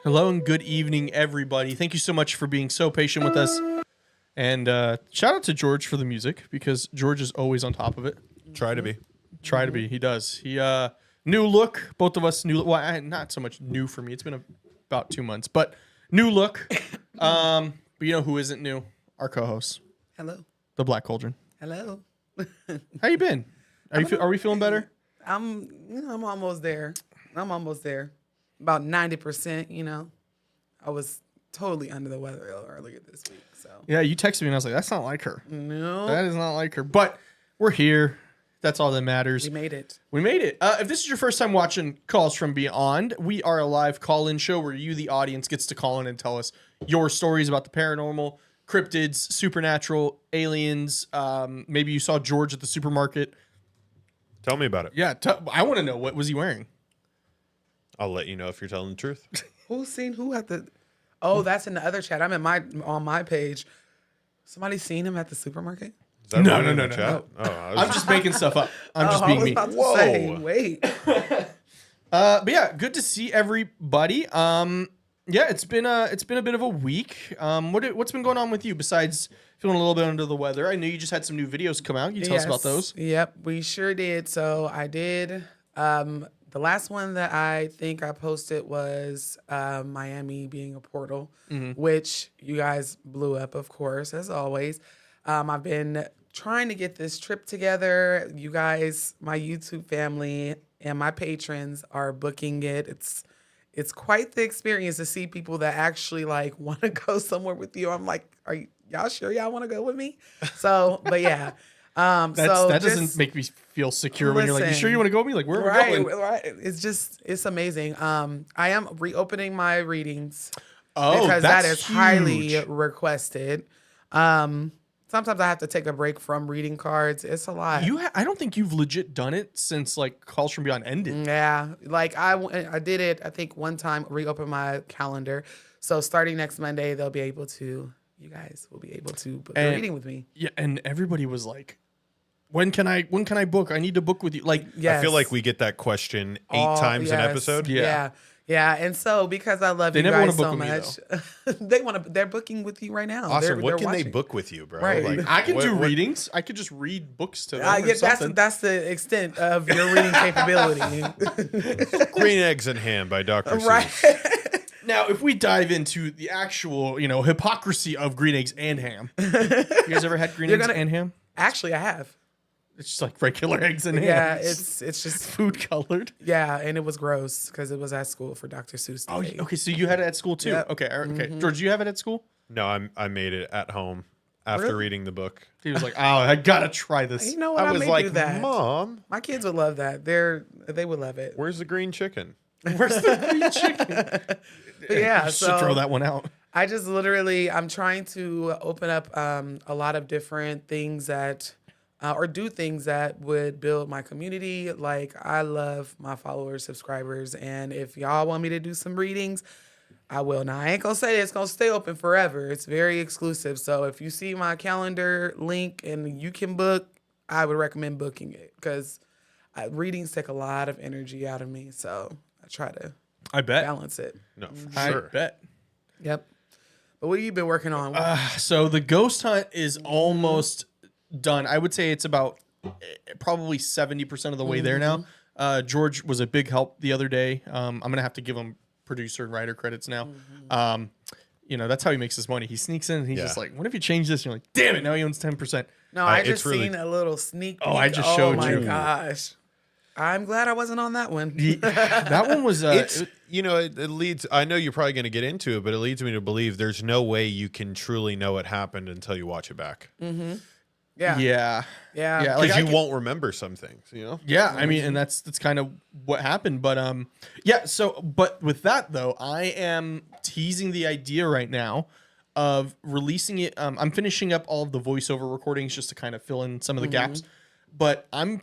Hello and good evening, everybody. Thank you so much for being so patient with us. And shout out to George for the music, because George is always on top of it. Try to be. Try to be. He does. He new look. Both of us new. Well, not so much new for me. It's been about 2 months, but new look. But you know who isn't new? Our co-host, Hello. the Black Cauldron. Hello. How you been? Are we feeling better? I'm almost there. About 90%, you know. I was totally under the weather earlier this week, so. Yeah, you texted me and I was like, that's not like her. No. That is not like her. But we're here. That's all that matters. We made it. We made it. If this is your first time watching Calls from Beyond, we are a live call-in show where you, the audience, gets to call in and tell us your stories about the paranormal, cryptids, supernatural, aliens. Maybe you saw George at the supermarket. Tell me about it. Yeah, I want to know, what was he wearing? I'll let you know if you're telling the truth. Who's seen who at the... Oh, that's in the other chat. I'm on my page. Somebody seen him at the supermarket? Is that No, really in no, the no, chat? no. Oh, I'm just making stuff up. I'm just I being was me. about to Whoa. say, wait. But yeah, good to see everybody. Yeah, it's been a bit of a week. What's been going on with you besides feeling a little bit under the weather? I know you just had some new videos come out. Can you tell us about those? Yep, we sure did. So I did. The last one that I think I posted was Miami being a portal, which you guys blew up, of course, as always. I've been trying to get this trip together. You guys, my YouTube family and my patrons are booking it. It's quite the experience to see people that actually like want to go somewhere with you. I'm like, are y'all sure y'all want to go with me? So, but yeah. That doesn't make me feel secure when you're like, you sure you want to go with me? Like, where are we going? Right. It's amazing. I am reopening my readings that's because that is huge. highly requested. Sometimes I have to take a break from reading cards. It's a lot. I don't think you've legit done it since like Calls from Beyond ended. Yeah, like I did it. I think one time reopen my calendar. So starting next Monday, you guys will be able to book a reading with me. Yeah, and everybody was like, when can I book? I need to book with you. Like, Yes. I feel like we get that question 8 times an Yes. episode. Yeah. And so because I love you never guys wanna so book with much, they're booking with you right now. Awesome. What They're can they watching. book with you, bro? Right. Like, I can do what- readings. I could just read books to them. Or Yeah, something. that's the extent of your reading capability. Green Eggs and Ham by Dr. Right. Seuss. Now, if we dive into the actual, hypocrisy of green eggs and ham, you guys ever had green eggs and ham? Actually, I have. It's just like regular eggs and ham. Yeah, it's just food colored. yeah, and it was gross because it was at school for Dr. Seuss Oh, Day. okay. So you had it at school too. Yep. Okay. All right, okay. George, you have it at school? No, I made it at home after Really? reading the book. He was like, "Oh, I gotta try this." You know what? I was may like, do that. Mom, My kids would love that. They would love it. where's the green chicken? Where's the green chicken? But yeah, Just so should throw that one out. I just I'm trying to open up a lot of different things that, or do things that would build my community. Like, I love my followers, subscribers, and if y'all want me to do some readings, I will. Now, I ain't gonna say it's gonna stay open forever. It's very exclusive. So if you see my calendar link and you can book, I would recommend booking it because readings take a lot of energy out of me. So I try to I bet. balance it. No, for I sure. bet. Yep. But what have you been working on? So the ghost hunt is almost done. I would say it's about probably 70% of the way there now. George was a big help the other day. I'm gonna have to give him producer and writer credits now. That's how he makes his money. He sneaks in and he's just like, "What if you change this?" And you're like, "Damn it!" Now he owns 10%. No, I it's just really- seen a little sneak peek. Oh, I just showed Oh you. my gosh. I'm glad I wasn't on that one. That one was. It leads. I know you're probably going to get into it, but it leads me to believe there's no way you can truly know what happened until you watch it back. Yeah. yeah. Yeah. Like, Because I you can- won't remember some things, you know? Yeah, I mean, and that's kind of what happened. But yeah. So, but with that though, I am teasing the idea right now of releasing it. I'm finishing up all of the voiceover recordings just to kind of fill in some of the gaps. But I'm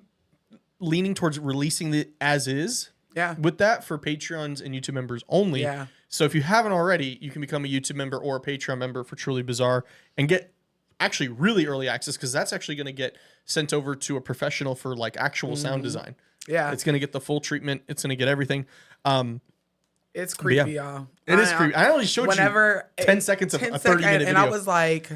leaning towards releasing it as is. Yeah. With that for Patreons and YouTube members only. Yeah. So if you haven't already, you can become a YouTube member or a Patreon member for Truly Bizarre and get actually really early access, because that's actually going to get sent over to a professional for like actual sound design. Yeah. It's going to get the full treatment. It's going to get everything. It's creepy, Yeah. y'all. It is creepy. I only showed you 10 seconds of a 30-minute video. And I was like,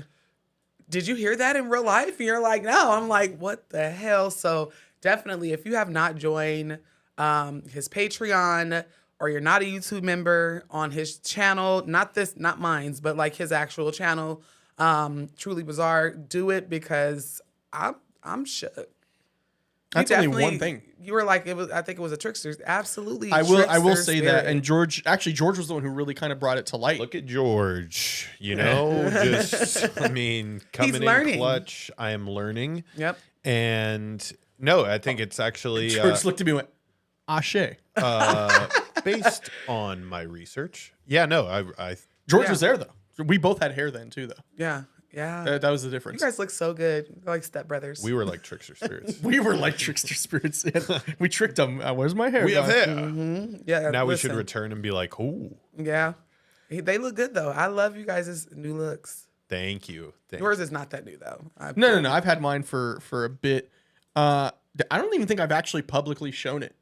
did you hear that in real life? And you're like, no. I'm like, what the hell? So definitely, if you have not joined his Patreon or you're not a YouTube member on his channel, not mine's, but like his actual channel, Truly Bizarre, do it because I'm shook. That's only one thing. You were like, I think it was a trickster. Absolutely. I will say spirit. that. And George was the one who really kind of brought it to light. Look at George, just, coming He's in learning. clutch. I am learning. Yep. And no, I think it's actually George looked at me and went, Ashe. based on my research. Yeah, no, I George was there, though. We both had hair then, too, though. Yeah. That was the difference. You guys look so good. You're like stepbrothers. we were like trickster spirits. We were like trickster spirits. We tricked them. Where's my hair? We have hair. Yeah. Now we listen. should return and be like, "Ooh, Yeah. They look good though. I love you guys' new looks. thank you." Yours is not that new though. No. I've had mine for a bit. I don't even think I've actually publicly shown it.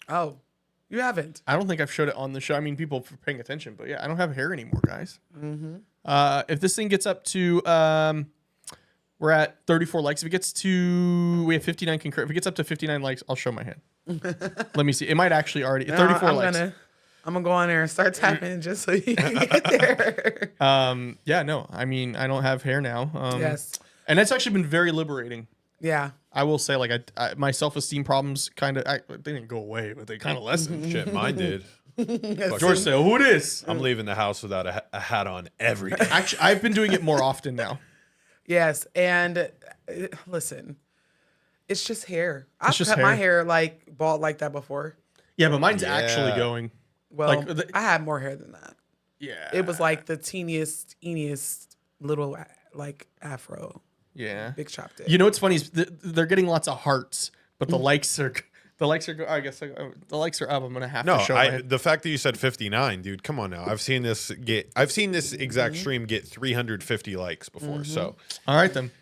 Oh, you haven't. I don't think I've showed it on the show. I mean, people for paying attention, but yeah, I don't have hair anymore, guys. If this thing gets up to, we're at 34 likes. If it gets to, we have 59 concur. If it gets up to 59 likes, I'll show my hand. Let me see. It might actually already 34 likes. I'm gonna go on there and start tapping just so you can get there. Yeah, no. I mean, I don't have hair now. Yes. And that's actually been very liberating. Yeah. I will say, like, my self-esteem problems kind of, they didn't go away, but they kind of lessened. Shit, mine did. George said, "Who this?" I'm leaving the house without a hat on every day. Actually, I've been doing it more often now. Yes, and listen, it's just hair. I've just cut my hair. hair like bald like that before. Yeah, but mine's Yeah. actually going. Well, Like, I had more hair than that. Yeah. It was like the teeniest little like afro, Yeah. big chopped it. You know what's funny is they're getting lots of hearts, but the likes are. I guess the likes are up. I'm gonna have No, to show my the fact that you said 59, dude, come on now. I've seen this exact stream get 350 likes before. So All right then.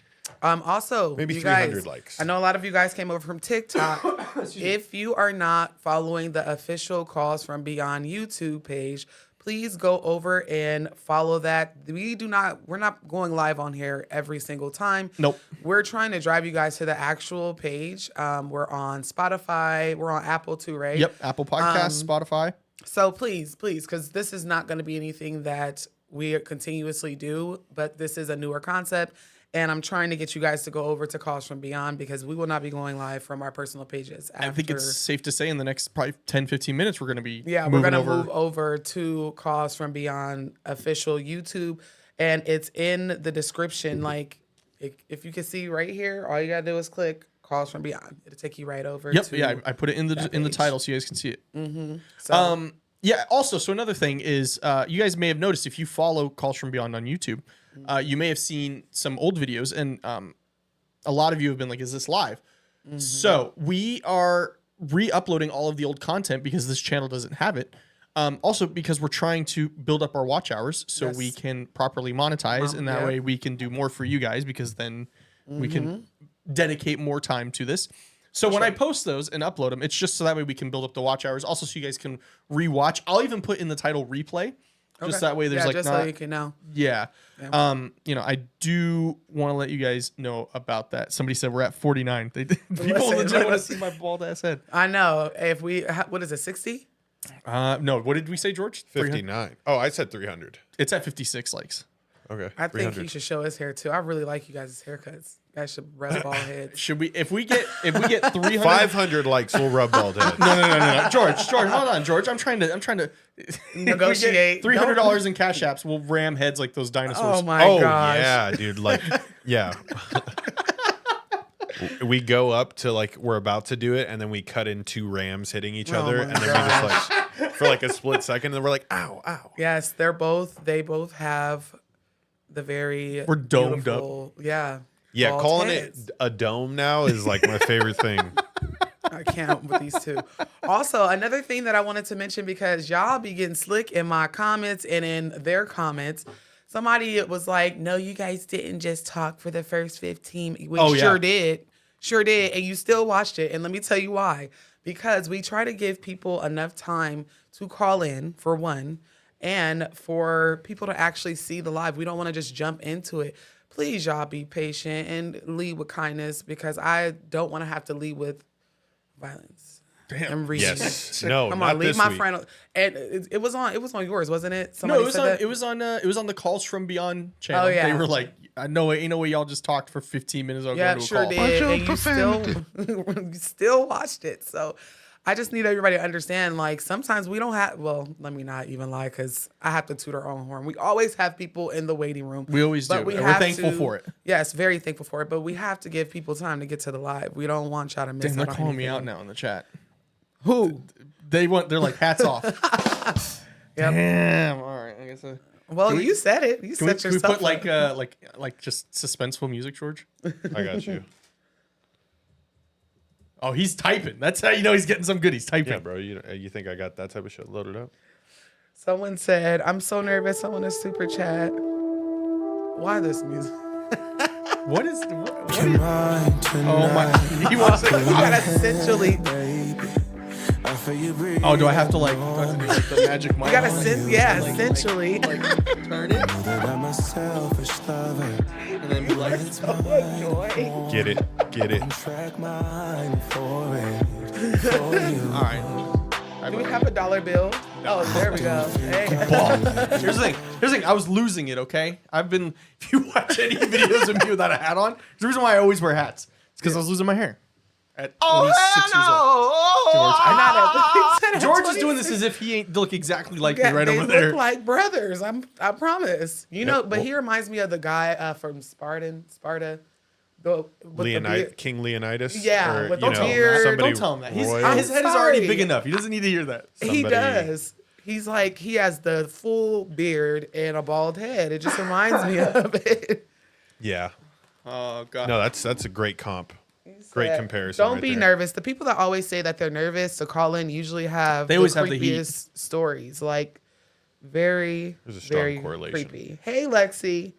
Also, maybe you 300 guys, likes. I know a lot of you guys came over from TikTok. If you are not following the official Calls from Beyond YouTube page, please go over and follow that. We're not going live on here every single time. Nope. We're trying to drive you guys to the actual page. We're on Spotify. We're on Apple too, right? Yep. Apple Podcasts, Spotify. So please, because this is not going to be anything that we continuously do, but this is a newer concept. And I'm trying to get you guys to go over to Calls from Beyond because we will not be going live from our personal pages. I think it's safe to say in the next probably 10, 15 minutes, we're going to be we're going to move over to Calls from Beyond official YouTube. And it's in the description. Like, if you can see right here, all you got to do is click Calls from Beyond. It'll take you right over. Yep. to Yeah, I put it in the page. title so you guys can see it. So, Yeah. Also, so another thing is, you guys may have noticed if you follow Calls from Beyond on YouTube, you may have seen some old videos, and a lot of you have been like, "Is this live?" So we are re-uploading all of the old content because this channel doesn't have it. Also, because we're trying to build up our watch hours so we can properly monetize, and that way we can do more for you guys because then we can dedicate more time to this. So when I post those and upload them, it's just so that way we can build up the watch hours. Also, so you guys can rewatch. I'll even put in the title replay. Just that way there's like just not, so you can know. Yeah. I do want to let you guys know about that. Somebody said we're at 49. People legit want to see my bald ass head. I know. If we, what is it, 60? No, what did we say, George? 59. Oh, I said 300. It's at 56 likes. Okay. I think 300. he should show his hair too. I really like you guys' haircuts. You guys should rub bald heads. Should we? If we get 300, 500 likes, we'll rub bald head. No, George, hold on, George. I'm trying to Negotiate. $300 in cash apps. We'll ram heads like those dinosaurs. Oh my Oh gosh. yeah, dude. Like, yeah. We go up to like we're about to do it, and then we cut in two rams hitting each other, my and then we just like for like a split second, and then we're like, ow, ow. Yes, they both have the very We're domed beautiful, Yeah. Yeah, bald calling heads. it a dome now is like my favorite thing. I can't with these two. Also, another thing that I wanted to mention, because y'all be getting slick in my comments and in their comments. Somebody was like, no, you guys didn't just talk for the first 15. We sure did. Sure did. And you still watched it. And let me tell you why. because we try to give people enough time to call in, for one, and for people to actually see the live. We don't want to just jump into it. Please, y'all, be patient and lead with kindness, because I don't want to have to lead with violence. Damn. Yes. No, Come not on, leave this my week. friend. And it was on yours, wasn't it? No, Somebody it was said on. that? It was on the Calls from Beyond channel. Oh, yeah. They were like, "I know, ain't no way y'all just talked for 15 minutes. I'll Yeah, go to a sure call." did. And you still watched it. So I just need everybody to understand, like, sometimes we don't have, well, let me not even lie, because I have to toot our own horn. We always have people in the waiting room. We always do. But We're have thankful to- for it. Yes, very thankful for it. But we have to give people time to get to the live. We don't want y'all to miss Damn, they're out on calling me out anything. now in the chat. Who? They're like, hats off. Yep. Damn. All right. I guess. Well, Can we- you said it. You Can we, set can we yourself put up. like just suspenseful music, George? I got you. Oh, he's typing. That's how you know he's getting some good. He's typing. Yeah, bro. You think I got that type of shit loaded up? Someone said, I'm so nervous. Someone in super chat. Why this music? What is? Oh my! He wants to. You gotta essentially. Oh, do I have to like the magic mic? You gotta on? essentially. Turn it and then be like, So annoying. Get it. all right. Do we have a dollar bill? Oh, there we go. Hey. Ball. Here's the thing. I was losing it. Okay, if you watch any videos of me without a hat on, it's the reason why I always wear hats. It's because I was losing my hair at 26 years old. George is doing this as if he ain't look exactly like me right they over there. look like brothers. I promise. You know, but he reminds me of the guy from Sparta. With the beard. King Leonidas. Yeah, or, with you the know, beard. somebody Don't tell him that. royal. His head is already big enough. He doesn't need to hear that. He somebody- does. He's like, he has the full beard and a bald head. It just reminds me of it. Yeah. Oh god. No, that's a great comp. Great said, comparison. Don't right be there. nervous. The people that always say that they're nervous to call in usually have They always have the heat. creepiest stories. Like very, There's a strong very correlation. creepy. Hey, Lexi.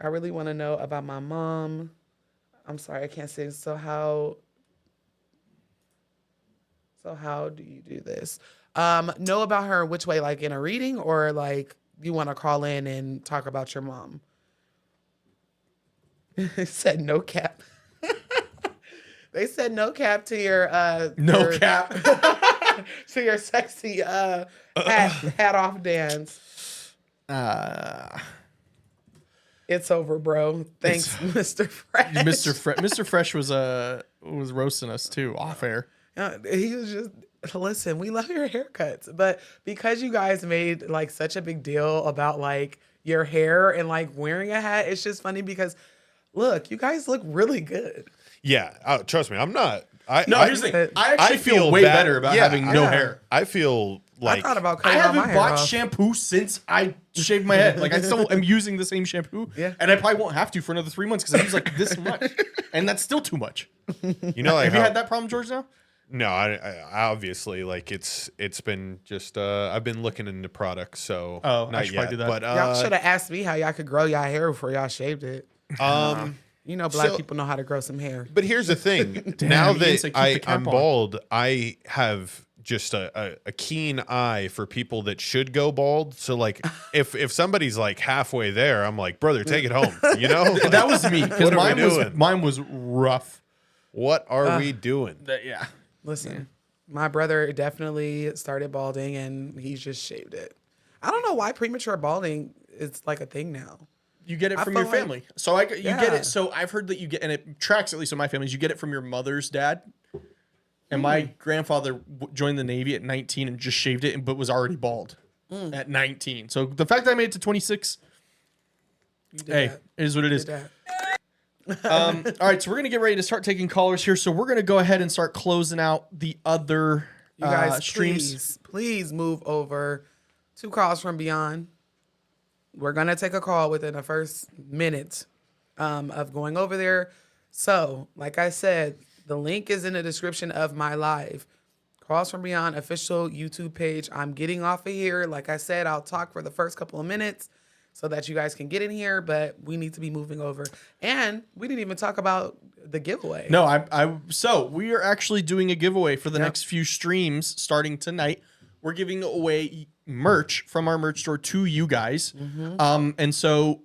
I really want to know about my mom. I'm sorry, I can't say. So how do you do this? Know about her which way, like in a reading, or like you want to call in and talk about your mom? It said no cap. They said no cap to your cap. to your sexy hat off dance. It's over, bro. Thanks, Mr. Fresh. Mr. Fresh was roasting us too off air. He was just, listen, we love your haircuts, but because you guys made like such a big deal about like your hair and like wearing a hat, it's just funny because look, you guys look really good. Yeah, trust me, I'm not. Here's the thing. I actually feel way bad- better about having no hair. I feel like I thought about I cutting all my haven't hair bought off. shampoo since I shaved my head. Like I still am using the same shampoo. Yeah. And I probably won't have to for another 3 months because I use like this much. And that's still too much. you know, like Have you how- had that problem, George, now? No, I obviously like it's been just I've been looking into products, so Oh, I not should yet. probably do that. But Y'all should have asked me how y'all could grow y'all hair before y'all shaved it. You know, black So- people know how to grow some hair. But here's the thing. Now Ian that said keep the cap I'm on. bald, I have just a keen eye for people that should go bald. So like if somebody's like halfway there, I'm like, brother, take it home. You know? That was me. Because What are we mine doing? was rough. What are we doing? Yeah. Listen, my brother definitely started balding and he just shaved it. I don't know why premature balding is like a thing now. You get it I from feel your like- family. So you get Yeah. it. So I've heard that you get, and it tracks at least in my family, is you get it from your mother's dad. And my grandfather joined the Navy at 19 and just shaved it, but was already bald at 19. So the fact that I made it to 26, hey, that. it is what it is. Did that. All right, so we're going to get ready to start taking callers here. So we're going to go ahead and start closing out the other You guys, streams. please move over to Calls from Beyond. We're going to take a call within the first minute of going over there. So, like I said, the link is in the description of my live. Calls from Beyond official YouTube page. I'm getting off of here. Like I said, I'll talk for the first couple of minutes. so that you guys can get in here, but we need to be moving over. And we didn't even talk about the giveaway. No, so we are actually doing a giveaway for the Yep. next few streams starting tonight. We're giving away merch from our merch store to you guys. And so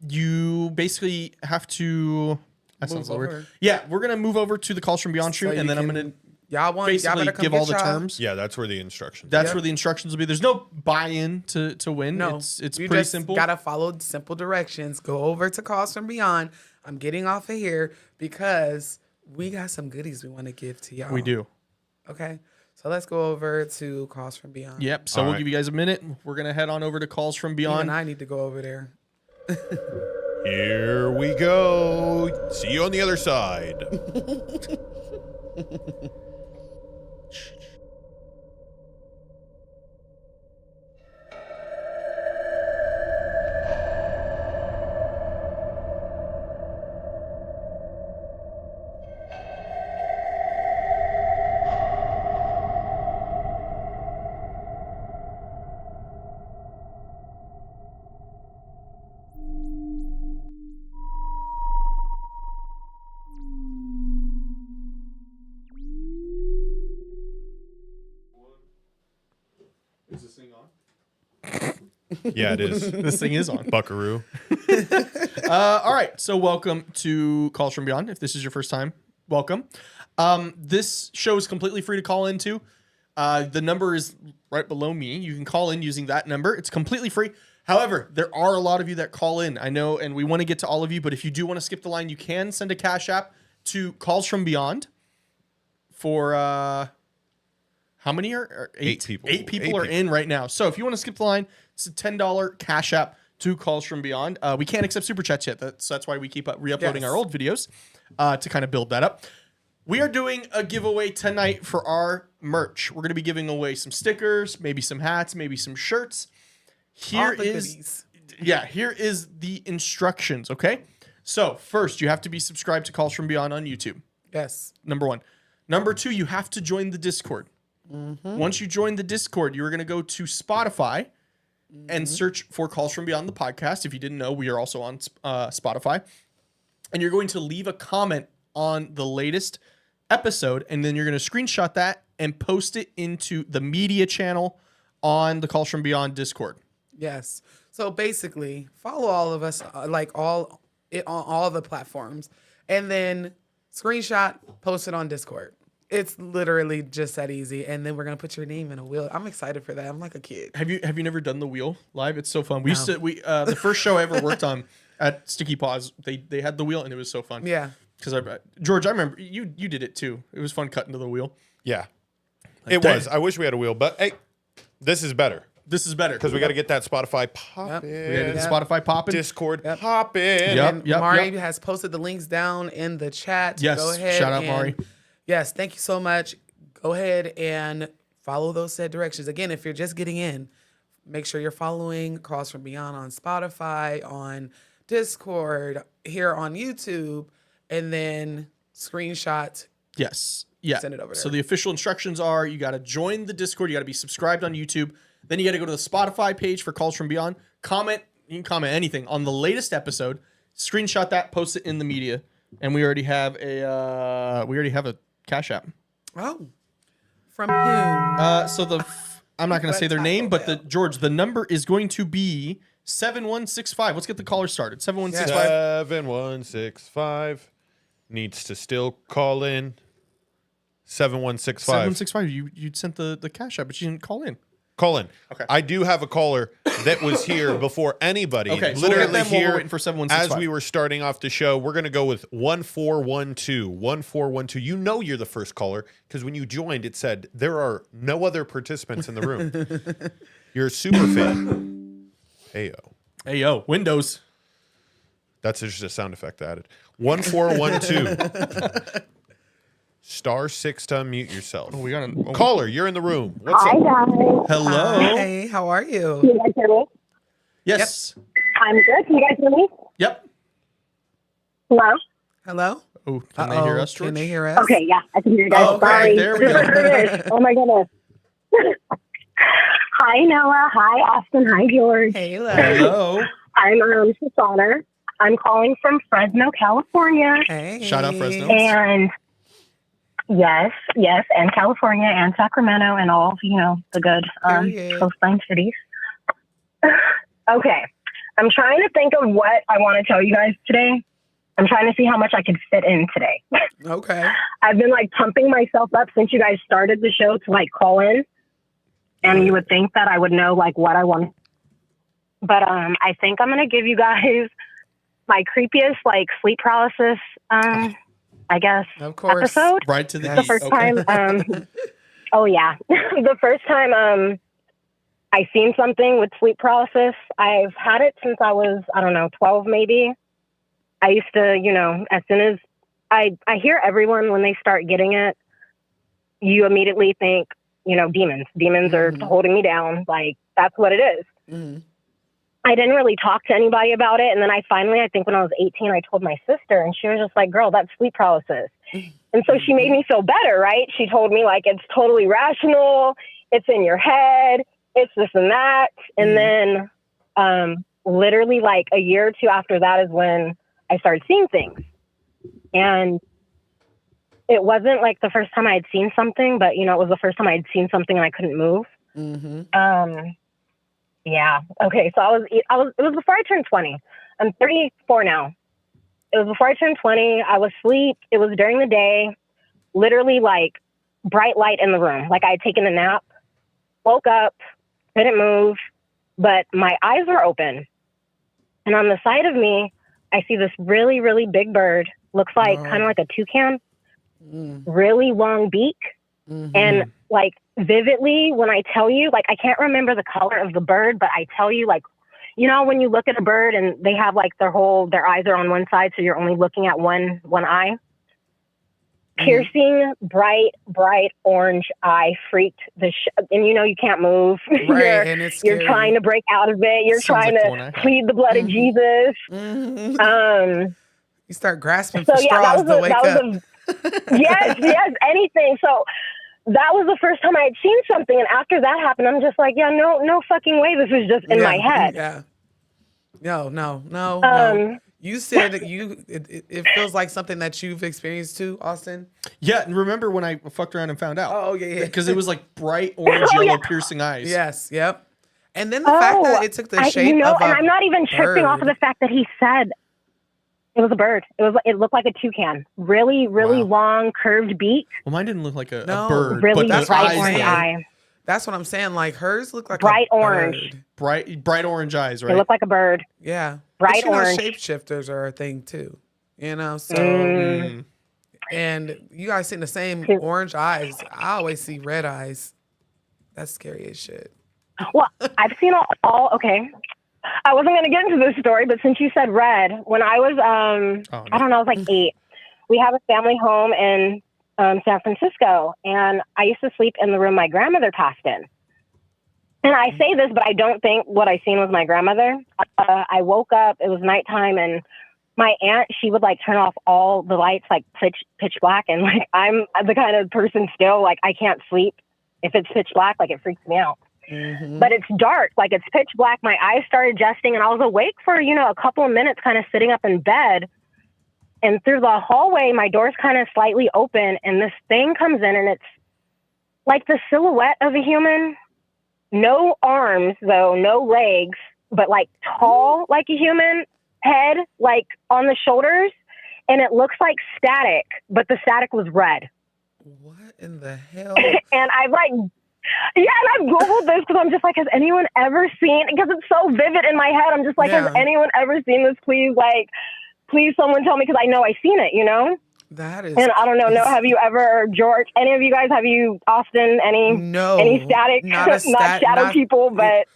you basically have to, that sounds a little weird. over. Yeah, we're going to move over to the Calls from Beyond stream, So and you then I'm can- going to y'all basically better come give get all the y'all. terms. Yeah, that's where the instructions. That's Yep. where the instructions will be. There's no buy-in to win. No, It's you pretty just simple. Gotta follow simple directions. Go over to Calls from Beyond. I'm getting off of here because we got some goodies we want to give to y'all. We do. Okay, so let's go over to Calls from Beyond. Yep. So All we'll right. give you guys a minute. We're going to head on over to Calls from Beyond. Even I need to go over there. Here we go. See you on the other side. Is this thing on? Yeah, it is. This thing is on. Buckaroo. All right. So welcome to Calls from Beyond. If this is your first time, welcome. This show is completely free to call into. The number is right below me. You can call in using that number. It's completely free. However, there are a lot of you that call in. I know, and we want to get to all of you, but if you do want to skip the line, you can send a Cash App to Calls from Beyond for how many are Eight people. Eight people Eight are people. in right now. So if you want to skip the line, it's a $10 Cash App to Calls from Beyond. We can't accept super chats yet. That's why we keep re-uploading Yes. our old videos to kind of build that up. We are doing a giveaway tonight for our merch. We're going to be giving away some stickers, maybe some hats, maybe some shirts. Here All the is goodies. here is the instructions, okay? So, first, you have to be subscribed to Calls from Beyond on YouTube. Yes. Number 1. Number 2, you have to join the Discord. Once you join the Discord, you're going to go to Spotify and search for Calls from Beyond the podcast. If you didn't know, we are also on Spotify. And you're going to leave a comment on the latest episode, and then you're going to screenshot that and post it into the media channel on the Calls from Beyond Discord. Yes. So basically, follow all of us, on all the platforms, and then screenshot, post it on Discord. It's literally just that easy. And then we're gonna put your name in a wheel. I'm excited for that. I'm like a kid. Have you never done the wheel live? It's so fun. We used to the first show I ever worked on at Sticky Paws, they had the wheel and it was so fun. Yeah. Because George, I remember you did it too. It was fun cutting to the wheel. Yeah. It was. I wish we had a wheel, but hey, this is better This is better because we got to get that Spotify popping. we gotta get the Yep. Spotify popping. Discord Yep. popping. Yep. And Mari has posted the links down in the chat. Yes, Go ahead. shout out and- Mari. Yes, thank you so much. Go ahead and follow those said directions. Again, if you're just getting in, make sure you're following Calls from Beyond on Spotify, on Discord, here on YouTube, and then screenshot. Yes. Yeah. Send it over So there. the official instructions are you got to join the Discord. You got to be subscribed on YouTube. Then you got to go to the Spotify page for Calls from Beyond. Comment. You can comment anything on the latest episode. Screenshot that. Post it in the media. And we already have a Cash App. Oh, from whom? So I'm not going to say their name, but the number is going to be 7165. Let's get the caller started. 7165. 7165 needs to still call in. 7165. 7165. You sent the Cash App, but you didn't call in. Call in. Okay. I do have a caller that was here before anybody. Okay, so we'll get literally them while we're here waiting for 7165. as we were starting off the show. We're going to go with 1412. 1412. You know you're the first caller because when you joined, it said there are no other participants in the room. You're a super fan. Heyo. Hey, yo, Windows. That's just a sound effect I added. 1412. *6 to unmute yourself. We got Caller, you're in the room. What's Hi, up? guys. Hello. Hey, how are you? Can you guys hear me? Yes. I'm good. Can you guys hear me? Yep. Hello? Hello? Oh, can they hear us, George? Can they hear us? Okay, yeah, I can hear you guys. Oh, okay, Sorry. there we go. There it is. Oh, my goodness. Hi, Noah. Hi, Austin. Hi, George. Hey, hello. Hello. I'm Susanna. I'm calling from Fresno, California. Hey. Shout out Fresno. And yes, and California and Sacramento and all of, the good Period. coastline cities. Okay. I'm trying to think of what I want to tell you guys today. I'm trying to see how much I could fit in today. Okay. I've been pumping myself up since you guys started the show to call in. And you would think that I would know what I want. But I think I'm going to give you guys my creepiest sleep paralysis I guess Of course. episode. Right to the Yes. The heat. first Okay. time oh yeah. The first time I seen something with sleep paralysis. I've had it since I was, 12 maybe. I used to, as soon as I hear everyone when they start getting it, you immediately think, demons. Demons are holding me down. That's what it is. Mm-hmm. I didn't really talk to anybody about it. And then I think when I was 18, I told my sister, and she was just like, girl, that's sleep paralysis. And so she made me feel better, right? She told me it's totally rational. It's in your head. It's this and that. And then literally a year or two after that is when I started seeing things. And it wasn't the first time I had seen something, but it was the first time I had seen something and I couldn't move. Mm-hmm. Yeah. Okay. So it was before I turned 20. I'm 34 now. It was before I turned 20. I was asleep. It was during the day, literally bright light in the room. I had taken a nap, woke up, couldn't move, but my eyes were open. And on the side of me, I see this really, really big bird. Looks kind of like a toucan, really long beak. Mm-hmm. And vividly, when I tell you, I can't remember the color of the bird, but I tell you, when you look at a bird and they have their eyes are on one side, so you're only looking at one eye. Piercing, bright orange eye freaked and you can't move. Right, and it's you're scary. trying to break out of it. You're Sounds trying like the one I to had. plead the blood of Jesus. Mm-hmm. You start grasping So for straws to wake up. yes, anything. So that was the first time I had seen something, and after that happened, I'm just no fucking way. This was just in my head. Yeah. No. You said it feels like something that you've experienced too, Austin. Yeah, and remember when I fucked around and found out? Oh yeah. Because it was bright orange, yellow, piercing eyes. Yes. Yep. And then the fact that it took the shape of a and I'm not even tripping off of bird. the fact that he said it was a bird. It looked like a toucan. Really, really long, curved beak. Well, mine didn't look like a No, bird, Really but the bright eyes orange did. eye. That's what I'm saying. Hers looked like Bright a orange. bird. Bright orange eyes, It right? looked like a bird. Yeah. Bright but orange. Shapeshifters are a thing too. So Mm. and you guys seeing the same orange eyes. I always see red eyes. That's scary as shit. Well, I've seen all okay. I wasn't going to get into this story, but since you said red, when I was, I don't know, I was 8. We have a family home in San Francisco, and I used to sleep in the room my grandmother passed in. And I say this, but I don't think what I seen was my grandmother. I woke up, it was nighttime, and my aunt, she would turn off all the lights, pitch black. And I'm the kind of person still, I can't sleep if it's pitch black, it freaks me out. Mm-hmm. But it's dark, it's pitch black. My eyes started adjusting, and I was awake for, a couple of minutes, kind of sitting up in bed. And through the hallway, my door's kind of slightly open, and this thing comes in, and it's the silhouette of a human. No arms, though, no legs, but tall like a human, head on the shoulders, and it looks like static, but the static was red. What in the hell? And I've Googled this because I'm just has anyone ever seen, because it's so vivid in my head, I'm just has anyone ever seen this? Please someone tell me, because I know I've seen it, That is. And I don't know, have you ever, George, any of you guys, Austin, any static, not shadow people, but.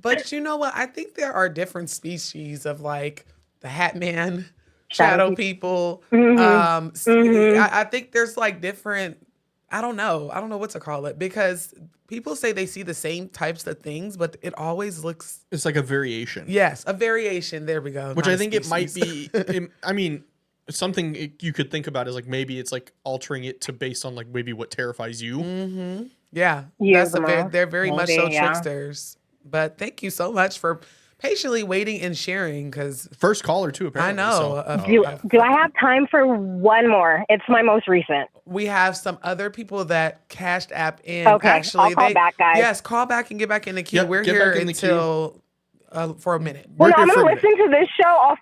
But you know what? I think there are different species of the Hat Man, shadow people. Mm-hmm. I think there's different. I don't know what to call it, because people say they see the same types of things, but it always looks. It's a variation. Yes, a variation. There we go. Which Not I a think species. it might be. Something you could think about is maybe it's altering it to based on maybe what terrifies you. Yeah, Years ago. they're very much so Maybe, yeah. tricksters. But thank you so much for patiently waiting and sharing because First caller too, I apparently. know. Do I have time for one more? It's my most recent. We have some other people that cashed app in. Okay, Actually, I'll call back, guys. Yes, call back and get back in the queue. Yep, We're get here back in the until for a minute. Well, We're no, here I'm for a going to minute. listen to this show. I'll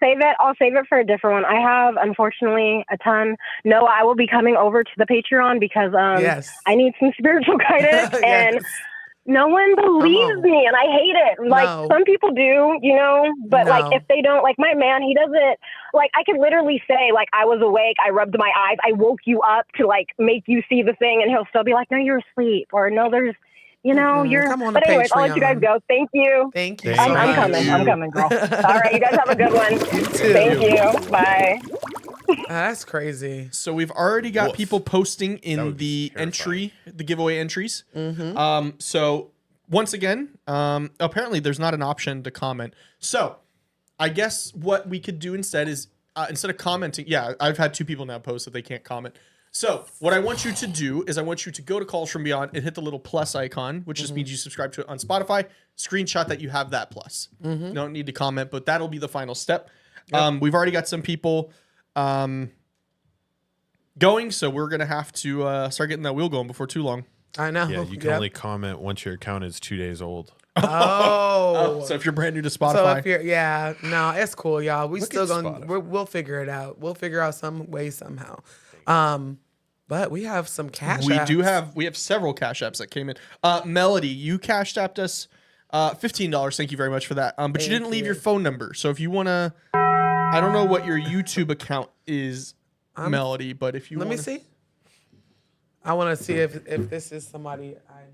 save it for a different one. I have, unfortunately, a ton. No, I will be coming over to the Patreon because Yes. I need some spiritual guidance. And Yes. no one believes me, and I hate it. Like, No. some people do, you know, but, No. like, if they don't, like, my man, he doesn't, like, I could literally say, like, I was awake, I rubbed my eyes, I woke you up to, like, make you see the thing, and he'll still be like, no, you're asleep, or no, there's, you know, you're, Come on but to anyways, I'll let you guys Patreon. go. Thank you. Thank you. Thank so I'm much. coming, girl. All right, you guys have a good one. You too. Thank you. Bye. That's crazy. So we've already got Woof. people posting That in would be the giveaway entries. Mm-hmm. So once again, apparently there's not an option to comment. So I guess what we could do instead is instead of commenting, I've had 2 people now post that they can't comment. So what I want you to do is I want you to go to Calls From Beyond and hit the little plus icon, which just means you subscribe to it on Spotify. Screenshot that you have that plus. You don't need to comment, but that'll be the final step. We've already got some people going, so we're gonna have to start getting that wheel going before too long. I know. Yeah, you can only comment once your account is 2 days old. Oh. So if you're brand new to So Spotify, if you're, no, it's cool, y'all. We Look still at gonna Spotify. we'll figure it out. We'll figure out some way somehow. But we have some cash. we have several cash apps that came in. Melody, you cash apped us $15. Thank you very much for that. But you Thank didn't leave you. your phone number. So if you wanna, I don't know what your YouTube account is, Melody, but if you Let me see. I want to see if this is somebody I know.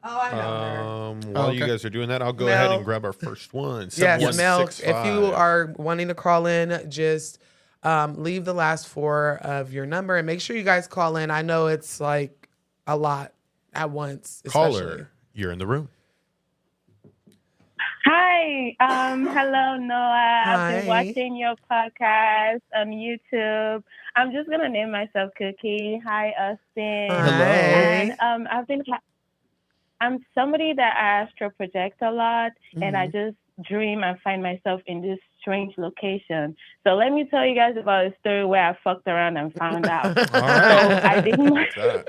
Oh, I know her. While you okay. guys are doing that, I'll go Mel. ahead and grab our first one. Yes, Mel. If 7165. you are wanting to call in, just leave the last 4 of your number and make sure you guys call in. I know it's like a lot at once. Especially. Caller, you're in the room. Hi. Hello, Noah. I've Hi. been watching your podcast on YouTube. I'm just gonna name myself Cookie. Hi, Austin. Hi. And I'm somebody that astral projects a lot, and I just dream and find myself in this strange location. So let me tell you guys about a story where I fucked around and found out. All right. So I didn't. What's that?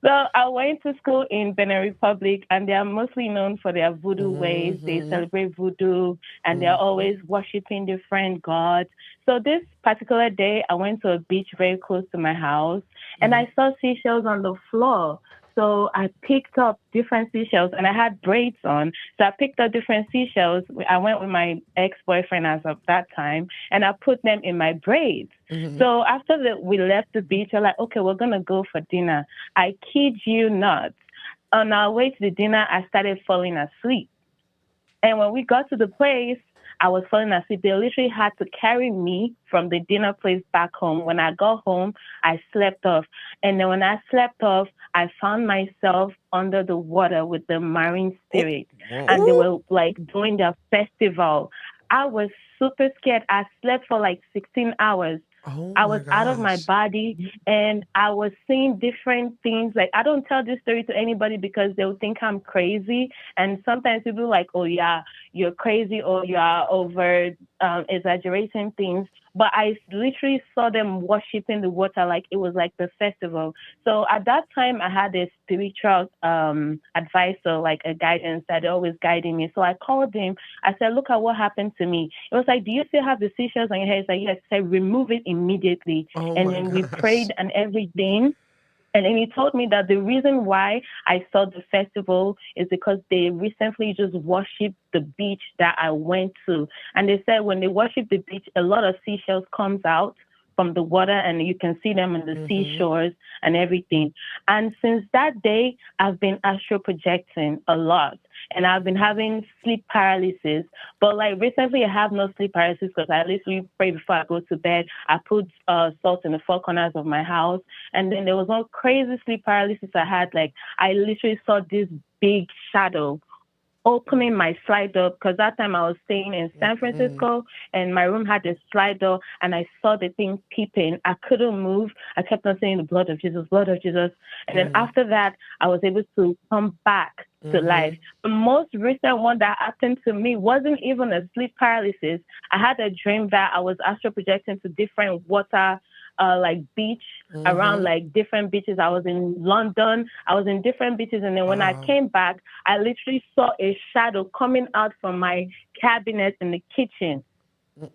So I went to school in Benin Republic, and they are mostly known for their voodoo ways. They celebrate voodoo, and they're always worshiping different gods. So this particular day, I went to a beach very close to my house, and I saw seashells on the floor. So I picked up different seashells, and I had braids on. So I picked up different seashells. I went with my ex-boyfriend as of that time, and I put them in my braids. So after we left the beach, we're like, okay, we're going to go for dinner. I kid you not. On our way to the dinner, I started falling asleep. And when we got to the place, I was falling asleep. They literally had to carry me from the dinner place back home. When I got home, I slept off. And then when I slept off, I found myself under the water with the marine spirit. And they were like doing their festival. I was super scared. I slept for like 16 hours. I was out of my body, and I was seeing different things. Like, I don't tell this story to anybody because they'll think I'm crazy. And sometimes people are like, oh, yeah, you're crazy, or you are over exaggerating things. But I literally saw them worshiping the water like it was like the festival. So at that time, I had a spiritual advisor, like a guidance that always guiding me. So I called him. I said, look at what happened to me. It was like, do you still have the seashells on your head? He's like, yes. I said, remove it immediately. And then we prayed and everything. And then he told me that the reason why I saw the festival is because they recently just worshipped the beach that I went to. And they said when they worship the beach, a lot of seashells comes out from the water, and you can see them on the seashores and everything. And since that day, I've been astral projecting a lot. And I've been having sleep paralysis. But like recently, I have no sleep paralysis because I literally pray before I go to bed. I put salt in the 4 corners of my house. And then there was no crazy sleep paralysis I had. Like, I literally saw this big shadow opening my slide door, because that time I was staying in San Francisco, and my room had a slide door, and I saw the thing peeping. I couldn't move. I kept on saying the blood of Jesus, blood of Jesus. And then after that, I was able to come back to life. The most recent one that happened to me wasn't even a sleep paralysis. I had a dream that I was astral projecting to different water, like beach, around like different beaches. I was in London. I was in different beaches. And then when I came back, I literally saw a shadow coming out from my cabinet in the kitchen.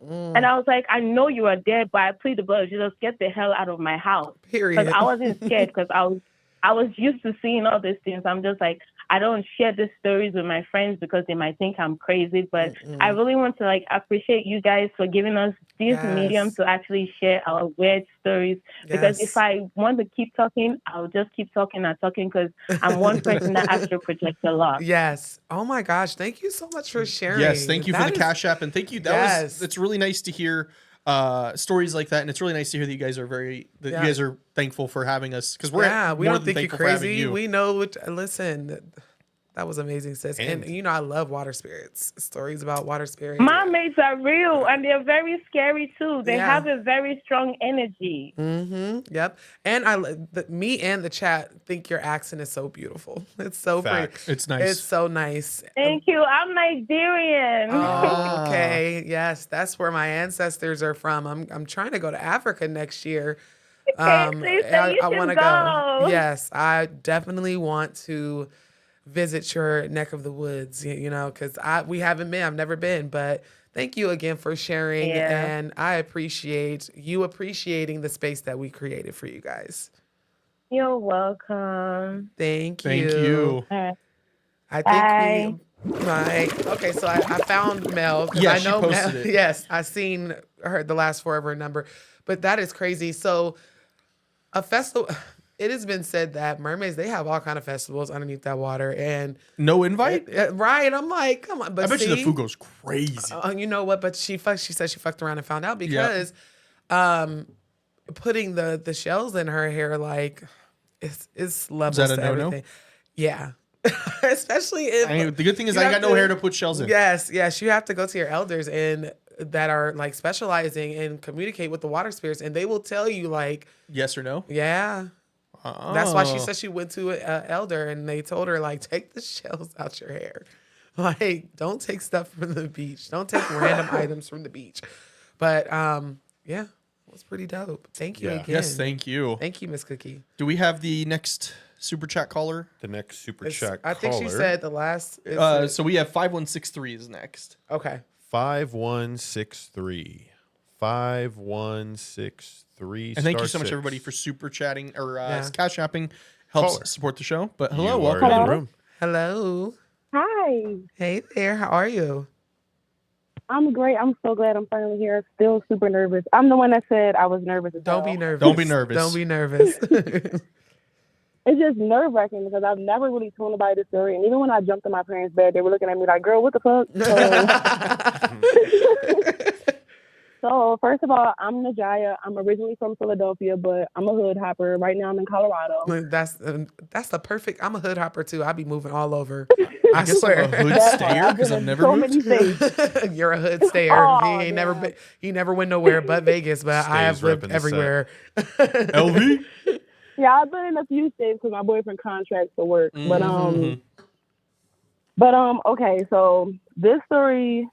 And I was like, I know you are there, but I plead the blood of Jesus, get the hell out of my house. Period. Because I wasn't scared, because I was used to seeing all these things. I'm just like, I don't share these stories with my friends because they might think I'm crazy. But I really want to like appreciate you guys for giving us this medium to actually share our weird stories. Because if I want to keep talking, I'll just keep talking and talking, because I'm one person that astral projects a lot. Yes. Oh my gosh. Thank you so much for sharing. Yes, thank you for the Cash App, and thank you. It's really nice to hear stories like that, and it's really nice to hear that you guys are you guys are thankful for having us, because we don't think you're crazy. We know listen, that was amazing, sis. And you know, I love water spirits, stories about water spirits. Mermaids are real, and they're very scary too. They have a very strong energy. Yep. And me and the chat think your accent is so beautiful. It's so pretty. It's nice. It's so nice. Thank you. I'm Nigerian. Oh, okay. Yes, that's where my ancestors are from. I'm trying to go to Africa next year. I want to go. Yes, I definitely want to visit your neck of the woods, you know, because we haven't been. I've never been, but thank you again for sharing, and I appreciate you appreciating the space that we created for you guys. You're welcome. Thank you. Thank you. I think okay, so I found Mel. Yeah, I know she posted it. Yes, I seen the last 4 of her number, but that is crazy. So a festival. It has been said that mermaids, they have all kind of festivals underneath that water, and no invite, right? I'm like, come on, but I bet you the food goes crazy. You know what? But she said she fucked around and found out because, putting the shells in her hair, like it's levels Is that a to no-no? everything. Yeah, especially if the good thing is I got no hair to put shells in. Yes, you have to go to your elders and that are like specializing and communicate with the water spirits, and they will tell you like yes or no. Yeah. That's why she said she went to an elder and they told her, like, take the shells out your hair. Like, don't take stuff from the beach. Don't take random items from the beach. But, yeah, it was pretty dope. Thank you again. Yes, thank you. Thank you, Miss Cookie. Do we have the next super chat caller? The next super chat caller. I think she said the last. So we have 5163 is next. Okay. 5163. 5163. And thank you so much, everybody, for super chatting or cash apping. Helps support the show. But hello, welcome to the room. Hello. Hi. Hey there. How are you? I'm great. I'm so glad I'm finally here. Still super nervous. I'm the one that said I was nervous. Don't be nervous. Don't be nervous. Don't be nervous. It's just nerve-wracking because I've never really told nobody the story. And even when I jumped in my parents' bed, they were looking at me like, girl, what the fuck? So first of all, I'm Najaya. I'm originally from Philadelphia, but I'm a hood hopper. Right now I'm in Colorado. That's the perfect. I'm a hood hopper too. I'll be moving all over. I guess I'm a hood stayer because I've never moved. You're a hood stayer. He never went nowhere but Vegas, but I have lived everywhere. LV? Yeah, I've been in a few states because my boyfriend contracts for work. But okay, so this story.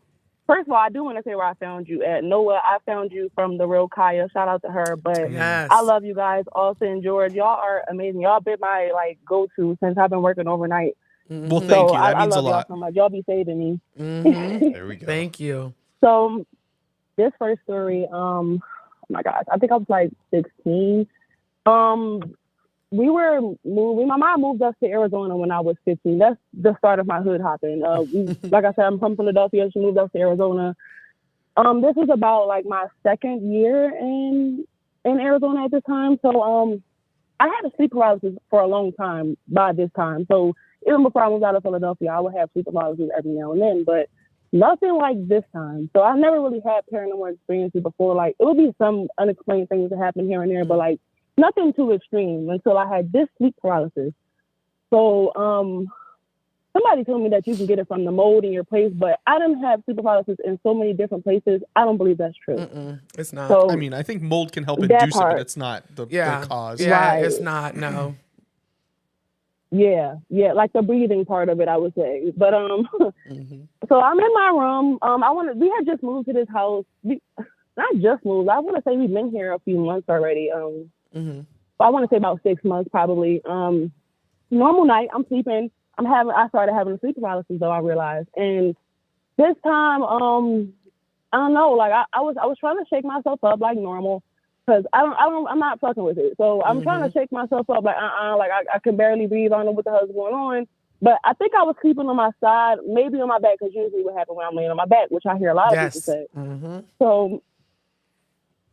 First of all, I do want to say where I found you at. Noah, I found you from the real Kaya. Shout out to her. But I love you guys, Austin and George. Y'all are amazing. Y'all been my go-to since I've been working overnight. Well, thank you. That means a lot. Y'all so much. Y'all be saving me. There we go. Thank you. So this first story, oh my gosh, I think I was like 16. My mom moved us to Arizona when I was 15. That's the start of my hood hopping. Like I said, I'm from Philadelphia. She moved us to Arizona. This was about like my second year in Arizona at this time. So I had a sleep paralysis for a long time by this time. So even before I moved out of Philadelphia, I would have sleep paralysis every now and then, but nothing like this time. So I never really had paranormal experiences before. Like it would be some unexplained things that happen here and there, but like nothing too extreme until I had this sleep paralysis. So somebody told me that you can get it from the mold in your place, but I didn't have sleep paralysis in so many different places. I don't believe that's true. It's not. So, I mean, I think mold can help induce it, but it's not the cause. Yeah, Right. it's not. No. Yeah, like the breathing part of it, I would say. But so I'm in my room. We had just moved to this house. Not just moved. I want to say we've been here a few months already. I want to say about 6 months probably. Normal night, I'm sleeping. I started having sleep paralysis though, I realized. And this time, I don't know, like I was trying to shake myself up like normal. Cause I'm not fucking with it. So I'm trying to shake myself up like, like I can barely breathe. I don't know what the hell's going on. But I think I was sleeping on my side, maybe on my back, because usually what happens when I'm laying on my back, which I hear a lot of people say. So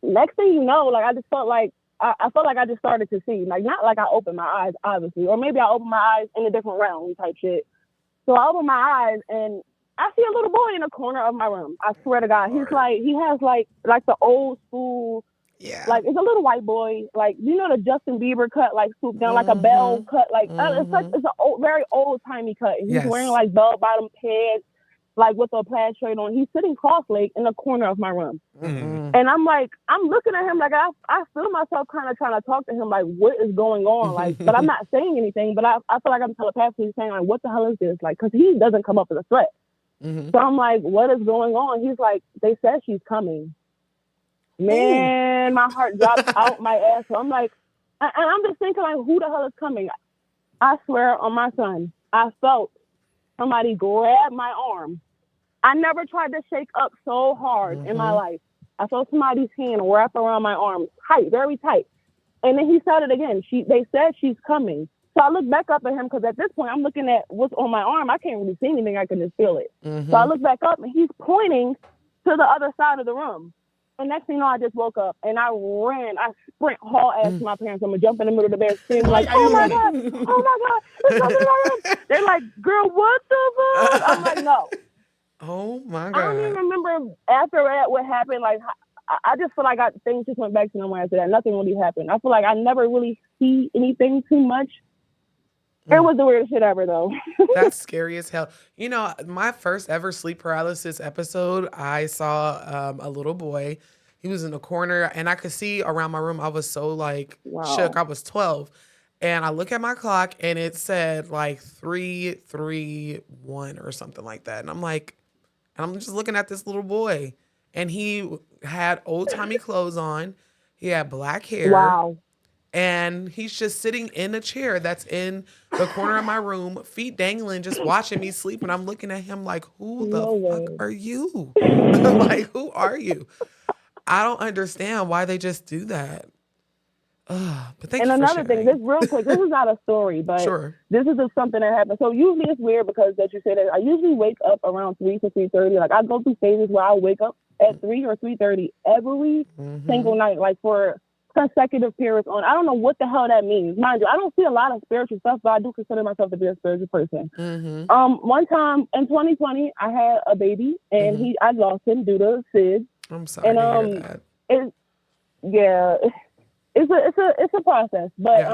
next thing you know, like I just felt like, I felt like I just started to see, like not like I opened my eyes, obviously, or maybe I opened my eyes in a different realm type shit. So I opened my eyes and I see a little boy in the corner of my room. I swear to God, he has like the old school. Yeah. Like, it's a little white boy, like, you know, the Justin Bieber cut, like, swoop down, like a bell cut, like, it's a very old-timey cut. And he's wearing, like, bell-bottom pants, like, with a plaid shirt on. He's sitting cross-legged in the corner of my room. And I'm, like, I'm looking at him, like, I feel myself kind of trying to talk to him, like, what is going on? Like, but I'm not saying anything, but I feel like I'm telepathically saying, like, what the hell is this? Like, because he doesn't come up as a threat. So I'm like, what is going on? He's like, they said she's coming. Man, my heart dropped out my ass. So I'm like, and I'm just thinking, like, who the hell is coming? I swear on my son, I felt somebody grab my arm. I never tried to shake up so hard in my life. I felt somebody's hand wrap around my arm, tight, very tight. And then he said it again. They said she's coming. So I look back up at him because at this point I'm looking at what's on my arm. I can't really see anything. I can just feel it. So I look back up and he's pointing to the other side of the room. And next thing you know, I just woke up and I sprint haul ass to my parents. I'm gonna jump in the middle of the bed screaming like, oh my God, there's something in my room. They're like, girl, what the fuck? I'm like, no. Oh my God. I don't even remember after that what happened. Like, I just feel like things just went back to normal after that. Nothing really happened. I feel like I never really see anything too much. It was the weirdest shit ever, though. That's scary as hell. You know, my first ever sleep paralysis episode, I saw a little boy. He was in the corner, and I could see around my room. I was so, like, shook. I was 12. And I look at my clock, and it said, like, 3:31 or something like that. And I'm like, and I'm just looking at this little boy. And he had old-timey clothes on. He had black hair. Wow. And he's just sitting in a chair that's in the corner of my room, feet dangling, just watching me sleep. And I'm looking at him like, who the fuck are you? Like, who are you? I don't understand why they just do that. But thank you for another sharing. thing, this real quick, this is not a story, but this is just something that happened. So usually it's weird because that you say that I usually wake up around 3 to 3:30. Like I go through phases where I wake up at 3 or 3:30 every single night, like for consecutive periods on. I don't know what the hell that means. Mind you, I don't see a lot of spiritual stuff, but I do consider myself to be a spiritual person. One time in 2020, I had a baby, and I lost him due to SIDS. I'm sorry to hear that. It's a process. But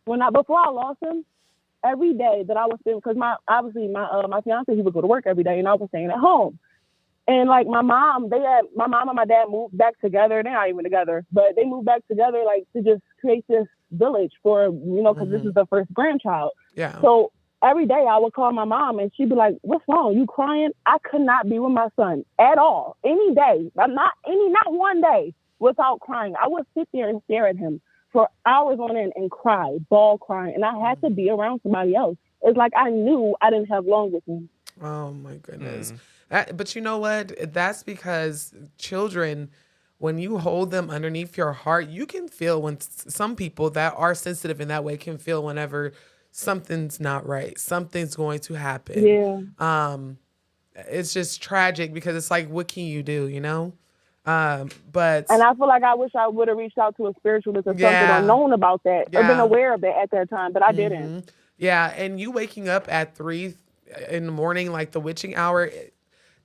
before I lost him, every day that I was spending, because my fiance, he would go to work every day, and I was staying at home. And like my mom and my dad moved back together. They're not even together, but they moved back together like to just create this village for, because this is the first grandchild. Yeah. So every day I would call my mom and she'd be like, what's wrong? You crying? I could not be with my son at all. Any day, not one day without crying. I would sit there and stare at him for hours on end and cry, bawl crying. And I had to be around somebody else. It's like I knew I didn't have long with him. Oh my goodness. But you know what? That's because children, when you hold them underneath your heart, you can feel when some people that are sensitive in that way can feel whenever something's not right. Something's going to happen. Yeah. It's just tragic because it's like, what can you do, And I feel like I wish I would have reached out to a spiritualist or something or known about that or been aware of that at that time, but I didn't. Yeah, and you waking up at 3 in the morning, like the witching hour,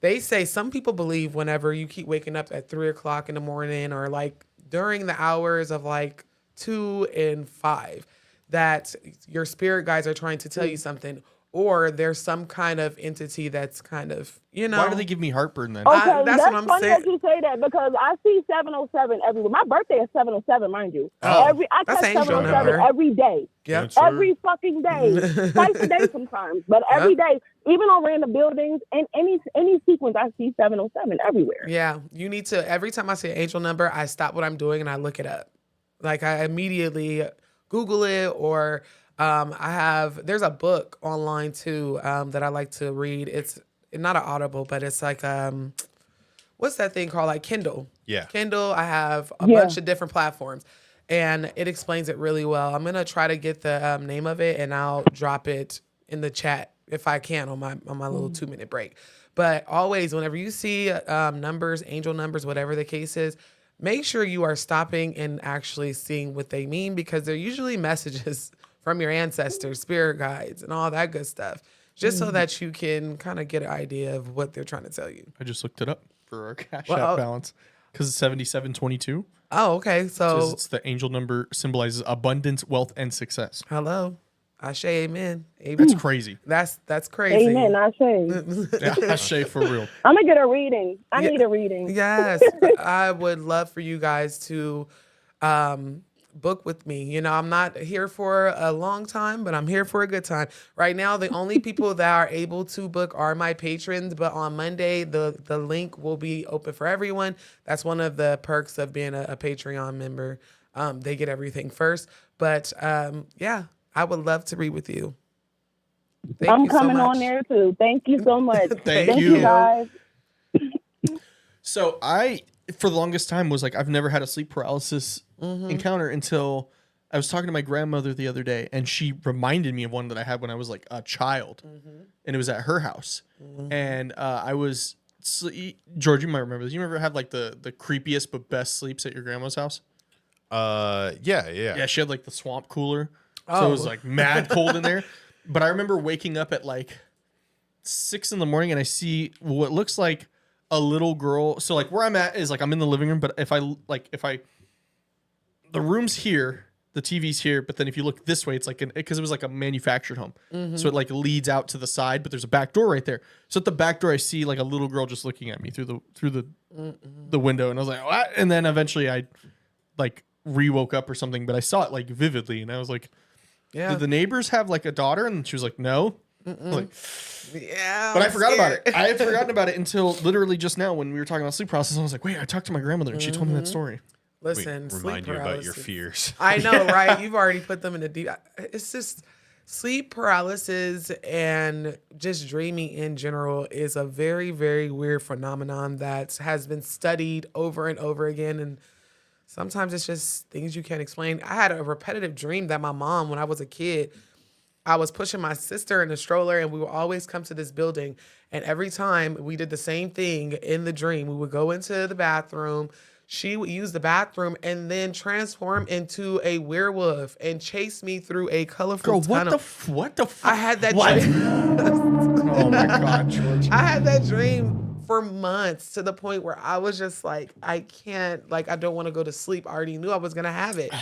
they say some people believe whenever you keep waking up at 3 o'clock in the morning or like during the hours of like 2 and 5, that your spirit guides are trying to tell you something. or there's some kind of entity that's kind of, Why do they give me heartburn then? Okay, that's what I'm funny saying. that you say that because I see 707 everywhere. My birthday is 707, mind you. Oh, I that's catch angel 707 number. every day. Yep. Every fucking day. Twice a day sometimes. But every day, even on random buildings, in any sequence, I see 707 everywhere. Yeah, you need to, every time I see an angel number, I stop what I'm doing and I look it up. Like I immediately Google it, or there's a book online too that I like to read. It's not an Audible, but it's like, what's that thing called? Like Kindle. Yeah. Kindle, I have a bunch of different platforms and it explains it really well. I'm going to try to get the name of it and I'll drop it in the chat if I can on my little 2-minute break. But always, whenever you see numbers, angel numbers, whatever the case is, make sure you are stopping and actually seeing what they mean, because they're usually messages from your ancestors, spirit guides, and all that good stuff, just so that you can kind of get an idea of what they're trying to tell you. I just looked it up for our cash app balance because it's 7722. Oh, okay. So It's the angel number symbolizes abundance, wealth, and success. hello. Ashe, amen. Amen. That's crazy. That's crazy. Amen. I say. Yeah, Ashe for real. I'm going to get a reading. I need a reading. Yes. I would love for you guys to book with me. You know, I'm not here for a long time, but I'm here for a good time. Right now, the only people that are able to book are my patrons, but on Monday, the link will be open for everyone. That's one of the perks of being a Patreon member. They get everything first. But yeah, I would love to read with you. I'm coming on there too. Thank you so much. Thank you. you guys. So I, for the longest time, was like, I've never had a sleep paralysis encounter until I was talking to my grandmother the other day, and she reminded me of one that I had when I was like a child, and it was at her house, and I was. George, you might remember this. You ever have like the creepiest but best sleeps at your grandma's house? Yeah. She had like the swamp cooler, so it was like mad cold in there. But I remember waking up at like 6 a.m. and I see what looks like a little girl. So like where I'm at is like I'm in the living room, but if I the room's here, the TV's here, but then if you look this way, it's like because it was like a manufactured home, so it like leads out to the side, but there's a back door right there. So at the back door, I see like a little girl just looking at me through the window, and I was like, what? And then eventually I like woke up or something, but I saw it like vividly, and I was like, did the neighbors have like a daughter? And she was like, no. Like, yeah, but I forgot about it. I had forgotten about it until literally just now when we were talking about sleep paralysis. I was like, wait, I talked to my grandmother and she told me that story. Listen, remind sleep you about paralysis. your fears. I know, right? You've already put them in a deep. It's just sleep paralysis and just dreaming in general is a very, very weird phenomenon that has been studied over and over again. And sometimes it's just things you can't explain. I had a repetitive dream that my mom, when I was a kid, I was pushing my sister in a stroller and we would always come to this building. And every time we did the same thing in the dream, we would go into the bathroom. She would use the bathroom and then transform into a werewolf and chase me through a colorful tunnel. What the fuck? I had that dream. Oh my God, George. I had that dream for months to the point where I was just like, I can't, like, I don't want to go to sleep. I already knew I was going to have it.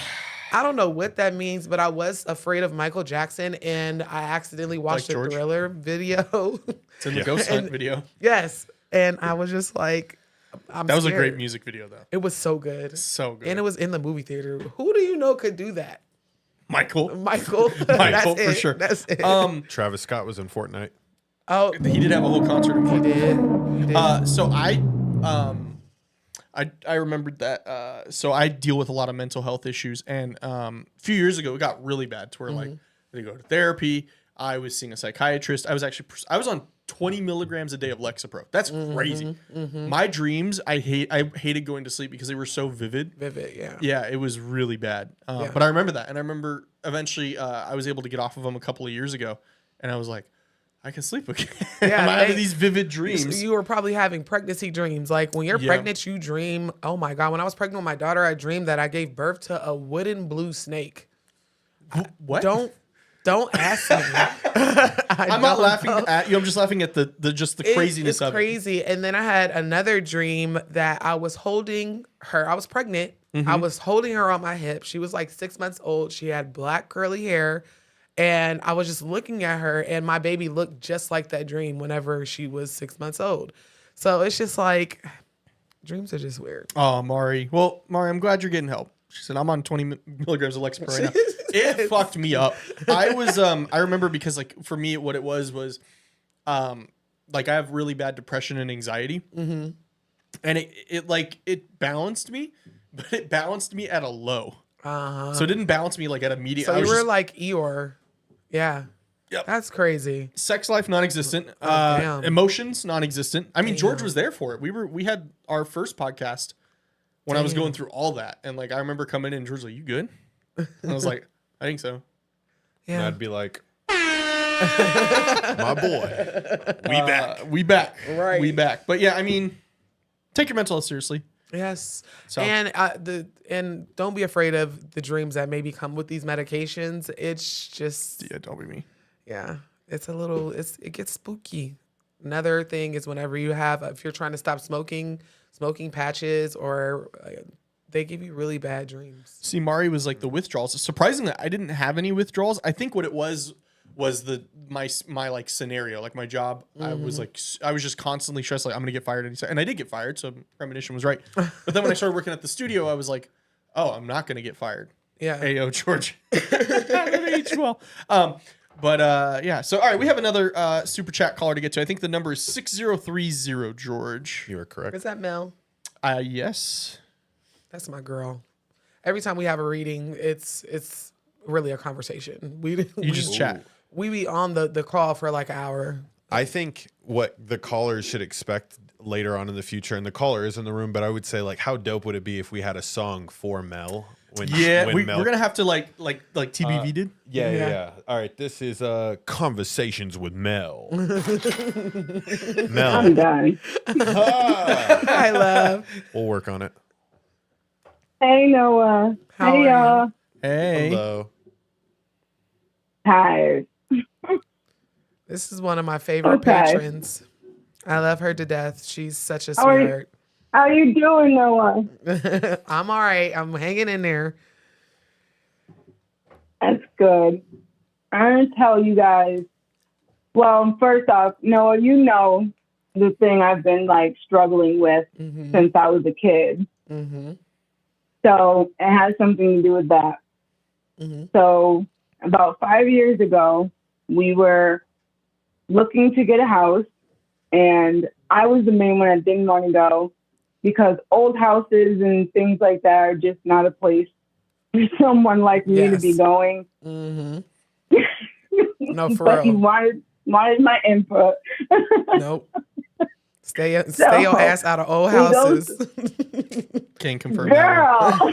I don't know what that means, but I was afraid of Michael Jackson and I accidentally watched a Thriller video. It's in the Ghost Hunt video. Yes. And I was just like, I'm That was scared. a great music video, though. It was so good. So good. And it was in the movie theater. Who do you know could do that? Michael. Michael. Michael, That's for it. sure. That's it. Travis Scott was in Fortnite. Oh, He did have a whole concert. he did. He did. So I remembered that. So I deal with a lot of mental health issues, and a few years ago it got really bad to where like I had to go to therapy. I was seeing a psychiatrist. I was on 20 milligrams a day of Lexapro. That's crazy. My dreams, I hated going to sleep because they were so vivid. Yeah. Yeah, it was really bad. But I remember that, and I remember eventually I was able to get off of them a couple of years ago, and I was like, I can sleep again. Yeah, I'm having these vivid dreams. You were probably having pregnancy dreams. Like when you're pregnant, you dream. Oh my God. When I was pregnant with my daughter, I dreamed that I gave birth to a wooden blue snake. What? Don't ask me. I'm not laughing at you. I'm just laughing at the craziness it's of crazy. It. And then I had another dream that I was holding her. I was pregnant. I was holding her on my hip. She was like 6 months old. She had black curly hair. And I was just looking at her, and my baby looked just like that dream whenever she was 6 months old. So it's just like, dreams are just weird. Oh, Mari. Well, Mari, I'm glad you're getting help. She said, I'm on 20 milligrams of Lexapro right now. It fucked me up. I remember because like for me, what it was, like I have really bad depression and anxiety. Mm-hmm. And it balanced me, but it balanced me at a low. Uh-huh. So it didn't balance me like at a medium. So you were like Eeyore. Yeah. Yep. That's crazy. Sex life non-existent. Emotions non-existent. I mean, George was there for it. We had our first podcast when I was going through all that, and like I remember coming in, and George was like, "You good?" And I was like, "I think so." Yeah. And I'd be like, "My boy, we back, right? We back." But yeah, I mean, take your mental health seriously. Yes, so. And don't be afraid of the dreams that maybe come with these medications. It's just don't be me. Yeah, it gets spooky. Another thing is whenever if you're trying to stop smoking patches, or they give you really bad dreams. See, Mari was like the withdrawals. Surprising that I didn't have any withdrawals. I think what it was my like scenario, like my job. Mm-hmm. I was just constantly stressed, like I'm gonna get fired and I did get fired, so premonition was right. But then when I started working at the studio, I was like, oh, I'm not gonna get fired. Yeah. Ayo, George. Age well. Yeah. So all right, we have another super chat caller to get to. I think the number is 6030, George. You are correct. Is that Mel? Yes. That's my girl. Every time we have a reading, it's really a conversation. You just chat. We be on the call for like an hour. I think what the callers should expect later on in the future, and the caller is in the room, but I would say, like, how dope would it be if we had a song for Mel? We're gonna have to like TBV did. Yeah. All right, this is Conversations with Mel. Mel, I'm done. I love. We'll work on it. Hey Noah. Hey y'all. Hey. Hello. Tired. This is one of my favorite patrons. I love her to death. She's such a sweetheart. How you doing, Noah? I'm all right. I'm hanging in there. That's good. I'm going to tell you guys. Well, first off, Noah, you know the thing I've been like struggling with since I was a kid. Mm-hmm. So it has something to do with that. Mm-hmm. So about 5 years ago, we were looking to get a house, and I was the main one that didn't want to go because old houses and things like that are just not a place for someone like me to be going. Mm-hmm. No, for but real. He wanted my input. Nope. Stay your ass out of old houses. Can't confirm Girl.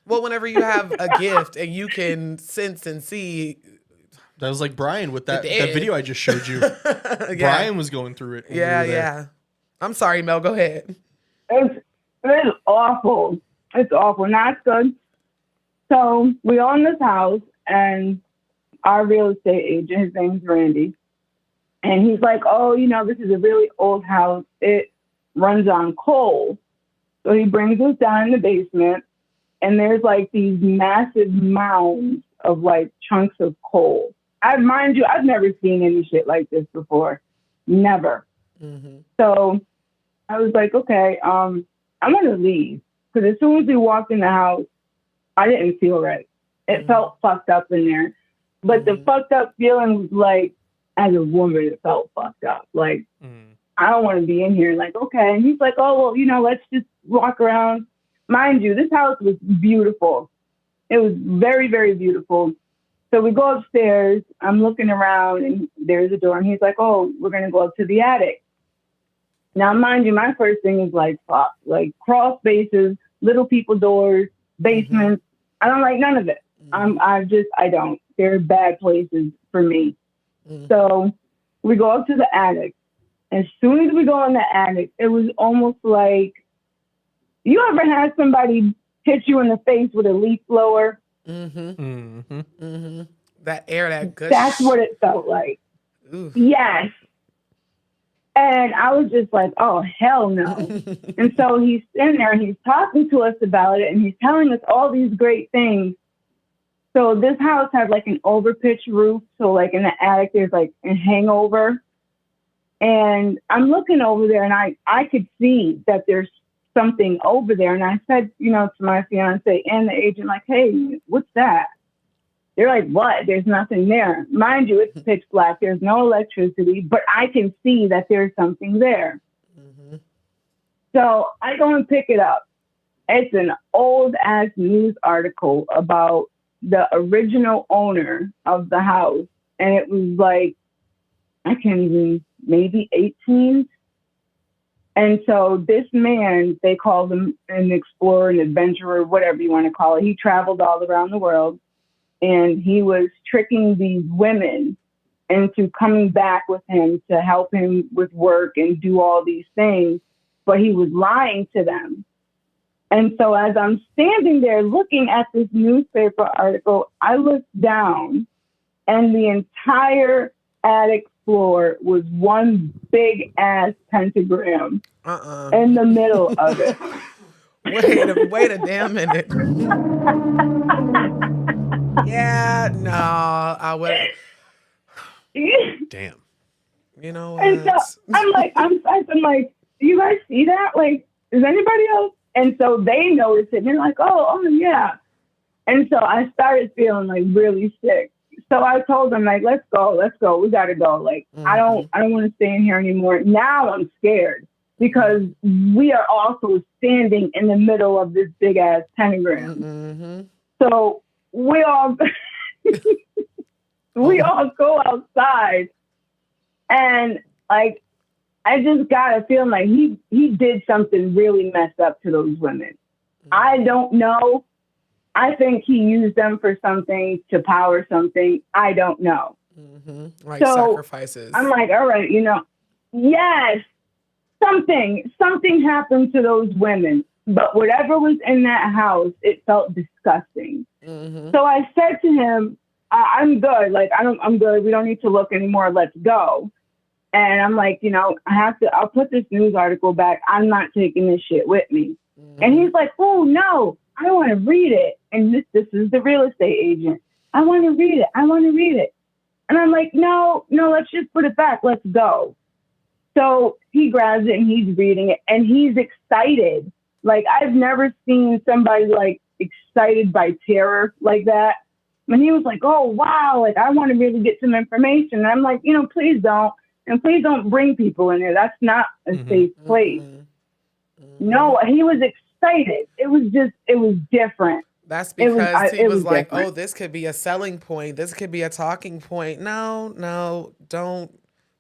Well, whenever you have a gift and you can sense and see. That was like Brian with that video I just showed you. Yeah. Brian was going through it. Yeah. I'm sorry, Mel. Go ahead. It's awful. It's awful. Not good. So we own this house, and our real estate agent, his name's Randy, and he's like, oh, this is a really old house. It runs on coal. So he brings us down in the basement, and there's like these massive mounds of like chunks of coal. Mind you, I've never seen any shit like this before. Never. Mm-hmm. So I was like, okay, I'm going to leave. Because as soon as we walked in the house, I didn't feel right. It felt fucked up in there. But the fucked up feeling was like, as a woman, it felt fucked up. Like, I don't want to be in here. Like, okay. And he's like, oh, well, let's just walk around. Mind you, this house was beautiful. It was very, very beautiful. So we go upstairs. I'm looking around, and there's a door. And he's like, oh, we're going to go up to the attic. Now, mind you, my first thing is like, fuck, like crawl spaces, little people doors, basements. I don't like none of it. I don't. They're bad places for me. So we go up to the attic. As soon as we go in the attic, it was almost like, you ever had somebody hit you in the face with a leaf blower? That air, that good. That's what it felt like. Oof. Yes. And I was just like, oh, hell no. And so he's in there and he's talking to us about it, and he's telling us all these great things. So this house had like an overpitched roof. So like in the attic, there's like a hangover. And I'm looking over there and I could see that there's something over there. And I said, to my fiance and the agent, like, hey, what's that? They're like, what? There's nothing there. Mind you, it's pitch black. There's no electricity, but I can see that there's something there. Mm-hmm. So I go and pick it up. It's an old ass news article about the original owner of the house. And it was like, I can't even, maybe 18. And so this man, they called him an explorer, an adventurer, whatever you want to call it. He traveled all around the world and he was tricking these women into coming back with him to help him with work and do all these things. But he was lying to them. And so as I'm standing there looking at this newspaper article, I looked down and the entire attic floor was one big ass pentagram in the middle of it. Wait a damn minute. Yeah, no, I would. Damn. You know what? And so I'm like, do you guys see that? Like, is anybody else? And so they noticed it and they're like, oh yeah. And so I started feeling like really sick. So I told them like, let's go. We got to go. Like, I don't want to stay in here anymore. Now I'm scared because we are also standing in the middle of this big ass pentagram. Mm-hmm. So we all go outside and like, I just got a feeling like he did something really messed up to those women. I don't know. I think he used them for something to power something. I don't know. Mm-hmm. Like so sacrifices. I'm like, all right, yes, something happened to those women. But whatever was in that house, it felt disgusting. Mm-hmm. So I said to him, I'm good. Like, I'm good. We don't need to look anymore. Let's go. And I'm like, I'll put this news article back. I'm not taking this shit with me. Mm-hmm. And he's like, oh, no, I want to read it. And this is the real estate agent. I want to read it. And I'm like, no, let's just put it back. Let's go. So he grabs it and he's reading it and he's excited. Like, I've never seen somebody like excited by terror like that. And he was like, oh, wow, like I want to really get some information. And I'm like, please don't. And please don't bring people in there. That's not a safe place. Mm-hmm. No, he was excited. It was different. That's because he was like, different. Oh, this could be a selling point. This could be a talking point. No, don't.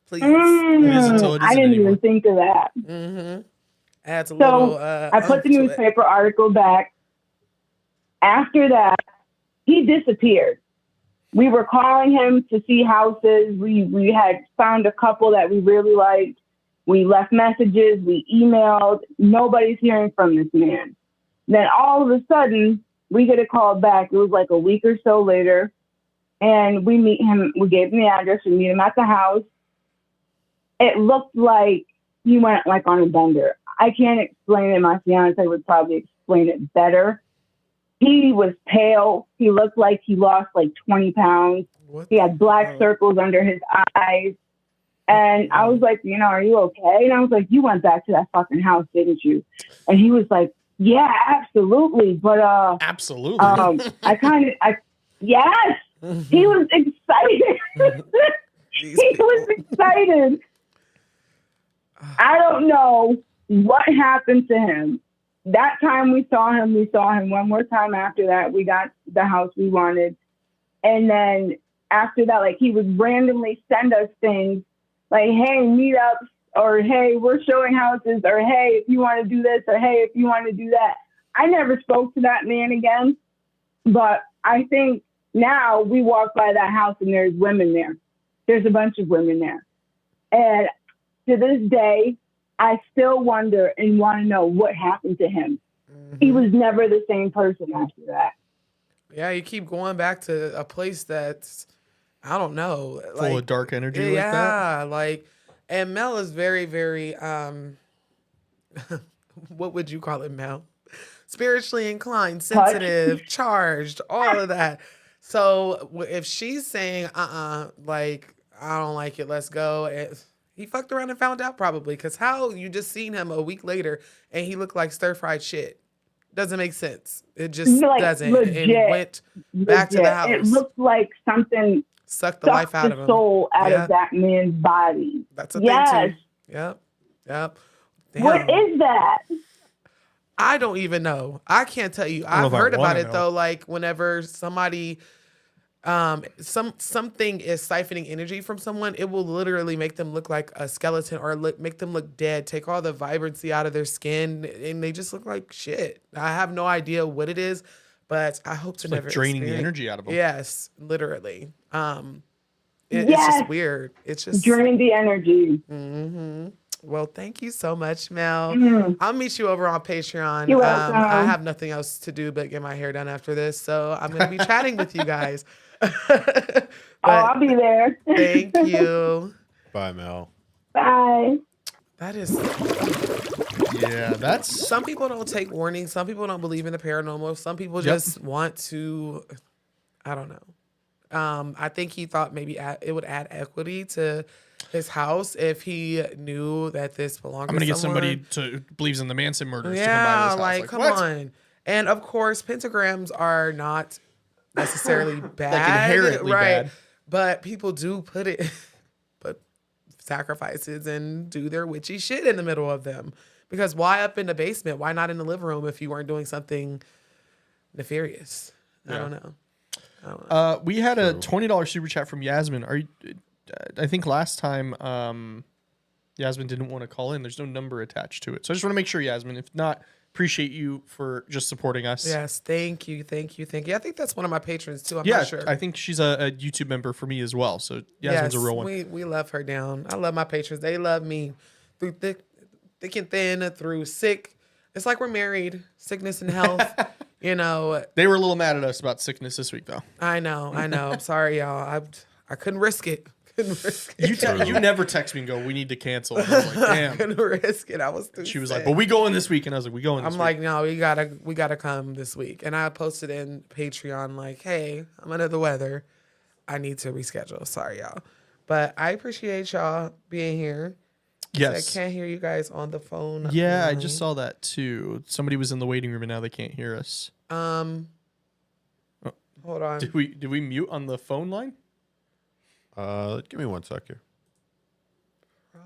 Please. I didn't even think of that. Mm-hmm. Adds a little. I put the newspaper article back. After that, he disappeared. We were calling him to see houses. We had found a couple that we really liked. We left messages. We emailed. Nobody's hearing from this man. Then all of a sudden, we get a call back. It was like a week or so later. And we meet him. We gave him the address. We meet him at the house. It looked like he went like on a bender. I can't explain it. My fiance would probably explain it better. He was pale. He looked like he lost like 20 pounds. What? He had black circles under his eyes. And I was like, are you okay? And I was like, you went back to that fucking house, didn't you? And he was like, yeah, absolutely. But absolutely. Yes. He was excited. He was excited. I don't know what happened to him. That time we saw him one more time after that. We got the house we wanted. And then after that, like he would randomly send us things like, hey, meetups, or hey, we're showing houses, or hey, if you want to do this, or hey, if you want to do that. I never spoke to that man again, but I think now we walk by that house and there's women there. There's a bunch of women there. And to this day, I still wonder and want to know what happened to him. Mm-hmm. He was never the same person after that. Yeah, you keep going back to a place that's, I don't know. Full of dark energy like that? Yeah, and Mel is very, very, what would you call it, Mel? Spiritually inclined, sensitive, charged, all of that. So if she's saying, like, I don't like it, let's go. He fucked around and found out probably. Because how you just seen him a week later and he looked like stir-fried shit. Doesn't make sense. It just Like, doesn't. legit, and went back to the house. It looked like something sucked the life out of him. Soul out of that man's body. That's a thing too. Yep. Damn. What is that? I don't even know. I can't tell you. I've heard about it though. Like whenever somebody, something is siphoning energy from someone, it will literally make them look like a skeleton or make them look dead. Take all the vibrancy out of their skin, and they just look like shit. I have no idea what it is, but I hope to never draining the energy out of them. Yes, literally. It's just weird. It's just draining the energy. Mm-hmm. Well, thank you so much, Mel. I'll meet you over on Patreon. You're welcome. I have nothing else to do but get my hair done after this, so I'm going to be chatting with you guys. I'll be there. Thank you. Bye, Mel. Bye. That is... Yeah, that's... Some people don't take warnings. Some people don't believe in the paranormal. Some people just want to... I don't know. I think he thought maybe it would add equity to his house if he knew that this belonged to someone. I'm going to get somebody who believes in the Manson murders to come by Yeah, this house. like come on. And of course, pentagrams are not necessarily bad. Like inherently bad. But people do put sacrifices and do their witchy shit in the middle of them. Because why up in the basement? Why not in the living room if you weren't doing something nefarious? I don't know. We had a $20 super chat from Yasmin. I think last time Yasmin didn't want to call in. There's no number attached to it. So I just want to make sure, Yasmin. If not, appreciate you for just supporting us. Yes, thank you. I think that's one of my patrons too. I'm not sure. I think she's a YouTube member for me as well. So Yasmin's a real one. We love her down. I love my patrons. They love me through thick and thin, through sick. It's like we're married. Sickness and health. You know. They were a little mad at us about sickness this week, though. I know. I'm sorry, y'all. I couldn't risk it. You never text me and go, we need to cancel. And I was like, damn. I couldn't risk it. I was too She was sick. like, but we going this week. And I was like, we going this week. I'm like, no, we gotta come this week. And I posted in Patreon like, hey, I'm under the weather. I need to reschedule. Sorry, y'all. But I appreciate y'all being here. Yes. I can't hear you guys on the phone. Yeah, I just saw that too. Somebody was in the waiting room and now they can't hear us. Hold on. Did we mute on the phone line? Give me 1 sec here.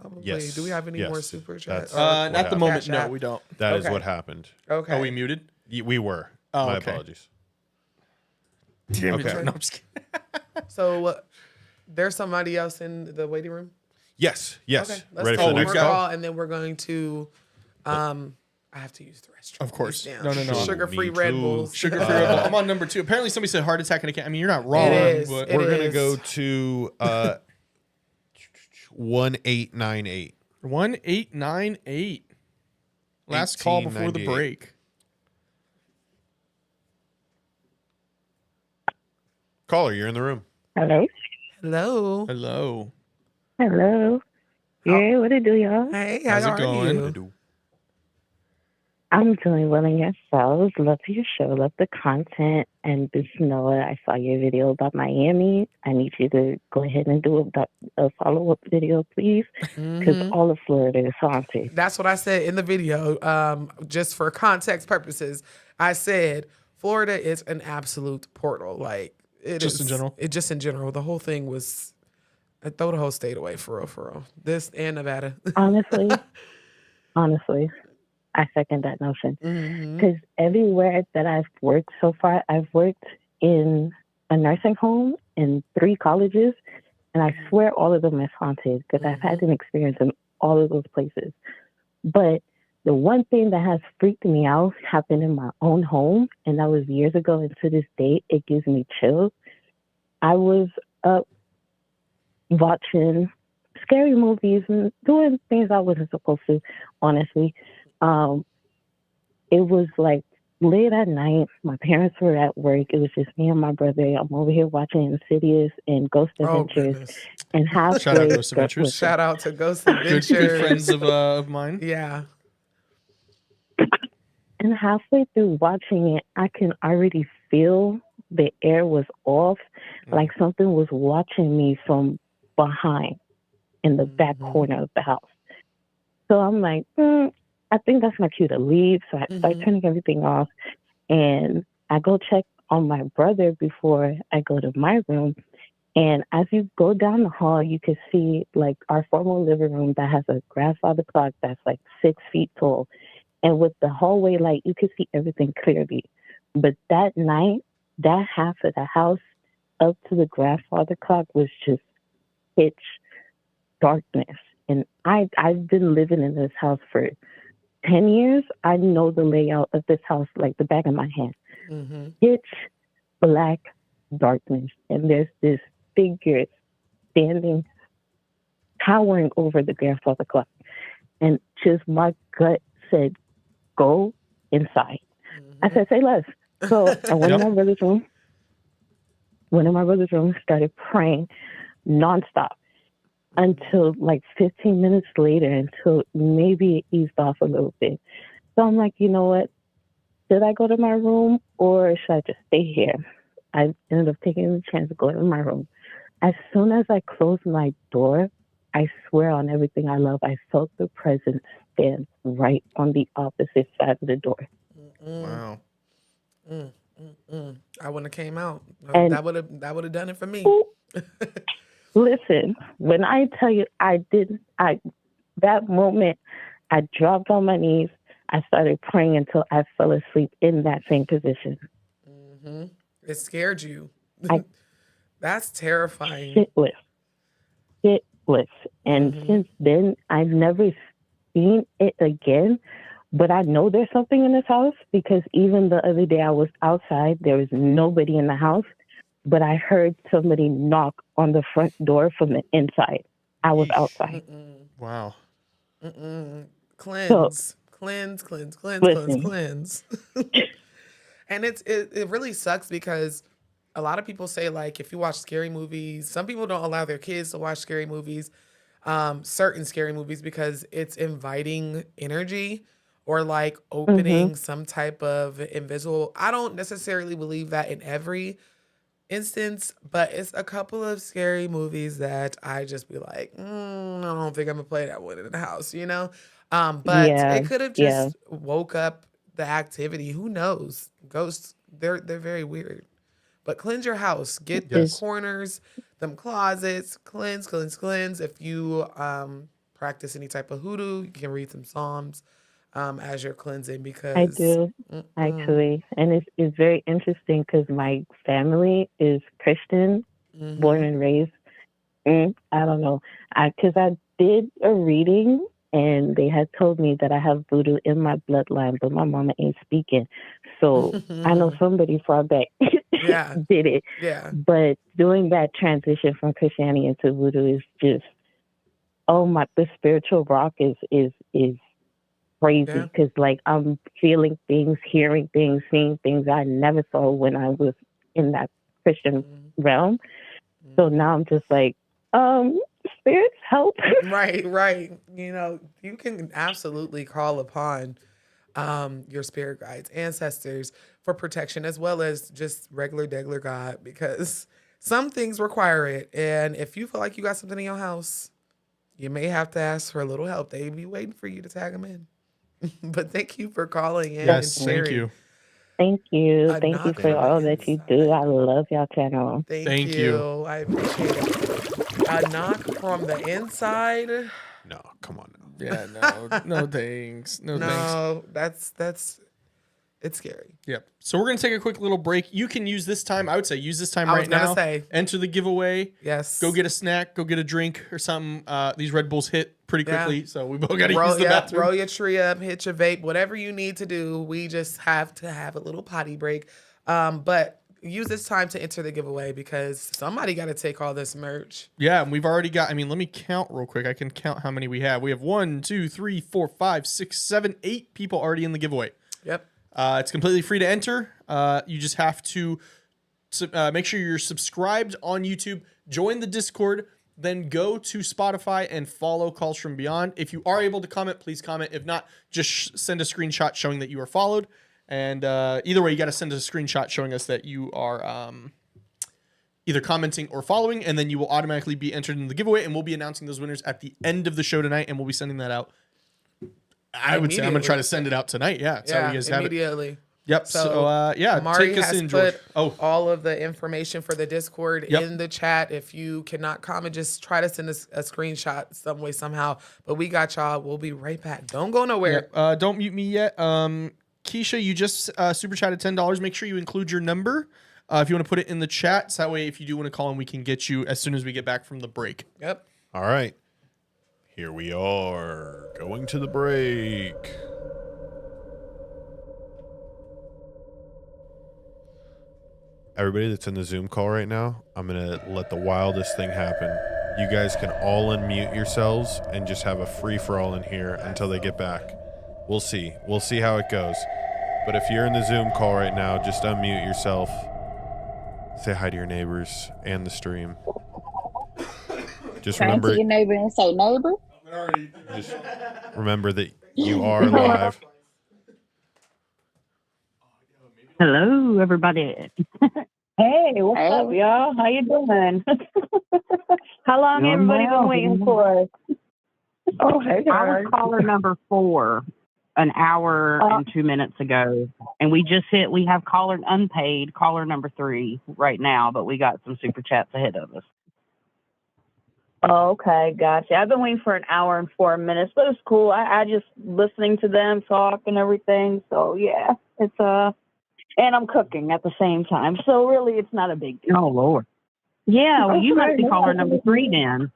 Probably. Yes. Do we have any more super chats? Not at the moment. Cash App? No, we don't. That is what happened. Okay. Oh, we muted? We were. Oh, My okay. apologies. Damn it. Okay. No, I'm just kidding. So there's somebody else in the waiting room? Yes. Okay. Let's Ready take for the one next more call? and then we're going to I have to use the restroom. Of course. Please, No. Sugar-free Me Red too. Bulls. Sugar-free Red Bull. I'm on number 2. Apparently somebody said heart attack and I can't. I mean, you're not wrong. is. But It We're going to is. go to 1898. 1898. Last call before the 1898. break. Caller, you're in the room. Hello. Hello. Hello. Hello. Yeah, what it do, y'all? Hey, How's how it are going? you? I'm doing well in yourselves. Love your show. Love the content. And this Noah, I saw your video about Miami. I need you to go ahead and do a follow-up video, please. Because all of Florida is haunted. That's what I said in the video. Just for context purposes, I said Florida is an absolute portal. Like it Just is- in general? Just in general. The whole thing was. I throw the whole state away for real. This and Nevada. Honestly, I second that notion. Because everywhere that I've worked so far, I've worked in a nursing home, in 3 colleges, and I swear all of them is haunted because I've had an experience in all of those places. But the one thing that has freaked me out happened in my own home, and that was years ago, and to this day, it gives me chills. I was up watching scary movies and doing things I wasn't supposed to, honestly. It was like late at night. My parents were at work. It was just me and my brother. I'm over here watching Insidious and Ghost Adventures. Goodness. And halfway, Shout out Ghost Adventures. Shout out to Ghost Adventures. Good friends of mine. Yeah. and halfway through watching it, I can already feel the air was off, like something was watching me from behind in the back corner of the house. So I'm like, I think that's my cue to leave. So I start turning everything off, and I go check on my brother before I go to my room. And as you go down the hall, you can see like our formal living room that has a grandfather clock that's like 6 feet tall. And with the hallway light, you can see everything clearly. But that night, that half of the house up to the grandfather clock was just pitch darkness. And I've been living in this house for 10 years. I know the layout of this house like the back of my hand. Pitch black darkness. And there's this figure standing, towering over the grandfather clock. And just my gut said, go inside. I said, say less. So I went in my brother's room. Started praying nonstop until like 15 minutes later, until maybe it eased off a little bit. So I'm like, you know what? Should I go to my room or should I just stay here? I ended up taking the chance to go to my room. As soon as I closed my door, I swear on everything I love, I felt the presence stand right on the opposite side of the door. Wow. I wouldn't have came out. And that would have done it for me. Listen, when I tell you that moment, I dropped on my knees. I started praying until I fell asleep in that same position. It scared you. That's terrifying. Shitless. And since then, I've never seen it again. But I know there's something in this house because even the other day I was outside. There was nobody in the house, but I heard somebody knock on the front door from the inside. I was outside. Wow. Cleanse. Cleanse. And it really sucks because a lot of people say, like, if you watch scary movies, some people don't allow their kids to watch scary movies, certain scary movies, because it's inviting energy or like opening some type of invisible. I don't necessarily believe that in every instance, but it's a couple of scary movies that I just be like, I don't think I'm gonna play that one in the house, you know? But it could have just woke up the activity. Who knows? Ghosts, they're very weird. But cleanse your house. Get the corners, them closets, cleanse. If you practice any type of hoodoo, you can read some Psalms as you're cleansing, because I do, actually. And it's very interesting because my family is Christian, born and raised. I don't know. Because I did a reading and they had told me that I have voodoo in my bloodline, but my mama ain't speaking. So I know somebody far back did it. Yeah. But doing that transition from Christianity into voodoo is just, the spiritual rock is crazy, because like I'm feeling things, hearing things, seeing things I never saw when I was in that Christian realm. So now I'm just like, spirits help. Right. You know, you can absolutely call upon your spirit guides, ancestors for protection, as well as just regular God, because some things require it. And if you feel like you got something in your house, you may have to ask for a little help. They be waiting for you to tag them in. But thank you for calling in and sharing. Thank you. Thank you. Thank you for all that you do. I love y'all channel. Thank you. I appreciate it. A knock from the inside. No, come on now. Yeah, no thanks. No, thanks. That's it's scary. Yep. So we're going to take a quick little break. You can use this time. I would say use this time right now. Enter the giveaway. Yes. Go get a snack. Go get a drink or something. These Red Bulls hit pretty quickly, so we both got to use the bathroom. Roll your tree up, hit your vape, whatever you need to do. We just have to have a little potty break. But use this time to enter the giveaway, because somebody got to take all this merch. Yeah, and we've already got, let me count real quick. I can count how many we have. We have 1, 2, 3, 4, 5, 6, 7, 8 people already in the giveaway. Yep. It's completely free to enter. You just have to make sure you're subscribed on YouTube, join the Discord, then go to Spotify and follow Calls From Beyond. If you are able to comment, please comment. If not, just send a screenshot showing that you are followed. And either way, you got to send us a screenshot showing us that you are either commenting or following, and then you will automatically be entered in the giveaway, and we'll be announcing those winners at the end of the show tonight, and we'll be sending that out. I would say I'm going to try to send it out tonight. Yeah, so you guys have it. Immediately. Yep. So, yeah, Mari take us has in, George. put all of the information for the Discord in the chat. If you cannot comment, just try to send us a screenshot some way, somehow. But we got y'all. We'll be right back. Don't go nowhere. Yep. Don't mute me yet. Keisha, you just super chatted $10. Make sure you include your number if you want to put it in the chat. So that way, if you do want to call in, we can get you as soon as we get back from the break. Yep. All right. Here we are going to the break. Everybody that's in the Zoom call right now, I'm going to let the wildest thing happen. You guys can all unmute yourselves and just have a free-for-all in here until they get back. We'll see. We'll see how it goes. But if you're in the Zoom call right now, just unmute yourself. Say hi to your neighbors and the stream. Just remember, to your neighbor and say, neighbor. just remember that you are live. Hello, everybody. Hey, what's up, y'all? How you doing? How long everybody been waiting for? Oh, hey, I was caller number 4 an hour and 2 minutes ago, and we have caller unpaid caller number 3 right now, but we got some super chats ahead of us. Oh, okay, gotcha. I've been waiting for an hour and 4 minutes, but it's cool. I just listening to them talk and everything. So yeah, it's and I'm cooking at the same time. So really, it's not a big deal. Oh Lord. Yeah, well, you must be caller number 3 then.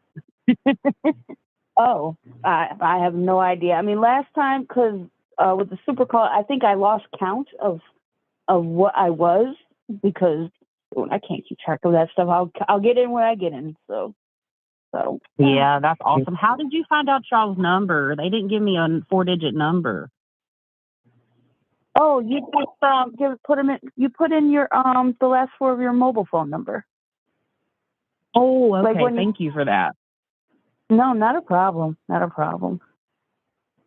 Oh, I have no idea. I mean, last time, because with the super call, I think I lost count of what I was, because I can't keep track of that stuff. I'll get in where I get in. So yeah, that's awesome. How did you find out y'all's number? They didn't give me a 4-digit number. Oh, you just put them in. You put in your the last 4 of your mobile phone number. Oh, okay. Like thank you for that. No, not a problem. Not a problem.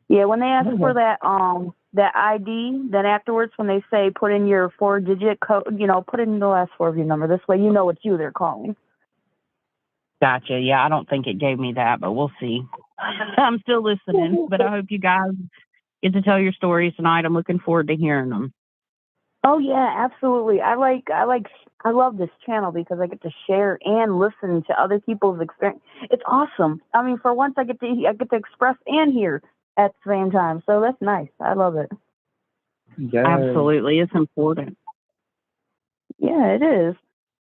Yeah, when they ask for that ID, then afterwards when they say put in your 4-digit code, put in the last 4 of your number. This way you know it's you they're calling. Gotcha. Yeah, I don't think it gave me that, but we'll see. I'm still listening, but I hope you guys get to tell your stories tonight. I'm looking forward to hearing them. Oh yeah, absolutely. I love this channel because I get to share and listen to other people's experience. It's awesome. I mean, for once I get to express and hear at the same time. So that's nice. I love it. Yeah. Absolutely. It's important. Yeah, it is.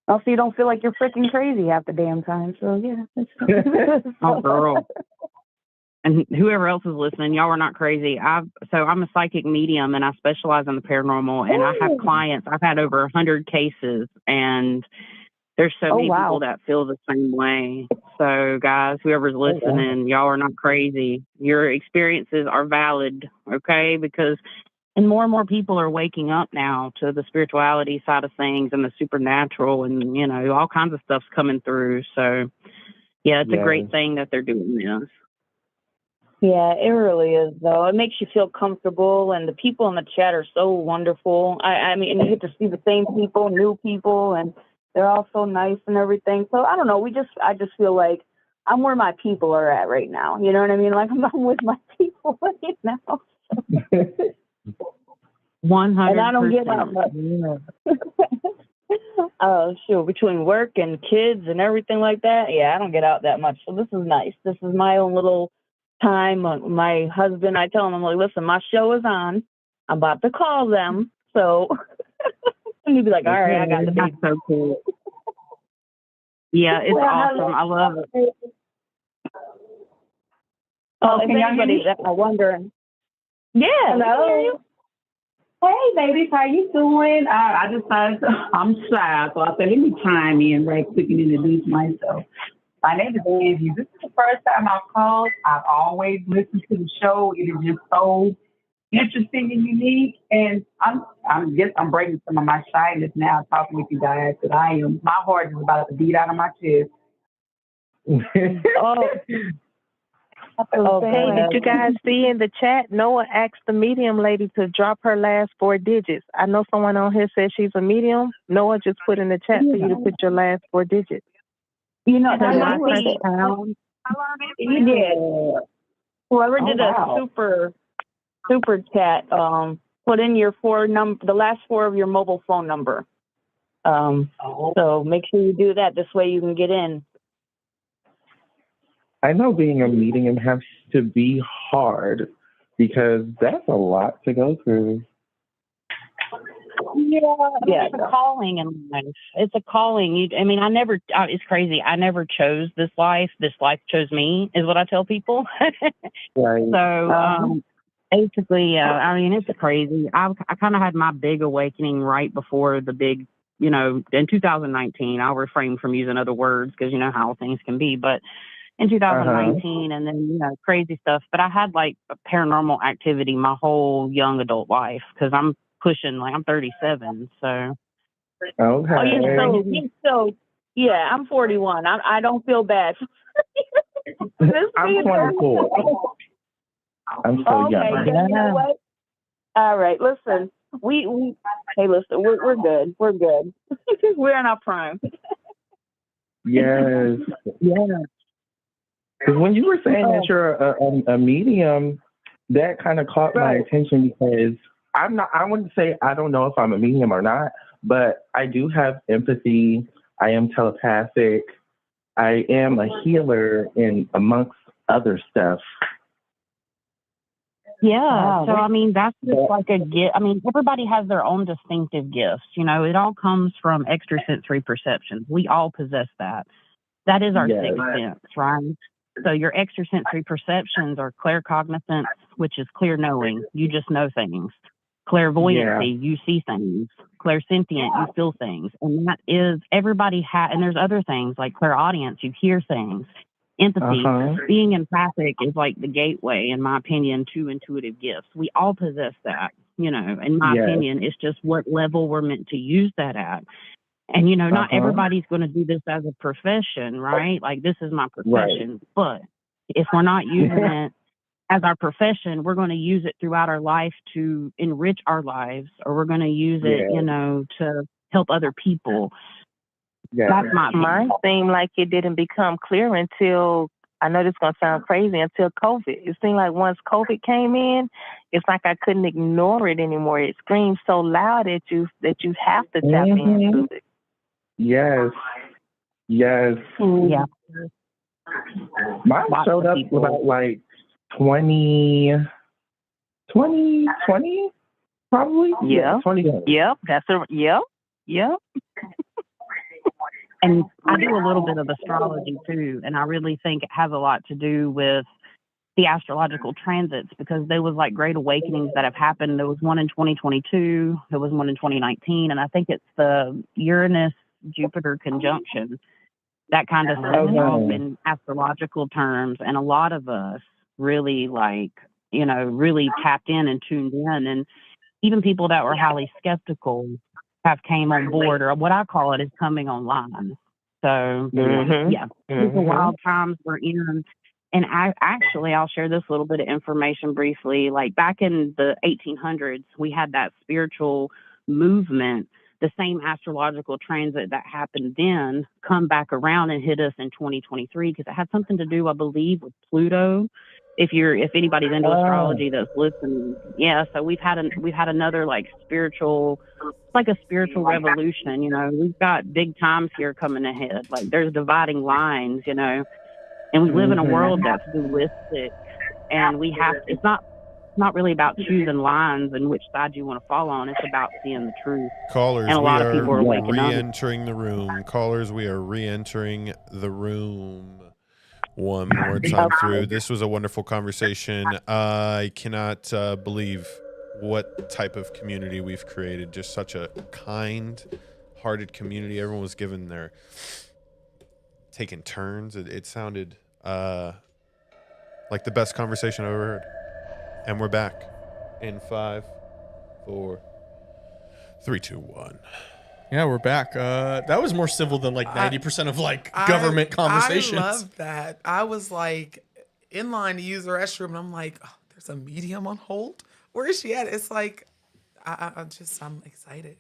Also, you don't feel like you're freaking crazy half the damn time. So yeah. Oh, girl. And whoever else is listening, y'all are not crazy. I'm a psychic medium, and I specialize in the paranormal. And I have clients. I've had over 100 cases, and there's so many people that feel the same way. So, guys, whoever's listening, y'all are not crazy. Your experiences are valid, okay? And more people are waking up now to the spirituality side of things and the supernatural, and all kinds of stuff's coming through. So, yeah, it's a great thing that they're doing this. Yeah, it really is, though. It makes you feel comfortable, and the people in the chat are so wonderful. I mean, you get to see the same people, new people, and they're all so nice and everything. So I don't know. I just feel like I'm where my people are at right now. You know what I mean? Like I'm with my people right now. 100%. And I don't get out much. Sure. Between work and kids and everything like that, yeah, I don't get out that much. So this is nice. This is my own little time. My husband, I tell him, I'm like, listen, my show is on. I'm about to call them. So, and he'd be like, all right, I got the That's so cool. Yeah, it's awesome. I love it. Oh, if anybody's wondering. Yeah. Hello. Hey, ladies, how you doing? I decided I'm shy, so I said, let me chime in right quick and introduce myself. My name is Angie. This is the first time I've called. I've always listened to the show. It is just so interesting and unique. And I'm breaking some of my shyness now talking with you guys, because my heart is about to beat out of my chest. Hey, did you guys see in the chat? Noah asked the medium lady to drop her last 4 digits. I know someone on here says she's a medium. Noah just put in the chat for you to put your last 4 digits. You know, So that's my what first sound, you did. Whoever did a super chat, put in your the last 4 of your mobile phone number. So make sure you do that. This way you can get in. I know being a medium has to be hard because that's a lot to go through. Yeah, it's a calling in life. It's a calling. It's crazy. I never chose this life. This life chose me, is what I tell people. Right. So, basically, it's crazy. I kind of had my big awakening right before the big, in 2019. I'll refrain from using other words because you know how things can be, but in 2019 and then, crazy stuff. But I had like paranormal activity my whole young adult life because I'm pushing, I'm 37. So. Okay. Oh, yeah, I'm 41. I don't feel bad. I'm 24. I'm so young. You know what? All right, listen. Hey, listen, we're good. We're good. We're in our prime. Yes. Yeah. Because when you were saying that you're a medium, that kind of caught my attention because I wouldn't say I don't know if I'm a medium or not, but I do have empathy. I am telepathic. I am a healer and amongst other stuff. Yeah. So, that's just like a gift. Everybody has their own distinctive gifts. It all comes from extrasensory perceptions. We all possess that. That is our sixth sense, right? So your extrasensory perceptions are claircognizance, which is clear knowing. You just know things. Clairvoyancy, you see things. Clairsentient, you feel things. And that is, everybody and there's other things like clairaudience, you hear things. Empathy, being empathic is like the gateway, in my opinion, to intuitive gifts. We all possess that, in my opinion. It's just what level we're meant to use that at. And, not everybody's going to do this as a profession, right? Like, this is my profession. But if we're not using it as our profession, we're going to use it throughout our life to enrich our lives, or we're going to use it, to help other people. That's my opinion. Mine seemed like it didn't become clear until, I know this is going to sound crazy, until COVID. It seemed like once COVID came in, it's like I couldn't ignore it anymore. It screams so loud at you that you have to tap into it. Yes. Yeah. Mine showed up about like 2020, probably. Yeah. 2020. Yep. Yep. And I do a little bit of astrology too, and I really think it has a lot to do with the astrological transits because there was like great awakenings that have happened. There was one in 2022, there was one in 2019, and I think it's the Uranus-Jupiter conjunction that kind of sets off in astrological terms, and a lot of us really really tapped in and tuned in, and even people that were highly skeptical have came on board, or what I call it is coming online. So these are wild times we're in. And I'll share this little bit of information briefly. Like back in the 1800s, we had that spiritual movement, the same astrological transit that happened then come back around and hit us in 2023 because it had something to do, I believe, with Pluto. If anybody's into astrology that's listening, so we've had another like spiritual, like a spiritual revolution. We've got big times here coming ahead. Like there's dividing lines, and we live in a world that's dualistic, and we have. It's not really about choosing lines and which side you want to fall on. It's about seeing the truth. Callers, and a lot of people are waking up. re-entering the room. Callers, we are re-entering the room. One more time through. This was a wonderful conversation. I cannot believe what type of community we've created. Just such a kind-hearted community. Everyone was given taking turns. It sounded like the best conversation I've ever heard. And we're back in 5, 4, 3, 2, 1. Yeah, we're back. That was more civil than like 90% of like government conversation. I love that. I was like, in line to use the restroom, and I'm like, oh, there's a medium on hold. Where is she at? It's like, I'm excited.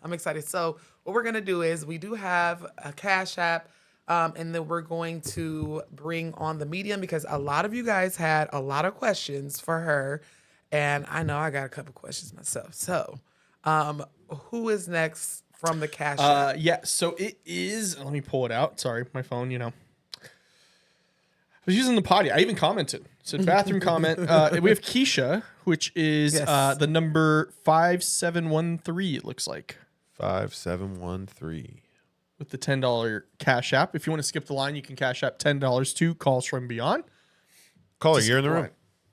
I'm excited. So what we're gonna do is we do have a Cash App, and then we're going to bring on the medium because a lot of you guys had a lot of questions for her, and I know I got a couple questions myself. So, who is next from the Cash App? Yeah, so it is. Let me pull it out. Sorry, my phone. I was using the potty. I even commented. Said bathroom comment. We have Keisha, which is the number 5713. It looks like 5713 with the $10 Cash App. If you want to skip the line, you can Cash App $10 to Calls from Beyond. Caller, you're in the room.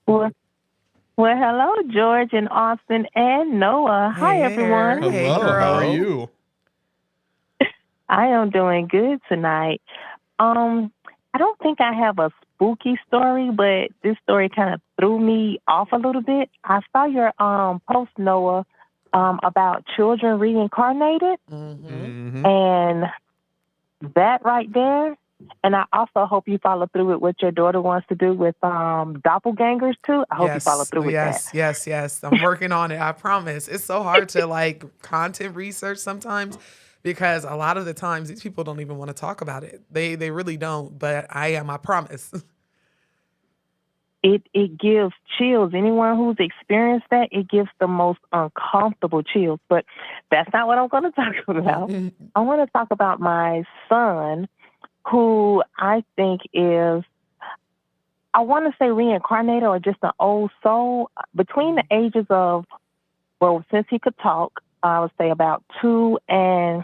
Well, hello, George and Austin and Noah. Hi, everyone. Hello. Hey, girl. How are you? I am doing good tonight. I don't think I have a spooky story, but this story kind of threw me off a little bit. I saw your post, Noah, about children reincarnated, and that right there. And I also hope you follow through with what your daughter wants to do with doppelgangers too. I hope you follow through with that. Yes. I'm working on it. I promise. It's so hard to like content research sometimes because a lot of the times these people don't even want to talk about it. They really don't. But I am. I promise. It gives chills. Anyone who's experienced that, it gives the most uncomfortable chills. But that's not what I'm going to talk about. I want to talk about my son, who I think is, I want to say reincarnated or just an old soul. Between the ages of, well, since he could talk, I would say about 2, and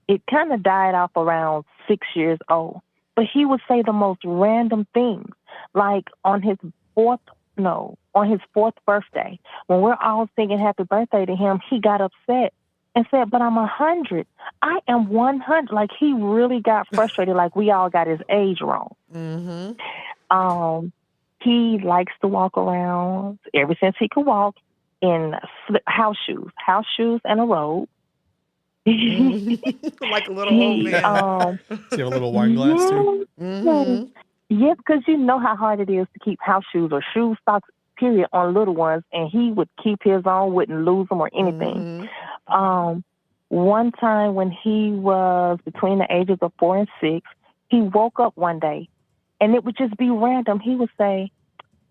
it kind of died off around 6 years old. But he would say the most random things, like on his fourth birthday, when we're all singing happy birthday to him, he got upset and said, but I'm 100. I am 100. Like, he really got frustrated, like we all got his age wrong. He likes to walk around, ever since he could walk, in house shoes and a robe. Like a little old man. Does he have a little wine glass too? Yes, because you know how hard it is to keep house shoes or shoe socks, period, on little ones, and he would keep his on, wouldn't lose them or anything. One time when he was between the ages of 4 and 6, he woke up one day, and it would just be random. He would say,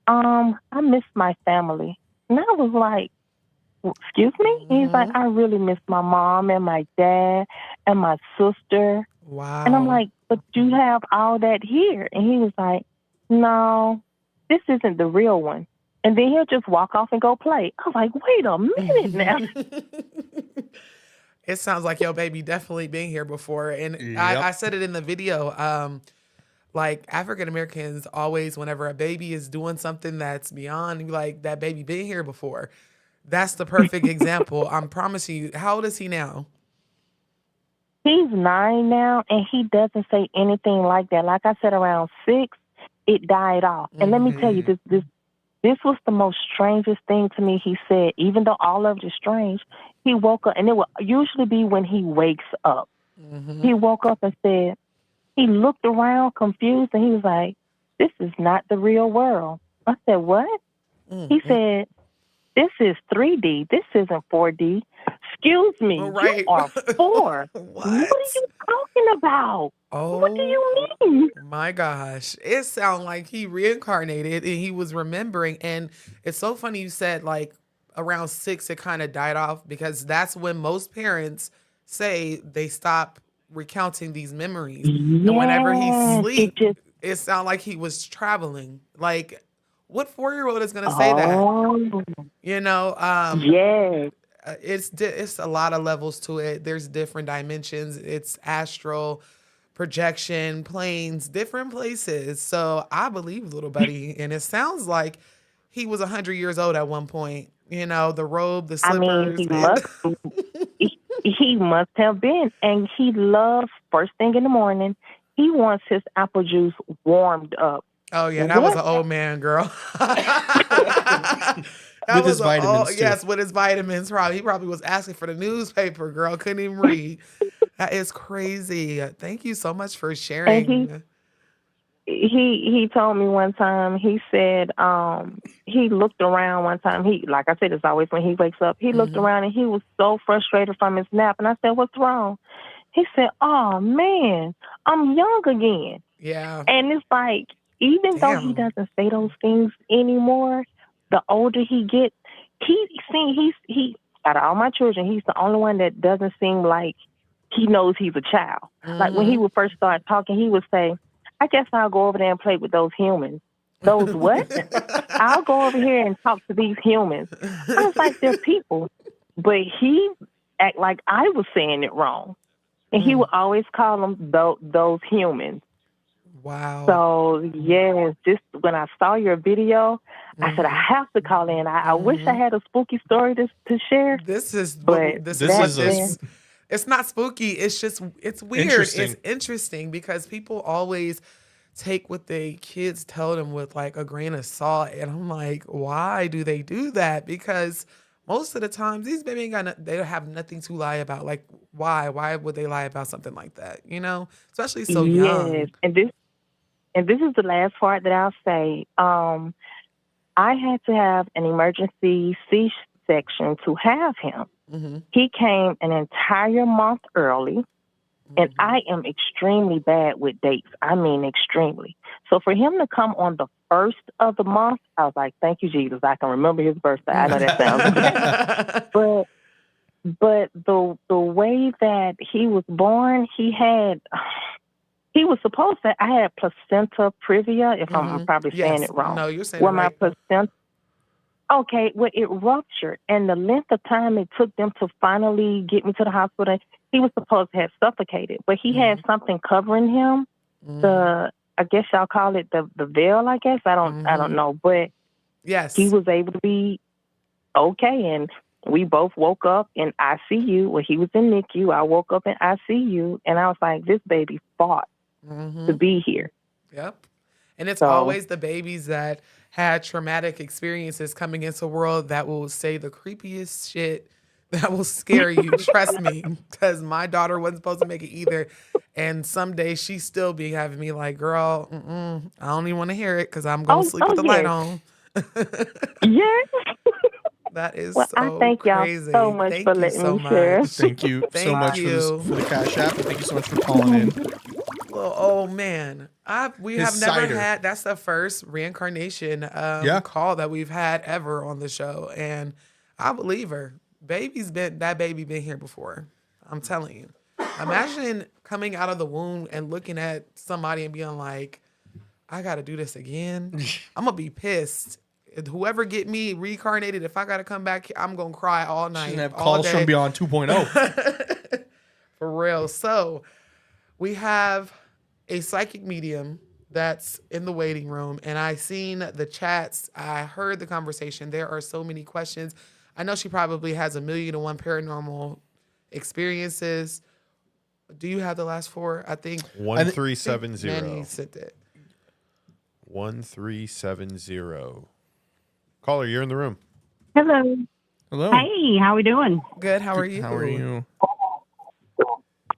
I miss my family. And I was like, excuse me? He's like, I really miss my mom and my dad and my sister. Wow. And I'm like, but you have all that here. And he was like, no, this isn't the real one. And then he'll just walk off and go play. I was like, wait a minute now. It sounds like your baby definitely been here before. And I said it in the video. Like, African Americans always, whenever a baby is doing something that's beyond, like, that baby been here before. That's the perfect example. I'm promising you. How old is he now? He's 9 now, and he doesn't say anything like that. Like I said, around 6, it died off. And let me tell you, this was the most strangest thing to me he said. Even though all of it is strange, he woke up, and it will usually be when he wakes up. He woke up and said, he looked around confused, and he was like, this is not the real world. I said, what? He said, this is 3D. This isn't 4D. Excuse me. You are 4. What are you talking about? What do you mean? My gosh. It sounds like he reincarnated and he was remembering. And it's so funny you said, like, around 6, it kind of died off, because that's when most parents say they stop recounting these memories. And whenever he sleeps, it sounds like he was traveling. Like, what 4-year-old is going to say that? You know? It's a lot of levels to it. There's different dimensions. It's astral, projection, planes, different places. So I believe little buddy, and it sounds like he was 100 years old at one point. You know, the robe, the slippers. He must have been. And he loves, first thing in the morning, he wants his apple juice warmed up. Oh, yeah, that was an old man, girl. With his vitamins, too. Yes, with his vitamins. He probably was asking for the newspaper, girl. Couldn't even read. That is crazy. Thank you so much for sharing. he told me one time, he said he looked around one time. He, like I said, it's always when he wakes up, he looked around and he was so frustrated from his nap. And I said, what's wrong? He said, oh man, I'm young again. Yeah. And it's like, even though he doesn't say those things anymore, the older he gets, he out of all my children, he's the only one that doesn't seem like he knows he's a child. Like when he would first start talking, he would say, I guess I'll go over there and play with those humans. Those what? I'll go over here and talk to these humans. I was like, they're people. But he act like I was saying it wrong. And he would always call them those humans. Wow. So, yes, just when I saw your video, I said, I have to call in. I wish I had a spooky story to share. This is it's not spooky. It's just, it's weird. It's interesting because people always take what the kids tell them with like a grain of salt. And I'm like, why do they do that? Because most of the times these babies they have nothing to lie about. Like, why? Why would they lie about something like that? You know, especially so young. And this is the last part that I'll say. I had to have an emergency C-section to have him. He came an entire month early, and I am extremely bad with dates. I mean, extremely. So for him to come on the 1st of the month, I was like, thank you, Jesus. I can remember his birthday. I know that sounds bad. But the way that he was born, he was supposed to, I had placenta previa, if I'm probably saying it wrong. No, you're saying it right. My placenta, okay, well, it ruptured. And the length of time it took them to finally get me to the hospital, he was supposed to have suffocated. But he had something covering him. I guess y'all call it the veil, I guess. I don't know. But yes, he was able to be okay. And we both woke up in ICU. Well, he was in NICU. I woke up in ICU. And I was like, this baby fought to be here. Yep. And it's always the babies that had traumatic experiences coming into the world that will say the creepiest shit that will scare you. Trust me, because my daughter wasn't supposed to make it either. And someday she's still be having me like, girl, I don't even want to hear it because I'm going to sleep with the light on. That is so I thank crazy. y'all so much for letting me share. Thank you so much for the Cash App. And thank you so much for calling in. Well, oh man, we have never had. That's the first Reincarnation call that we've had ever on the show, and I believe her. That baby been here before. I'm telling you. Imagine coming out of the womb and looking at somebody and being like, "I got to do this again." I'm gonna be pissed. Whoever get me reincarnated, if I got to come back, I'm gonna cry all night. Have Calls from Beyond 2.0. For real. So we have a psychic medium that's in the waiting room, and I seen the chats. I heard the conversation. There are so many questions. I know she probably has 1,000,001 paranormal experiences. Do you have the last four? I think 1370. Manny said that. 1370. Caller, you're in the room. Hello. Hello. Hey, how we doing? Good. How are you? How are you?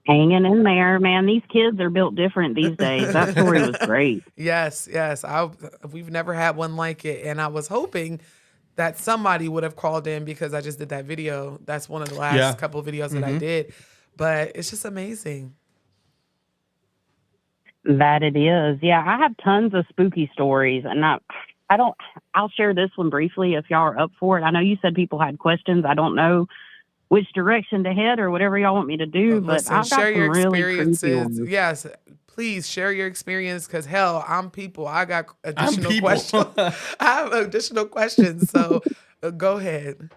Hanging in there, man. These kids are built different these days. That story was great. Yes. We've never had one like it, and I was hoping that somebody would have called in because I just did that video. That's one of the last couple of videos that I did, but it's just amazing. That it is. Yeah, I have tons of spooky stories, and I'll share this one briefly if y'all are up for it. I know you said people had questions. I don't know which direction to head or whatever y'all want me to do, but I've got share some your really experiences. Yes, please share your experience because hell, I'm people. I got additional questions. I have additional questions, so go ahead.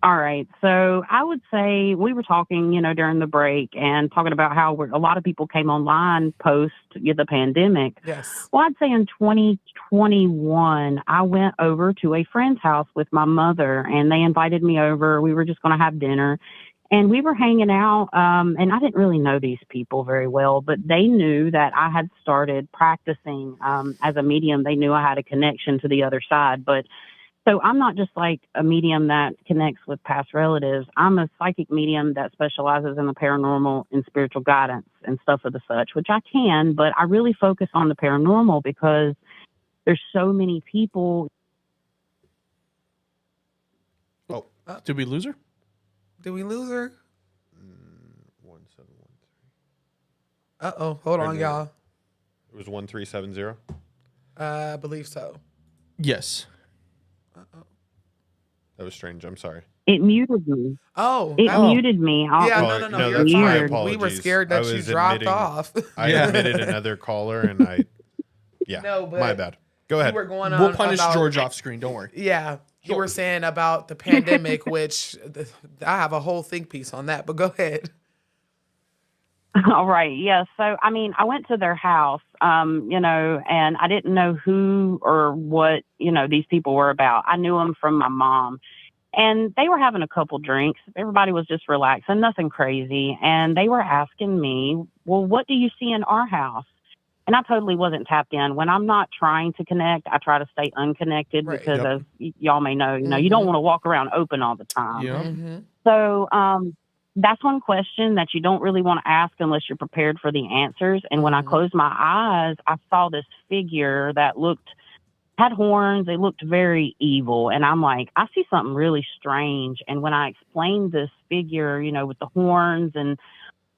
All right. So I would say we were talking, during the break and talking about how a lot of people came online post the pandemic. Yes. Well, I'd say in 2021, I went over to a friend's house with my mother and they invited me over. We were just going to have dinner and we were hanging out. And I didn't really know these people very well, but they knew that I had started practicing as a medium. They knew I had a connection to the other side, but So I'm not just like a medium that connects with past relatives. I'm a psychic medium that specializes in the paranormal and spiritual guidance and stuff of the such, which I can, but I really focus on the paranormal because there's so many people. Oh, did we lose her? Did we lose her? 1713. Uh-oh. Hold on, y'all. It was 1370. I believe so. Yes. Uh-oh. That was strange. I'm sorry. It muted me. Oh. It muted me. Yeah, no. No, You're that's my fine. apologies. We were scared that you dropped off. I admitted another caller, and No, but my bad. Go ahead. We were going on We'll punish about, George off screen. Don't worry. Yeah. You were saying about the pandemic, which I have a whole think piece on that, but go ahead. All right. Yeah. So, I mean, I went to their house, and I didn't know who or what, these people were about. I knew them from my mom, and they were having a couple drinks. Everybody was just relaxing, nothing crazy. And they were asking me, well, what do you see in our house? And I totally wasn't tapped in. When I'm not trying to connect, I try to stay unconnected because, as y'all may know, you don't want to walk around open all the time. Yeah. So, that's one question that you don't really want to ask unless you're prepared for the answers. And when I closed my eyes, I saw this figure that had horns. They looked very evil. And I'm like, I see something really strange. And when I explained this figure, with the horns and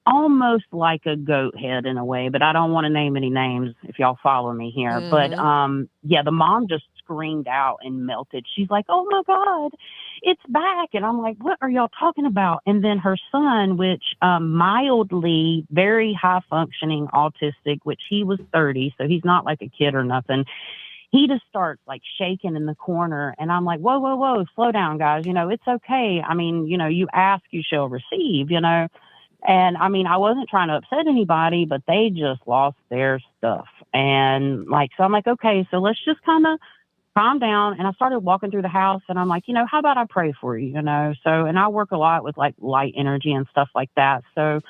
almost like a goat head in a way, but I don't want to name any names if y'all follow me here. But, the mom just screamed out and melted. She's like, oh my God, it's back. And I'm like, what are y'all talking about? And then her son, which mildly, very high functioning autistic, which he was 30, so he's not like a kid or nothing. He just starts like shaking in the corner. And I'm like, whoa, slow down, guys. It's okay. I mean, you ask, you shall receive, And I mean, I wasn't trying to upset anybody, but they just lost their stuff. And so I'm like, okay, so let's just kind of calm down. And I started walking through the house, and I'm like, how about I pray for you, So, and I work a lot with like light energy and stuff like that. So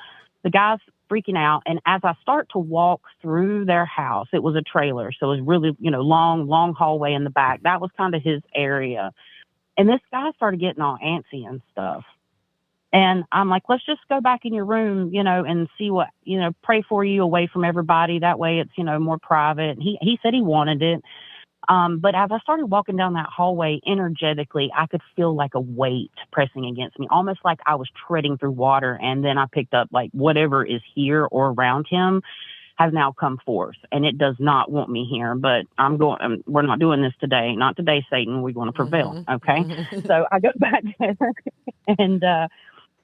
the guy's freaking out. And as I start to walk through their house, it was a trailer. So it was really, long hallway in the back. That was kind of his area. And this guy started getting all antsy and stuff. And I'm like, let's just go back in your room, and see what, pray for you away from everybody. That way it's, more private. He said he wanted it. But as I started walking down that hallway energetically, I could feel like a weight pressing against me, almost like I was treading through water. And then I picked up like whatever is here or around him has now come forth, and it does not want me here, but we're not doing this today. Not today, Satan. We're going to prevail. Okay. So I go back there and,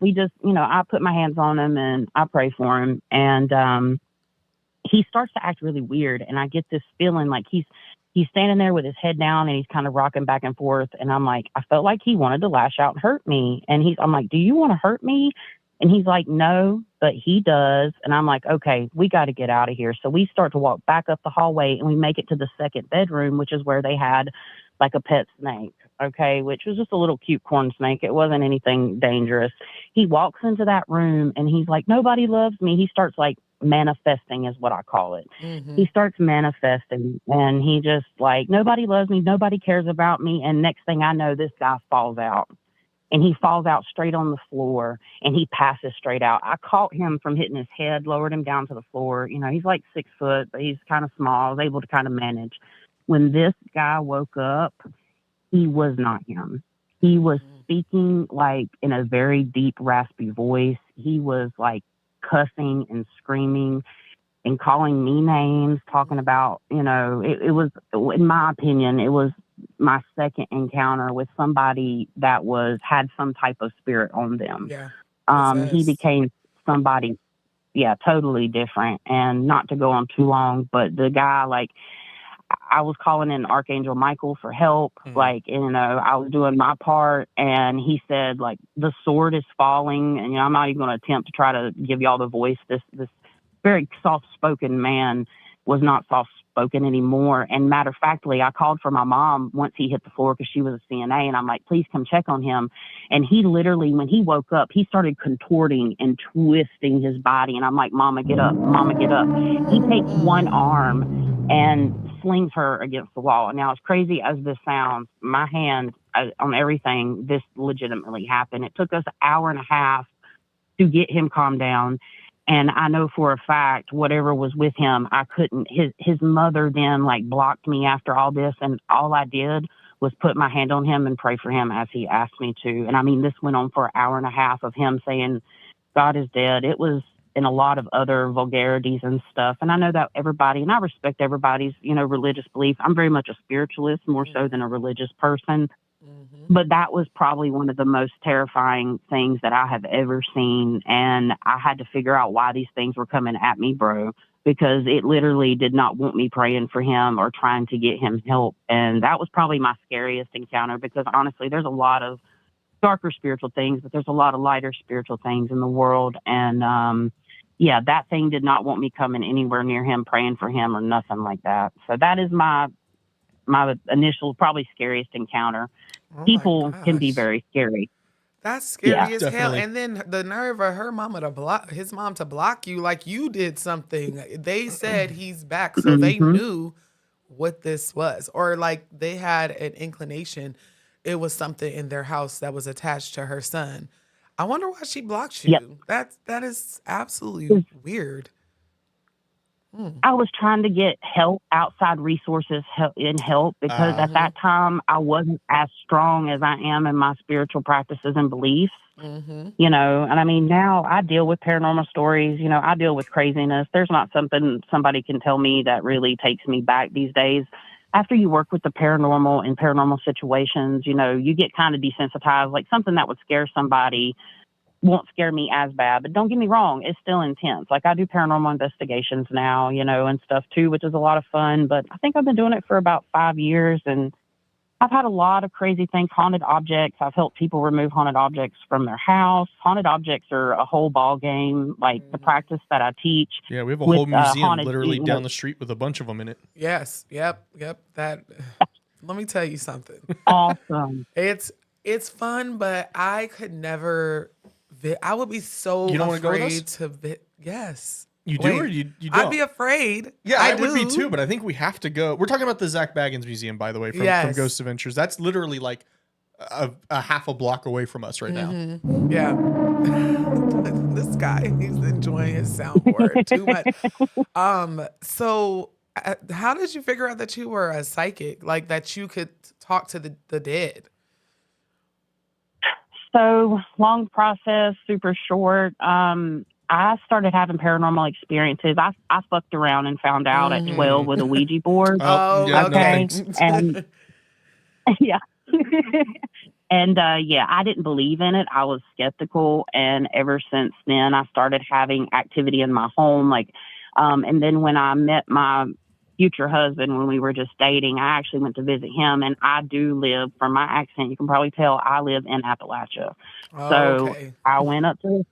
we just, I put my hands on him and I pray for him. And he starts to act really weird. And I get this feeling like he's standing there with his head down and he's kind of rocking back and forth. And I'm like, I felt like he wanted to lash out and hurt me. And I'm like, do you want to hurt me? And he's like, no, but he does. And I'm like, okay, we got to get out of here. So we start to walk back up the hallway, and we make it to the second bedroom, which is where they had like a pet snake. Okay, which was just a little cute corn snake. It wasn't anything dangerous. He walks into that room and he's like, nobody loves me. He starts like manifesting is what I call it. He starts manifesting, and he just like, nobody loves me. Nobody cares about me. And next thing I know, this guy falls out, and he falls out straight on the floor, and he passes straight out. I caught him from hitting his head, lowered him down to the floor. He's like 6 foot, but he's kind of small. I was able to kind of manage. When this guy woke up, he was not him. He was speaking like in a very deep, raspy voice. He was like cussing and screaming and calling me names, talking about, it was, in my opinion, it was my second encounter with somebody that had some type of spirit on them. Yeah. He became somebody, totally different. And not to go on too long, but the guy, like, I was calling in Archangel Michael for help. I was doing my part, and he said, like, the sword is falling. And, I'm not even going to attempt to try to give y'all the voice. This very soft-spoken man was not soft-spoken anymore. And matter of factly, I called for my mom once he hit the floor because she was a CNA. And I'm like, please come check on him. And he literally, when he woke up, he started contorting and twisting his body. And I'm like, Mama, get up. Mama, get up. He takes one arm and slings her against the wall. Now, as crazy as this sounds, my hand on everything, this legitimately happened. It took us an hour and a half to get him calmed down. And I know for a fact, whatever was with him, I couldn't, his mother then like blocked me after all this. And all I did was put my hand on him and pray for him as he asked me to. And I mean, this went on for an hour and a half of him saying, God is dead. It was in a lot of other vulgarities and stuff. And I know that everybody, and I respect everybody's, religious belief. I'm very much a spiritualist, more so than a religious person. But that was probably one of the most terrifying things that I have ever seen. And I had to figure out why these things were coming at me, bro, because it literally did not want me praying for him or trying to get him help. And that was probably my scariest encounter, because honestly, there's a lot of darker spiritual things, but there's a lot of lighter spiritual things in the world. And yeah, that thing did not want me coming anywhere near him, praying for him or nothing like that. So that is my initial, probably scariest encounter. People can be very scary. That's scary as definitely. hell. And then the nerve of her mama to block his mom to block you like you did something. They said he's back, so they knew what this was, or like they had an inclination it was something in their house that was attached to her son. I wonder why she blocked you. Yep. That is absolutely weird. I was trying to get help, outside resources and help, because at that time I wasn't as strong as I am in my spiritual practices and beliefs. And I mean, now I deal with paranormal stories, I deal with craziness. There's not something somebody can tell me that really takes me back these days. After you work with the paranormal in paranormal situations, you get kind of desensitized. Like something that would scare somebody won't scare me as bad. But don't get me wrong, it's still intense. Like I do paranormal investigations now, and stuff too, which is a lot of fun. But I think I've been doing it for about 5 years, and I've had a lot of crazy things, haunted objects. I've helped people remove haunted objects from their house. Haunted objects are a whole ball game, like the practice that I teach. Yeah, we have a whole museum haunted, literally down the street with a bunch of them in it. Yes. Yep. That. Let me tell you something. Awesome. It's fun, but I could never. I would be so You don't want to go with afraid us? to. Yes. You do or you don't? I'd be afraid. Yeah, I would be too, but I think we have to go. We're talking about the Zach Baggins Museum, by the way, from Ghost Adventures. That's literally like a half a block away from us right now. Yeah. This guy, he's enjoying his soundboard too much. So how did you figure out that you were a psychic, like that you could talk to the dead? So long process, super short. I started having paranormal experiences. I fucked around and found out at 12 with a Ouija board. Yeah, okay. No, and yeah. And I didn't believe in it. I was skeptical. And ever since then, I started having activity in my home. And then when I met my future husband, when we were just dating, I actually went to visit him. And I do live, from my accent, you can probably tell I live in Appalachia. So I went up to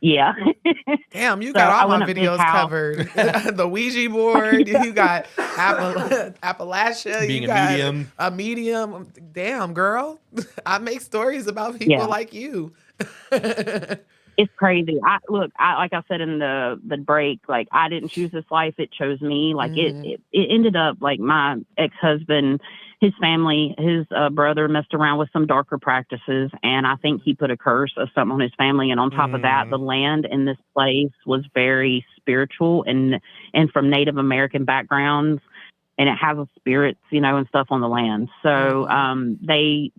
Damn, you got all my videos covered. The Ouija board, you got Appalachia, being you got a medium. A medium. Damn, girl. I make stories about people like you. It's crazy. Like I said in the break, like I didn't choose this life, it chose me. Like it ended up like my ex-husband, his family, his brother messed around with some darker practices, and I think he put a curse of something on his family. And on top of that, the land in this place was very spiritual and from Native American backgrounds, and it has spirits, and stuff on the land. So they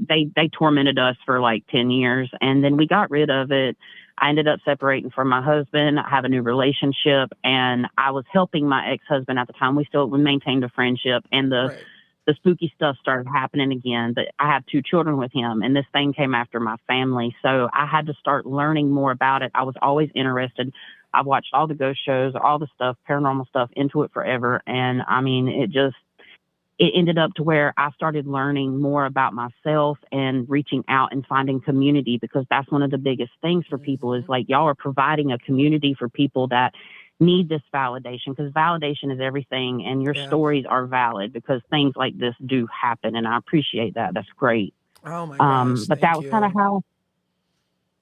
tormented us for like 10 years, and then we got rid of it. I ended up separating from my husband. I have a new relationship, and I was helping my ex-husband at the time. We maintained a friendship, and the spooky stuff started happening again. But I have 2 children with him, and this thing came after my family. So I had to start learning more about it. I was always interested. I watched all the ghost shows, all the stuff, paranormal stuff, into it forever. And I mean, it ended up to where I started learning more about myself and reaching out and finding community, because that's one of the biggest things for people is like, y'all are providing a community for people that need this validation, because validation is everything, and your stories are valid because things like this do happen. And I appreciate that. That's great. Oh my gosh. But that was kind of how.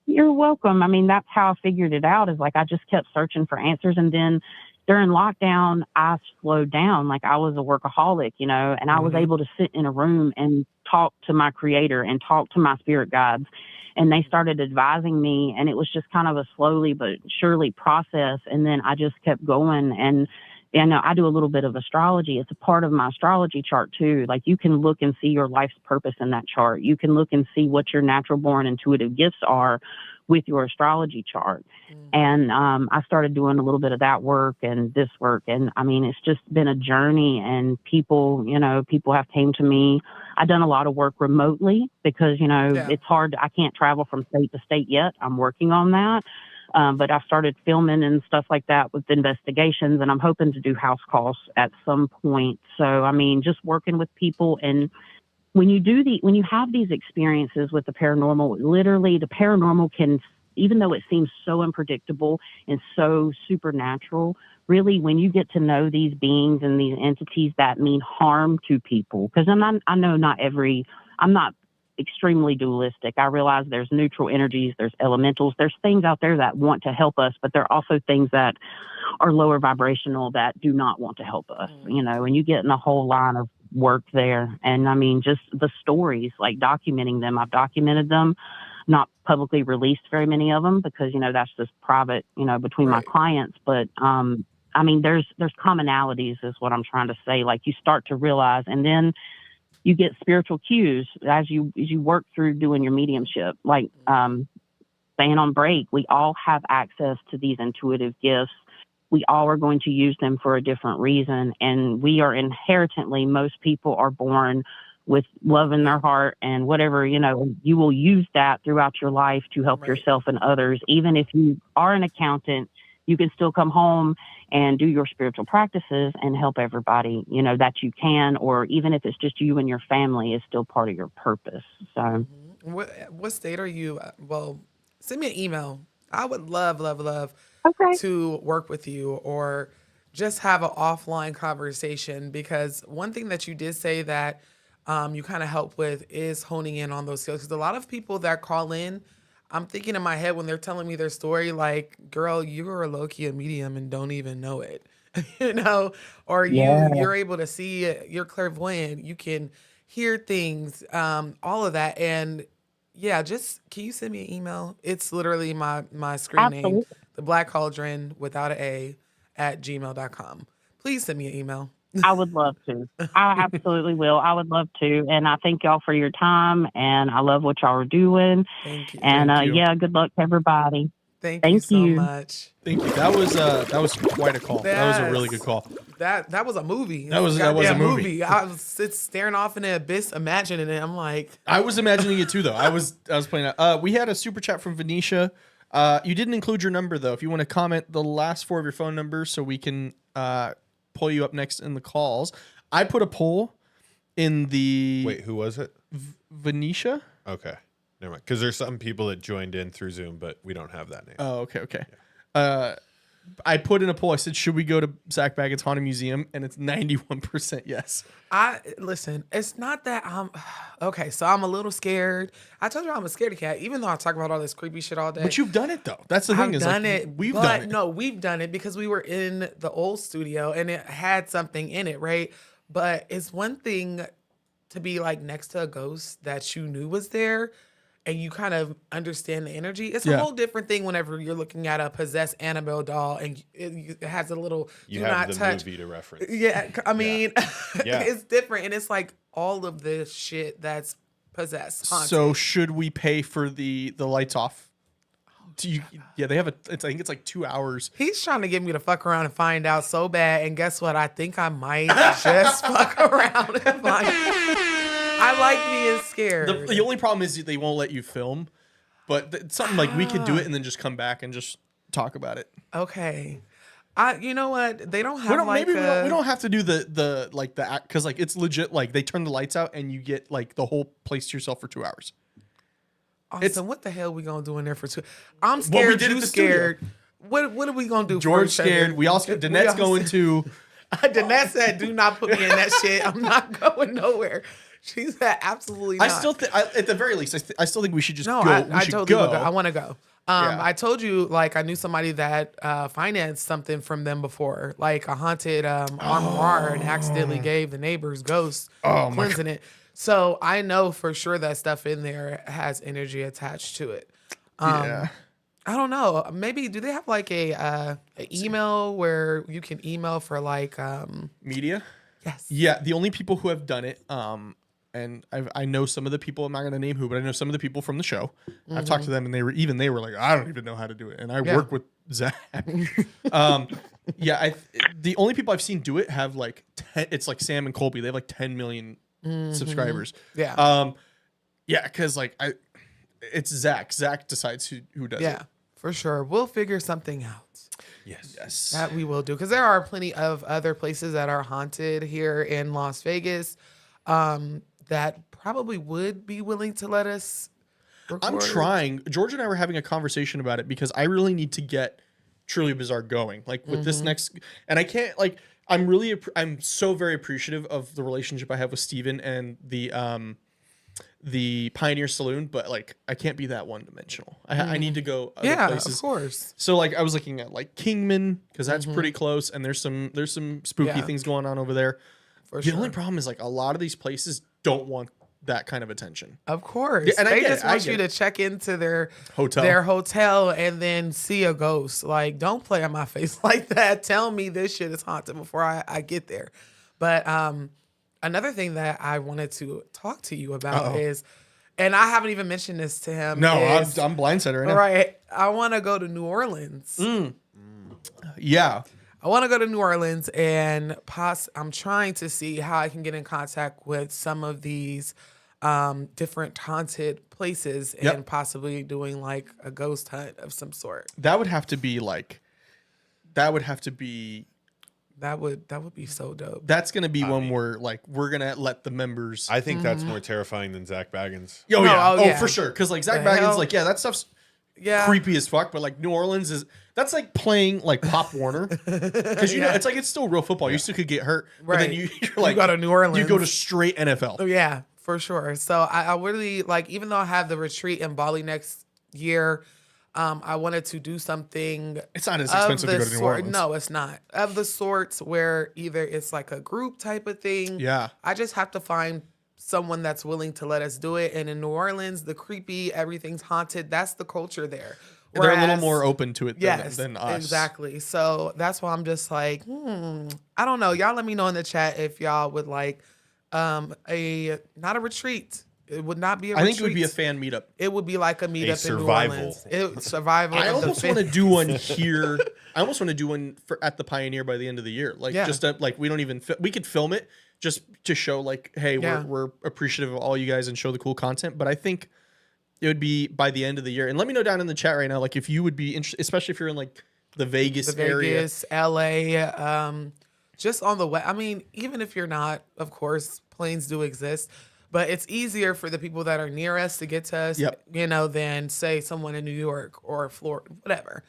You're welcome. I mean, that's how I figured it out, is like I just kept searching for answers. And then during lockdown, I slowed down. Like I was a workaholic, you know, and I was able to sit in a room and talk to my creator and talk to my spirit guides. And they started advising me, and it was just kind of a slowly but surely process. And then I just kept going. And I do a little bit of astrology. It's a part of my astrology chart too. Like you can look and see your life's purpose in that chart. You can look and see what your natural born intuitive gifts are with your astrology chart. And I started doing a little bit of that work and this work. And I mean, it's just been a journey, and people have came to me. I've done a lot of work remotely because, it's hard. I can't travel from state to state yet. I'm working on that. But I've started filming and stuff like that with investigations, and I'm hoping to do house calls at some point. So, I mean, just working with people. And when you have these experiences with the paranormal, literally the paranormal can, even though it seems so unpredictable and so supernatural, really when you get to know these beings and these entities that mean harm to people, because I know I'm not extremely dualistic. I realize there's neutral energies, there's elementals, there's things out there that want to help us, but there are also things that are lower vibrational that do not want to help us, and you get in a whole line of work there. And I mean, just the stories, like documenting them. I've documented them, not publicly released very many of them because, that's just private, between my clients. But, I mean, there's commonalities is what I'm trying to say. Like you start to realize, and then you get spiritual cues as you work through doing your mediumship. Like, staying on break, we all have access to these intuitive gifts. We all are going to use them for a different reason. And we are inherently, most people are born with love in their heart and whatever, you will use that throughout your life to help yourself and others. Even if you are an accountant, you can still come home and do your spiritual practices and help everybody, that you can, or even if it's just you and your family is still part of your purpose. So what state are you? Well, send me an email. I would love to work with you or just have an offline conversation, because one thing that you did say that you kind of help with is honing in on those skills. Because a lot of people that call in, I'm thinking in my head when they're telling me their story, like, girl, you're a low-key a medium and don't even know it, or you're able to see it, you're clairvoyant, you can hear things, all of that. And yeah, just, can you send me an email? It's literally my screen name, The Black Cauldron without an A @gmail.com. Please send me an email. I would love to. I absolutely will. I would love to. And I thank y'all for your time, and I love what y'all are doing. Thank you. And Thank you. Yeah, good luck to everybody. Thank you so much. Thank you. That was quite a call. That was a really good call. That was a movie. That was a movie. I was staring off in the abyss, imagining it. I'm like, I was imagining it too, though. I was playing that. We had a super chat from Venetia. You didn't include your number though. If you want to comment the last 4 of your phone numbers, so we can pull you up next in the calls. I put a poll in the. Wait, who was it? Venetia. Okay. Never mind. Because there's some people that joined in through Zoom, but we don't have that name. Oh, okay. Yeah. I put in a poll. I said, should we go to Zach Baggett's Haunted Museum? And it's 91% yes. Listen, it's not that I'm okay. So I'm a little scared. I told you I'm a scaredy cat, even though I talk about all this creepy shit all day. But you've done it though. That's the thing. We've done it. No, we've done it because we were in the old studio and it had something in it, right? But it's one thing to be like next to a ghost that you knew was there, and you kind of understand the energy. It's a whole different thing whenever you're looking at a possessed Annabelle doll and it has a little you do have not the touch. movie to reference. Yeah, I mean, Yeah. it's different, and it's like all of this shit that's possessed. Haunted. So should we pay for the lights off? Yeah, they have I think it's like 2 hours. He's trying to get me to fuck around and find out so bad, and guess what? I think I might just fuck around and find. I like being scared. The only problem is they won't let you film, but it's something like we could do it and then just come back and just talk about it. Okay. You know what? They don't have we don't have to do the because like it's legit. Like they turn the lights out and you get like the whole place to yourself for 2 hours. Austin, what the hell we gonna do in there for 2? I'm scared. We did you scared. What are we gonna do? George scared. We also Danette's going to. Danette said, "Do not put me in that shit. I'm not going nowhere." She said, "Absolutely not." I still think, at the very least, I still think we should just go. I totally will go. I want to go. I told you, like, I knew somebody that financed something from them before, like a haunted armoire, and accidentally gave the neighbor's ghost cleansing it. So I know for sure that stuff in there has energy attached to it. I don't know. Maybe do they have like a email where you can email for like media? Yes. Yeah, the only people who have done it, and I know some of the people. I'm not going to name who, but I know some of the people from the show. I've talked to them, and they were like, I don't even know how to do it. And I work with Zach. The only people I've seen do it have like 10. It's like Sam and Colby. They have like 10 million subscribers. Yeah. Because like it's Zach. Zach decides who does it. Yeah, for sure. We'll figure something out. Yes. That we will do, because there are plenty of other places that are haunted here in Las Vegas. That probably would be willing to let us record. I'm trying. George and I were having a conversation about it because I really need to get Truly Bizarre going. Like with this next, and I can't like. I'm so very appreciative of the relationship I have with Steven and the Pioneer Saloon, but like I can't be that one dimensional. I need to go other places. Of course. So like I was looking at like Kingman because that's pretty close, and there's some spooky things going on over there. The only problem is like a lot of these places don't want that kind of attention. Of course. Yeah, and they just want you to check into their hotel and then see a ghost. Like, don't play on my face like that. Tell me this shit is haunted before I get there. But another thing that I wanted to talk to you about is, and I haven't even mentioned this to him. No, I'm blindsided right now. Right. I want to go to New Orleans. Yeah. I want to go to New Orleans, and I'm trying to see how I can get in contact with some of these different haunted places and possibly doing like a ghost hunt of some sort. That would be so dope. That's gonna be one where like we're gonna let the members. I think that's more terrifying than Zach Baggins. For sure. Because like Zach Baggins, like that stuff's creepy as fuck. But like New Orleans that's like playing like Pop Warner, because it's like it's still real football. You still could get hurt, but then you're like you go to New Orleans, you go to straight NFL. Oh yeah, for sure. So I really like, even though I have the retreat in Bali next year. I wanted to do something. It's not as expensive to go to New Orleans. No, it's not. Of the sorts where either it's like a group type of thing. Yeah. I just have to find someone that's willing to let us do it. And in New Orleans, the creepy, everything's haunted. That's the culture there. They're a little more open to it than us. Exactly. So that's why I'm just like, I don't know. Y'all let me know in the chat if y'all would like not a retreat. It would not be a retreat. I think it would be a fan meetup. It would be like a meetup in New Orleans. Survival. I almost want to do one here. I almost want to do one at the Pioneer by the end of the year. Like just like we don't even we could film it just to show like, hey, we're appreciative of all you guys and show the cool content. But I think it would be by the end of the year. And let me know down in the chat right now, like if you would be interested, especially if you're in like the Vegas area, LA, just on the way. I mean, even if you're not, of course, planes do exist. But it's easier for the people that are near us to get to us, than say someone in New York or Florida, whatever.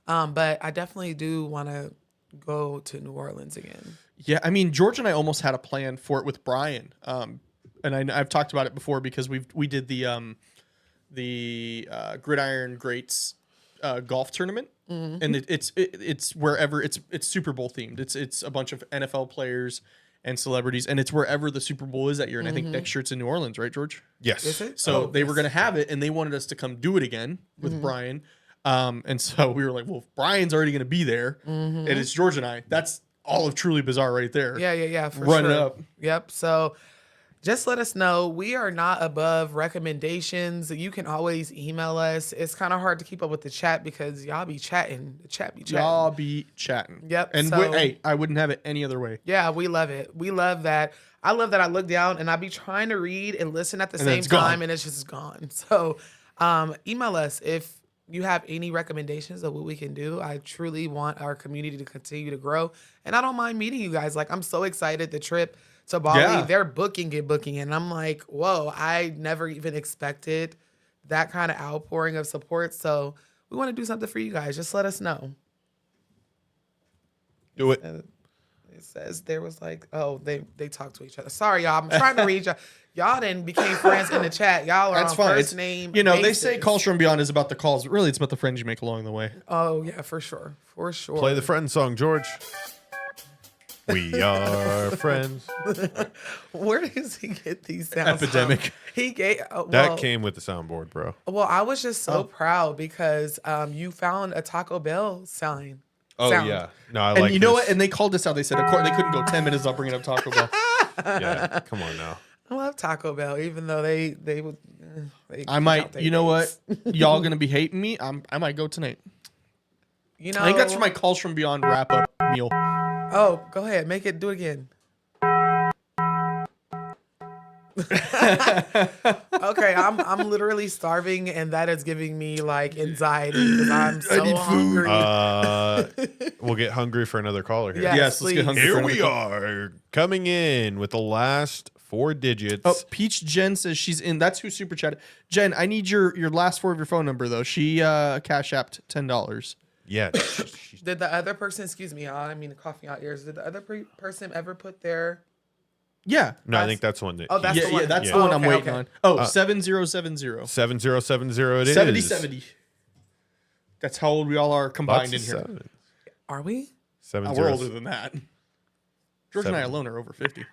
But I definitely do want to go to New Orleans again. Yeah, I mean, George and I almost had a plan for it with Brian, and I've talked about it before because we did the Gridiron Greats golf tournament, and it's wherever it's Super Bowl themed. It's a bunch of NFL players and celebrities, and it's wherever the Super Bowl is that year. And I think next year it's in New Orleans, right, George? Yes. Is it? So they were going to have it, and they wanted us to come do it again with Brian. And so we were like, well, if Brian's already going to be there, and it's George and I, that's all of Truly Bizarre right there. Yeah, for Run sure. it up. Yep. So just let us know. We are not above recommendations. You can always email us. It's kind of hard to keep up with the chat because y'all be chatting. The chat be chatting. Y'all be chatting. Yep. And hey, I wouldn't have it any other way. Yeah, we love it. We love that. I love that I look down and I be trying to read and listen at the same time, and it's just gone. So email us if you have any recommendations of what we can do. I truly want our community to continue to grow. And I don't mind meeting you guys. Like, I'm so excited. The trip to Bali, they're booking. And I'm like, whoa, I never even expected that kind of outpouring of support. So we want to do something for you guys. Just let us know. Do it. It says there was like, oh, they talked to each other. Sorry, y'all. I'm trying to read y'all. Y'all then became friends in the chat. Y'all are That's on fine. first name. You know, basis. they say Calls from Beyond is about the calls, but really it's about the friends you make along the way. Oh yeah, for sure, for sure. Play the friend song, George. We are friends. Where does he get these sounds Epidemic. from? He gave That came with the soundboard, bro. Well, I was just so proud because you found a Taco Bell sign. Oh sound. yeah, no, I And like. you know what? And they called us out. They said, of course, they couldn't go 10 minutes without bringing up Taco Bell. Yeah, come on now. I love Taco Bell, even though they would. I might. You know what? Y'all gonna be hating me. I might go tonight. You know, I think that's for my Calls from Beyond wrap up meal. Oh, go ahead, do it again. Okay, I'm literally starving, and that is giving me like anxiety because I'm so hungry. We'll get hungry for another caller here. Yes, let's get hungry. Here for we another are coming in with the last 4 digits. Oh, Peach Jen says she's in. That's who super chatted. Jen, I need your last 4 of your phone number though. She cash apped $10. Yeah. Did the other person? Excuse me, I didn't mean to cough in your ears. Did the other person ever put their? Yeah. No, I think that's one that. Oh, that's the one. Yeah, that's Yeah. the one Oh, I'm okay, waiting okay. on. Oh, 7070. 7070 it is. 7070. That's how old we all are combined in here. Are we? We're older than that. George and I alone are over 50.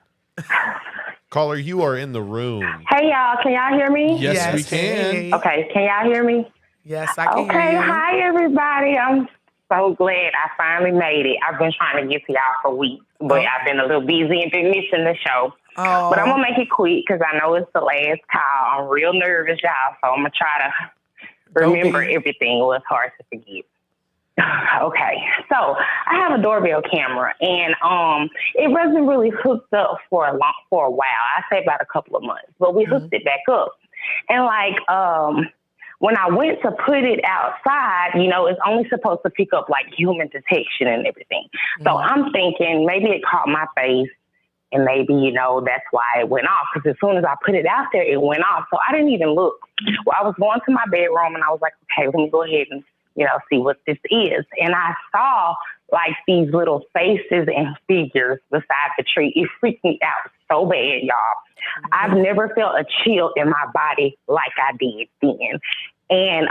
Caller, you are in the room. Hey, y'all. Can y'all hear me? Yes, we can. Hey. Okay. Can y'all hear me? Yes, I can Okay. hear you. Hi, everybody. I'm so glad I finally made it. I've been trying to get to y'all for weeks, but I've been a little busy and been missing the show. Oh. But I'm going to make it quick because I know it's the last call. I'm real nervous, y'all, so I'm going to try to remember everything. It was hard to forget. Okay, so I have a doorbell camera, and it wasn't really hooked up for a while. I say about a couple of months, but we hooked it back up. And like when I went to put it outside, you know, it's only supposed to pick up like human detection and everything. So I'm thinking maybe it caught my face, and maybe, you know, that's why it went off. Because as soon as I put it out there, it went off. So I didn't even look. Well, I was going to my bedroom, and I was like, okay, let me go ahead and, you know, see what this is. And I saw like these little faces and figures beside the tree. It freaked me out so bad, y'all. I've never felt a chill in my body like I did then. And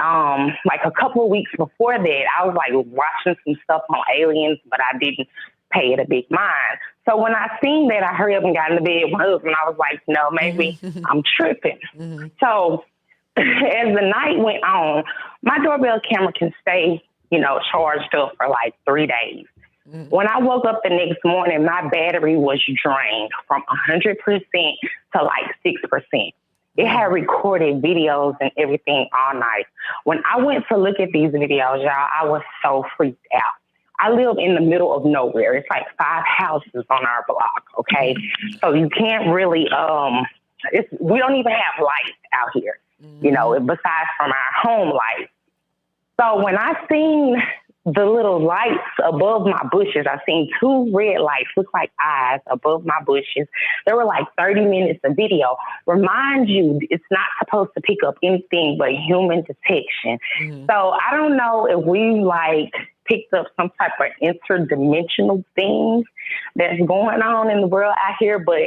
like a couple of weeks before that, I was like watching some stuff on aliens, but I didn't pay it a big mind. So when I seen that, I hurried up and got in the bed with my husband. I was like, no, maybe I'm tripping. So as the night went on, my doorbell camera can stay, you know, charged up for like 3 days. When I woke up the next morning, my battery was drained from 100% to like 6%. It had recorded videos and everything all night. When I went to look at these videos, y'all, I was so freaked out. I live in the middle of nowhere. It's like 5 houses on our block, okay? So you can't really, we don't even have lights out here, you know, besides from our home lights. So when I seen the little lights above my bushes, I seen 2 red lights, look like eyes above my bushes. There were like 30 minutes of video. Remind you, it's not supposed to pick up anything but human detection. So I don't know if we like picked up some type of interdimensional thing that's going on in the world out here, but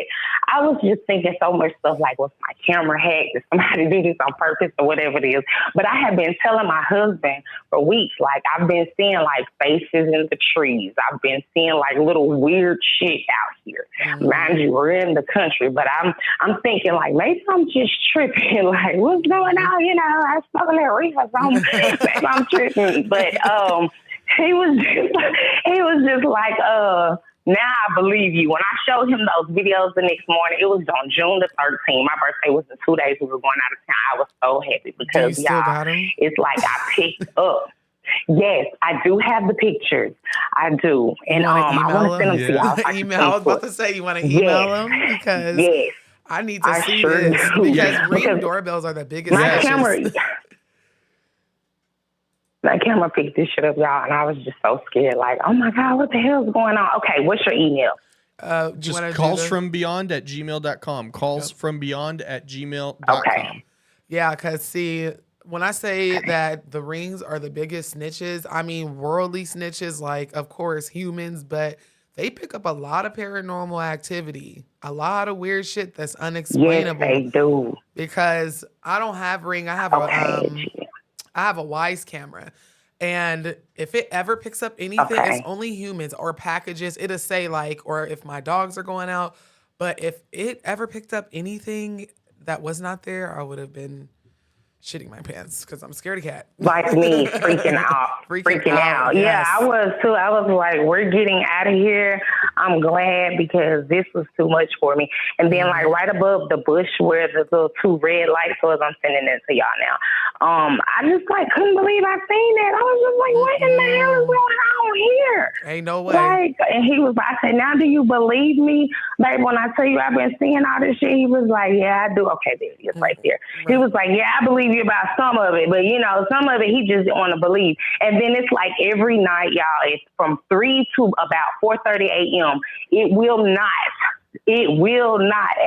I was just thinking so much stuff like, was my camera hacked? Did somebody do this on purpose or whatever it is? But I have been telling my husband for weeks, like I've been seeing like faces in the trees. I've been seeing like little weird shit out here. Mind you, we're in the country, but I'm thinking like maybe I'm just tripping. Like what's going on? You know, I smoke a little reefer, so maybe I'm tripping. But he was just like, now I believe you. When I showed him those videos the next morning, it was on June the 13th. My birthday was in 2 days. We were going out of town. I was so happy because, y'all, it's like I picked up. Yes, I do have the pictures. I do. And I want to send them to y'all. Email. I was about to say, you want to email them? Because I need to see this. Because ring doorbells are the biggest. My camera picked this shit up, y'all, and I was just so scared. Like, oh my God, what the hell is going on? Okay, what's your email? Just callsfrombeyond@gmail.com. Callsfrombeyond@gmail.com. Okay. Yeah, because see, when I say that the rings are the biggest snitches, I mean worldly snitches, like, of course, humans, but they pick up a lot of paranormal activity, a lot of weird shit that's unexplainable. Yes, they do. Because I don't have Ring. I have I have a Wise camera. And if it ever picks up anything, it's only humans or packages. It'll say like, or if my dogs are going out. But if it ever picked up anything that was not there, I would have been shitting my pants because I'm scared of cat. Like me, freaking out. Freaking out. Yes. Yeah, I was too. I was like, we're getting out of here. I'm glad because this was too much for me. And then like right above the bush where the little 2 red lights was, I'm sending it to y'all now. I just like couldn't believe I seen that. I was just like, what in the hell is going on here? Ain't no way. Like, and he was like, I said, now do you believe me? Babe, when I tell you I've been seeing all this shit, he was like, yeah, I do. Okay, baby, it's right there. He was like, yeah, I believe you about some of it, but you know, some of it he just didn't want to believe. And then it's like every night, y'all, it's from 3 to about 4:30 a.m. It will not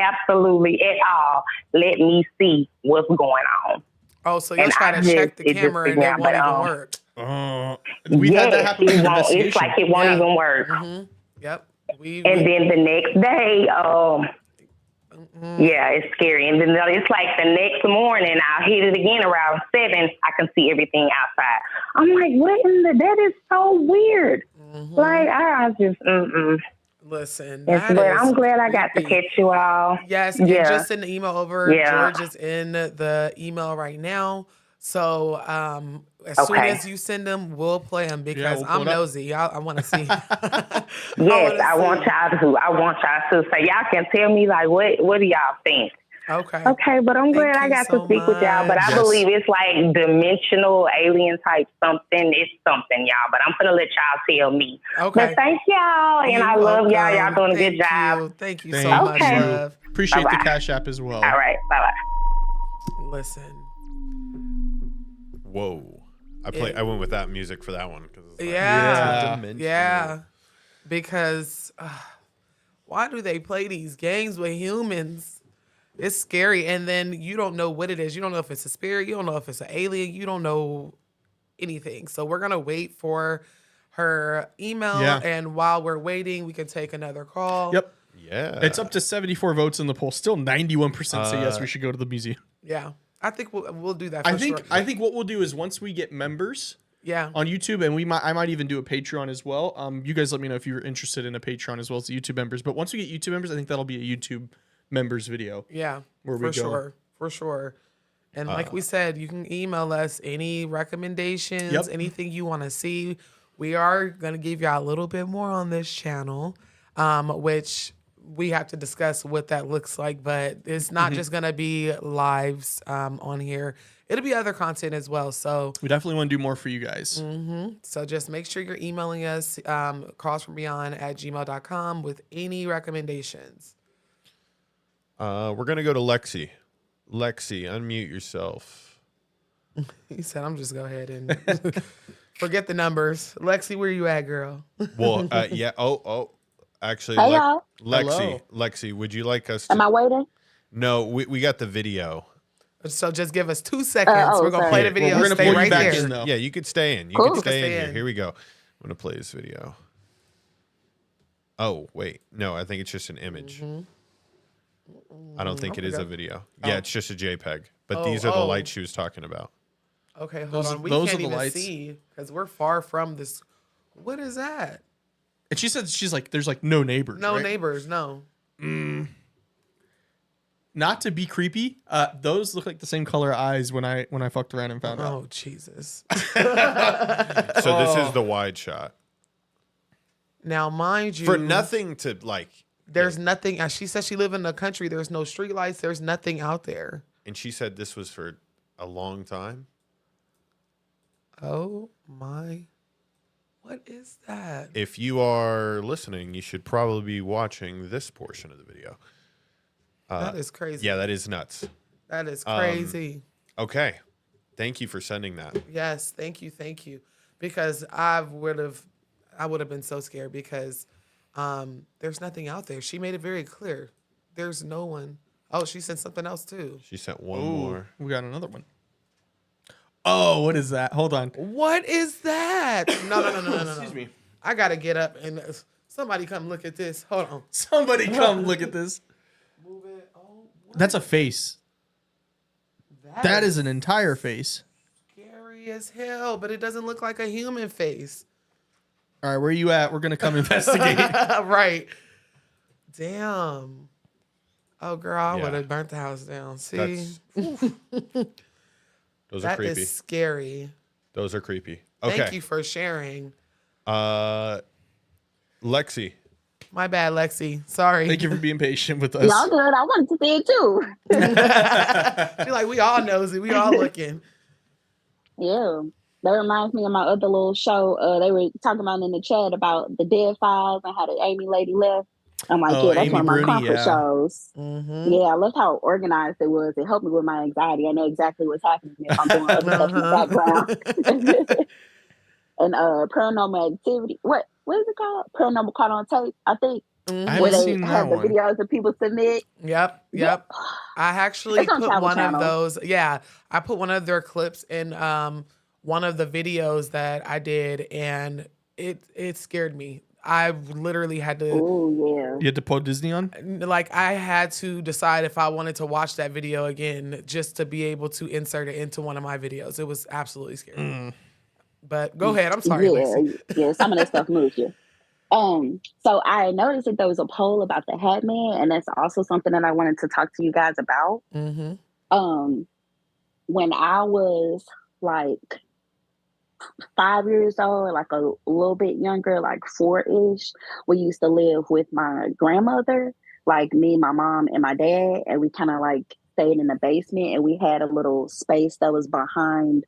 absolutely at all let me see what's going on. Oh, so you'll try to check the camera and it won't even work. We had that happen in the investigation. It's like it won't even work. Yep. And then the next day, yeah, it's scary. And then it's like the next morning, I'll hit it again around 7. I can see everything outside. I'm like, what in the? That is so weird. Like, I just, Listen, but I'm glad I got to catch you all. Yes, and just send the email over. George is in the email right now. So as soon as you send them, we'll play them because I'm nosy. I want to see. Yes, I want y'all to. So y'all can tell me like what do y'all think? Okay, but I'm glad I got to speak with y'all. But I believe it's like dimensional alien type something. It's something, y'all. But I'm gonna let y'all tell me. Okay. But thank y'all, and I love y'all. Y'all doing a good job. Thank you so much, love. Appreciate the Cash App as well. All right, bye. Listen. Whoa. I went with that music for that one. Like, yeah. Because why do they play these games with humans? It's scary. And then you don't know what it is. You don't know if it's a spirit. You don't know if it's an alien. You don't know anything. So we're going to wait for her email. Yeah. And while we're waiting, we can take another call. Yep. Yeah. It's up to 74 votes in the poll. Still 91% say yes, we should go to the museum. Yeah. I think we'll do that for sure. I think what we'll do is once we get members on YouTube, and I might even do a Patreon as well. You guys let me know if you're interested in a Patreon as well as the YouTube members. But once we get YouTube members, I think that'll be a YouTube members video. Yeah, where we go. For sure. And like we said, you can email us any recommendations, anything you want to see. We are going to give y'all a little bit more on this channel, which we have to discuss what that looks like, but it's not just going to be lives on here. It'll be other content as well. So we definitely want to do more for you guys. So just make sure you're emailing us, callsfrombeyond@gmail.com with any recommendations. We're going to go to Lexi. Lexi, unmute yourself. He said, I'm just go ahead and forget the numbers. Lexi, where you at, girl? Well, yeah. Actually, hey, y'all. Lexi, would you like us to... Am I waiting? No, we got the video. So just give us 2 seconds. We're going to play the video. We're going to stay pull right you back there. in, though. Yeah, you could stay in. You Cool. could stay in here. Here we go. I'm going to play this video. Oh, wait. No, I think it's just an image. I don't think it is a video. Yeah, it's just a JPEG. But these are the lights she was talking about. Okay, hold on. We those can't are the even lights. see because we're far from this. What is that? And she said she's like, there's like no neighbors. No right? neighbors, no. Not to be creepy, those look like the same color eyes when I fucked around and found out. Oh, Jesus. So this is the wide shot. Now, mind you. For nothing to like. There's nothing. As she said, she live in the country. There's no street lights. There's nothing out there. And she said this was for a long time. Oh, my. What is that? If you are listening, you should probably be watching this portion of the video. That is crazy. Yeah, that is nuts. That is crazy. Okay. Thank you for sending that. Yes, thank you. Because I would have been so scared because there's nothing out there. She made it very clear. There's no one. Oh, she sent something else too. She sent one more. We got another one. Oh, what is that? Hold on. What is that? No. Excuse me. I gotta get up and Somebody come look at this. Hold on. Somebody come look at this. Move it. Oh, That's a face. That is an entire face. scary as hell, but it doesn't look like a human face. All right, where are you at? We're gonna come investigate. Right. Damn. Oh, girl, I Yeah. would have burnt the house down. See, Those are that creepy. is scary. Those are creepy. Okay. Thank you for sharing. Lexi. My bad, Lexi. Sorry. Thank you for being patient with us. Y'all good. I wanted to see it too. She's like, we all nosy. We all looking. Yeah. That reminds me of my other little show. They were talking about in the chat about the Dead Files and how the Amy lady left. I'm like, Oh, yeah, that's Amy one of my Bruni, comfort yeah. shows. Mm-hmm. Yeah, I loved how organized it was. It helped me with my anxiety. I know exactly what's happening if I'm doing other stuff in the background. And Paranormal Activity. What is it called? Paranormal Caught on Tape, I think. I Where haven't they seen have that the one. videos that people submit. Yep. I actually It's on put Travel one Channel. of those. Yeah, I put one of their clips in one of the videos that I did, and it scared me. I literally had to. Oh yeah. You had to put Disney on? Like, I had to decide if I wanted to watch that video again just to be able to insert it into one of my videos. It was absolutely scary. But go ahead. I'm sorry, Lexi. Yeah, some of that stuff moves you. So I noticed that there was a poll about the Hat Man, and that's also something that I wanted to talk to you guys about. Mm-hmm. When I was like 5 years old, like a little bit younger, like 4-ish, we used to live with my grandmother, like me, my mom, and my dad, and we kind of like stayed in the basement, and we had a little space that was behind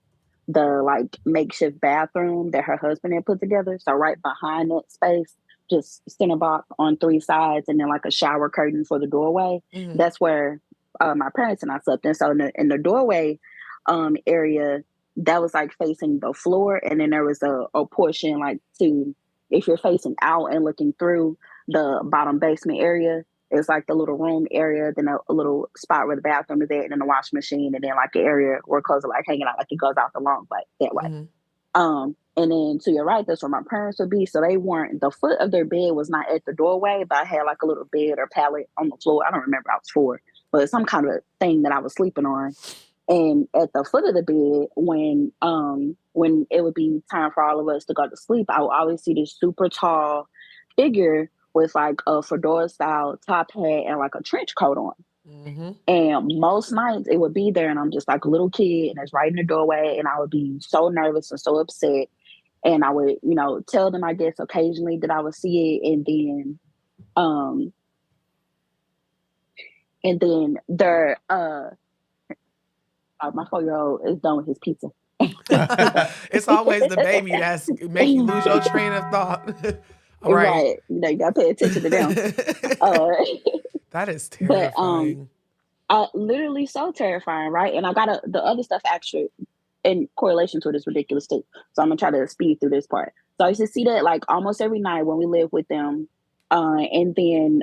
the like makeshift bathroom that her husband had put together. So right behind that space, just center block on 3 sides, and then like a shower curtain for the doorway. Mm-hmm. That's where my parents and I slept. And so in the doorway area, that was like facing the floor, and then there was a portion like to, if you're facing out and looking through the bottom basement area, it's like the little room area, then a little spot where the bathroom is at, and then the washing machine, and then like the area where clothes are like hanging out, like it goes out the long way that way. Mm-hmm. And then to your right, that's where my parents would be. So they weren't, the foot of their bed was not at the doorway, but I had like a little bed or pallet on the floor. I don't remember, I was 4, but some kind of thing that I was sleeping on. And at the foot of the bed, when it would be time for all of us to go to sleep, I would always see this super tall figure with like a fedora style top hat and like a trench coat on. Mm-hmm. And most nights it would be there, and I'm just like a little kid, and it's right in the doorway, and I would be so nervous and so upset. And I would, tell them, I guess, occasionally that I would see it, and then they're my 4-year-old is done with his pizza. It's always the baby that's making you lose your train of thought. All right. You gotta pay attention to them. That is terrifying. But literally so terrifying, right? And I got the other stuff actually in correlation to it is ridiculous too. So I'm gonna try to speed through this part. So I used to see that like almost every night when we lived with them. And then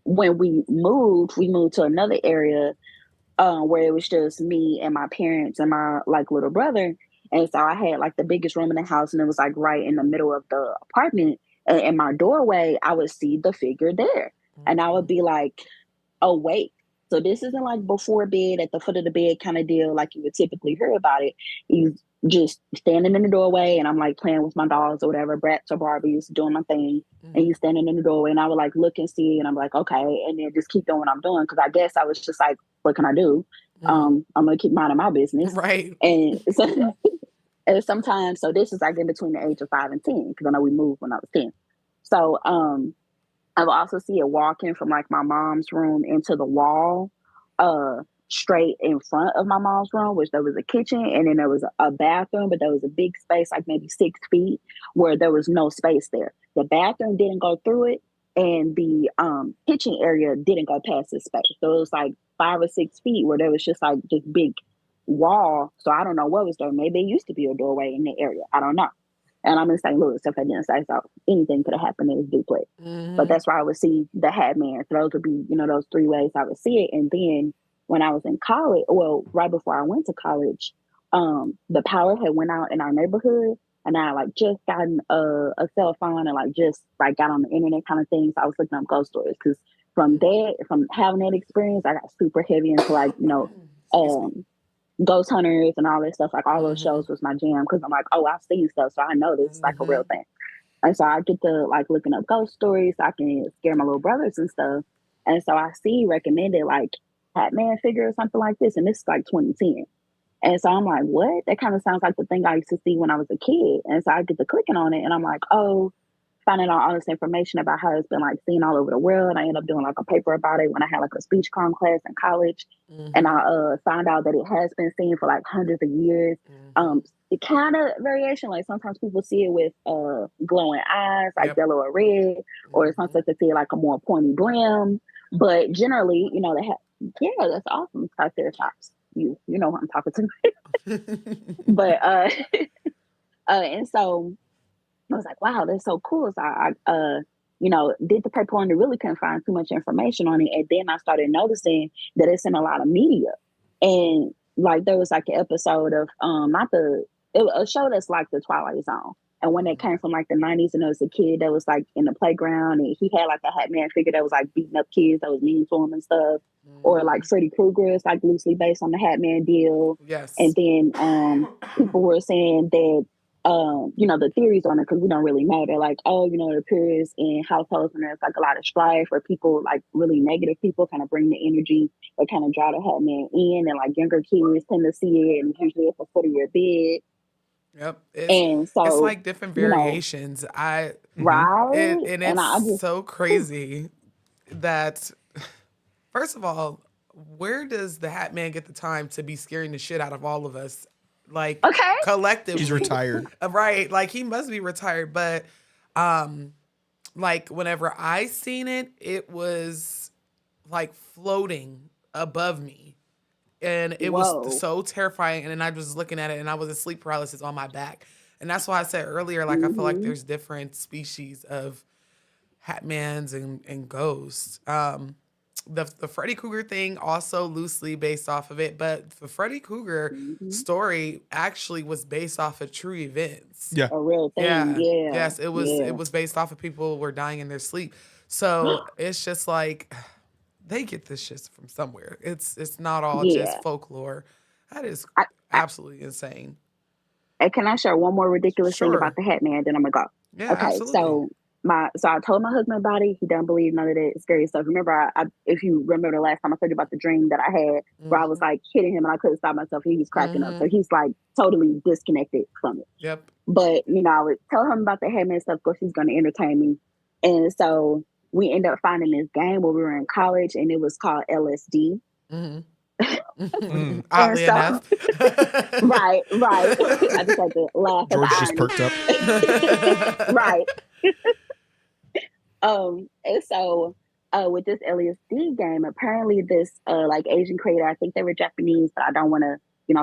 when we moved to another area where it was just me and my parents and my like little brother. And so I had like the biggest room in the house, and it was like right in the middle of the apartment. And in my doorway, I would see the figure there, and I would be like awake. So this isn't like before bed at the foot of the bed kind of deal like you would typically hear about it. He's just standing in the doorway, and I'm like playing with my dolls or whatever, Bratz or Barbies, doing my thing. And he's standing in the doorway, and I would like look and see, and I'm like, okay, and then just keep doing what I'm doing, because I guess I was just like, what can I do? I'm gonna keep minding my business, right? And so, and sometimes, so this is like in between the age of 5 and 10, because I know we moved when I was 10. So I would also see it walking from like my mom's room into the wall, straight in front of my mom's room, which there was a kitchen, and then there was a bathroom, but there was a big space, like maybe 6 feet, where there was no space there. The bathroom didn't go through it, and the kitchen area didn't go past this space. So it was like 5 or 6 feet where there was just like this big wall. So I don't know what was there. Maybe it used to be a doorway in the area. I don't know. And I'm in St. Louis, if I didn't say so. Anything could have happened in this duplex. Mm-hmm. But that's where I would see the Hat Man. So those would be, those 3 ways I would see it. And then when I was in college, well, right before I went to college, the power had went out in our neighborhood. and I like just gotten a cell phone and like just like got on the internet kind of thing. So I was looking up ghost stories because from having that experience, I got super heavy into like, ghost hunters and all that stuff. Like all those shows was my jam because I'm like, oh, I've seen stuff, so I know this is like a real thing. And so I get to like looking up ghost stories so I can scare my little brothers and stuff. And so I see recommended like Hatman figure or something like this, and this is like 2010. And so I'm like, what? That kind of sounds like the thing I used to see when I was a kid. And so I get to clicking on it, and I'm like, oh, finding out all this information about how it's been like seen all over the world. And I ended up doing like a paper about it when I had like a speech comm class in college. And I found out that it has been seen for like hundreds of years. It kind of variation, like sometimes people see it with glowing eyes, like yellow or red, or sometimes they see it like a more pointy brim. But generally, that's awesome. Triceratops. You know who I'm talking to. But and so I was like, wow, that's so cool. So I did the paper on it, really couldn't find too much information on it. And then I started noticing that it's in a lot of media. And like there was like an episode of a show that's like the Twilight Zone. And when it came from like the 90s, and there was a kid that was like in the playground, and he had like a Hatman figure that was like beating up kids that was mean to him and stuff. Or like Freddy Krueger is like loosely based on the Hatman deal. Yes. And then people were saying that the theories on it, because we don't really know. They're like, oh, it appears in households when there's like a lot of strife, or people like really negative people kind of bring the energy or kind of draw the Hatman in, and like younger kids tend to see it, and usually at the foot of your bed. Yep. And so it's like different variations. Right. And it's so crazy that, first of all, where does the Hatman get the time to be scaring the shit out of all of us? Like, collectively. He's retired. Right. Like, he must be retired. But, like, whenever I seen it, it was, like, floating above me. And it was so terrifying. And then I was looking at it, and I was in sleep paralysis on my back. And that's why I said earlier, like, I feel like there's different species of Hatmans and ghosts. The Freddy Krueger thing also loosely based off of it, but the Freddy Krueger story actually was based off of true events. Yeah, a real thing. Yeah. Yes, it was. It was based off of people who were dying in their sleep. So it's just like they get this shit from somewhere. It's not all just folklore. That is absolutely insane. And can I share one more ridiculous thing about the Hatman? Then I'm gonna go. Yeah, okay, absolutely. So I told my husband about it. He doesn't believe none of that scary stuff. Remember, if you remember the last time I told you about the dream that I had, where I was like hitting him and I couldn't stop myself. He was cracking up. So he's like totally disconnected from it. Yep. But I would tell him about the Hatman stuff. Of course, he's going to entertain me. And so we ended up finding this game when we were in college, and it was called LSD. Oddly enough. Right. I just had to laugh. George just perked up. Right. And so with this LSD game, apparently this like Asian creator, I think they were Japanese, but I don't want to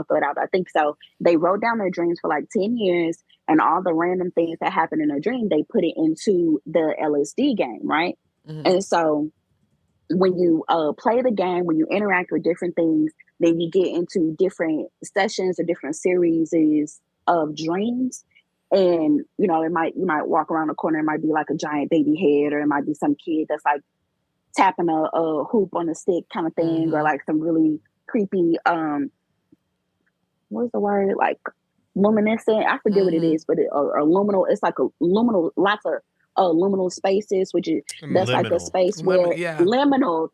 throw it out. I think so. They wrote down their dreams for like 10 years, and all the random things that happened in a dream, they put it into the LSD game, right? And so when you play the game, when you interact with different things, then you get into different sessions or different series of dreams. And, you might walk around the corner, it might be like a giant baby head, or it might be some kid that's like tapping a hoop on a stick kind of thing, or like some really creepy, what's the word? Like luminescent. I forget what it is, but or luminal. It's like a luminal, lots of liminal spaces, which is that's liminal. Like a space where liminal.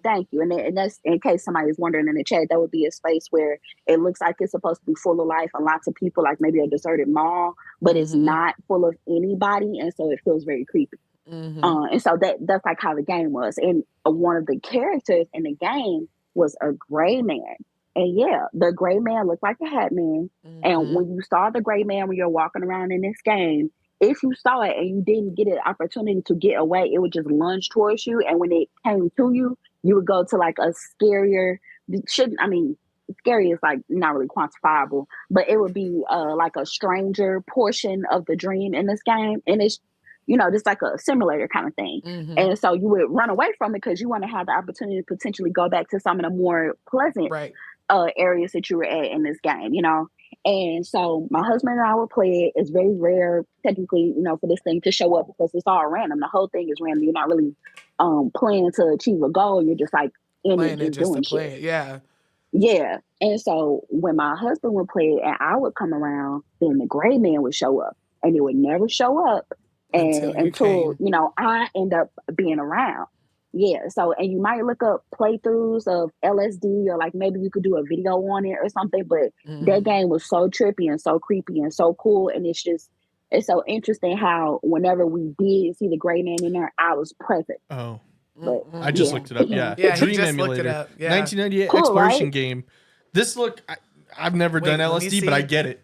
Thank you. And that's, in case somebody is wondering in the chat, that would be a space where it looks like it's supposed to be full of life and lots of people, like maybe a deserted mall, but it's not full of anybody, and so it feels very creepy. And so that's like how the game was. And one of the characters in the game was a gray man. And the gray man looked like a Hatman. And when you saw the gray man when you're walking around in this game, if you saw it and you didn't get an opportunity to get away, it would just lunge towards you. And when it came to you, you would go to like a scarier, scary is like not really quantifiable, but it would be like a stranger portion of the dream in this game. And it's, just like a simulator kind of thing. And so you would run away from it because you want to have the opportunity to potentially go back to some of the more pleasant areas that you were at in this game, And so my husband and I would play it. It's very rare, technically, for this thing to show up because it's all random. The whole thing is random. You're not really playing to achieve a goal. You're just like in Playing it, just doing shit. Yeah. Yeah. And so when my husband would play it and I would come around, then the gray man would show up. And it would never show up until I end up being around. Yeah. So, and you might look up playthroughs of LSD or like maybe you could do a video on it or something. But that game was so trippy and so creepy and so cool. And it's so interesting how whenever we did see the gray man in there, I was present. Oh. But, I just looked it up. Yeah. Yeah, Dream he just Emulator. looked it up. Yeah. 1998 Cool, exploration right? game. I've never done let me LSD, but I see. get it.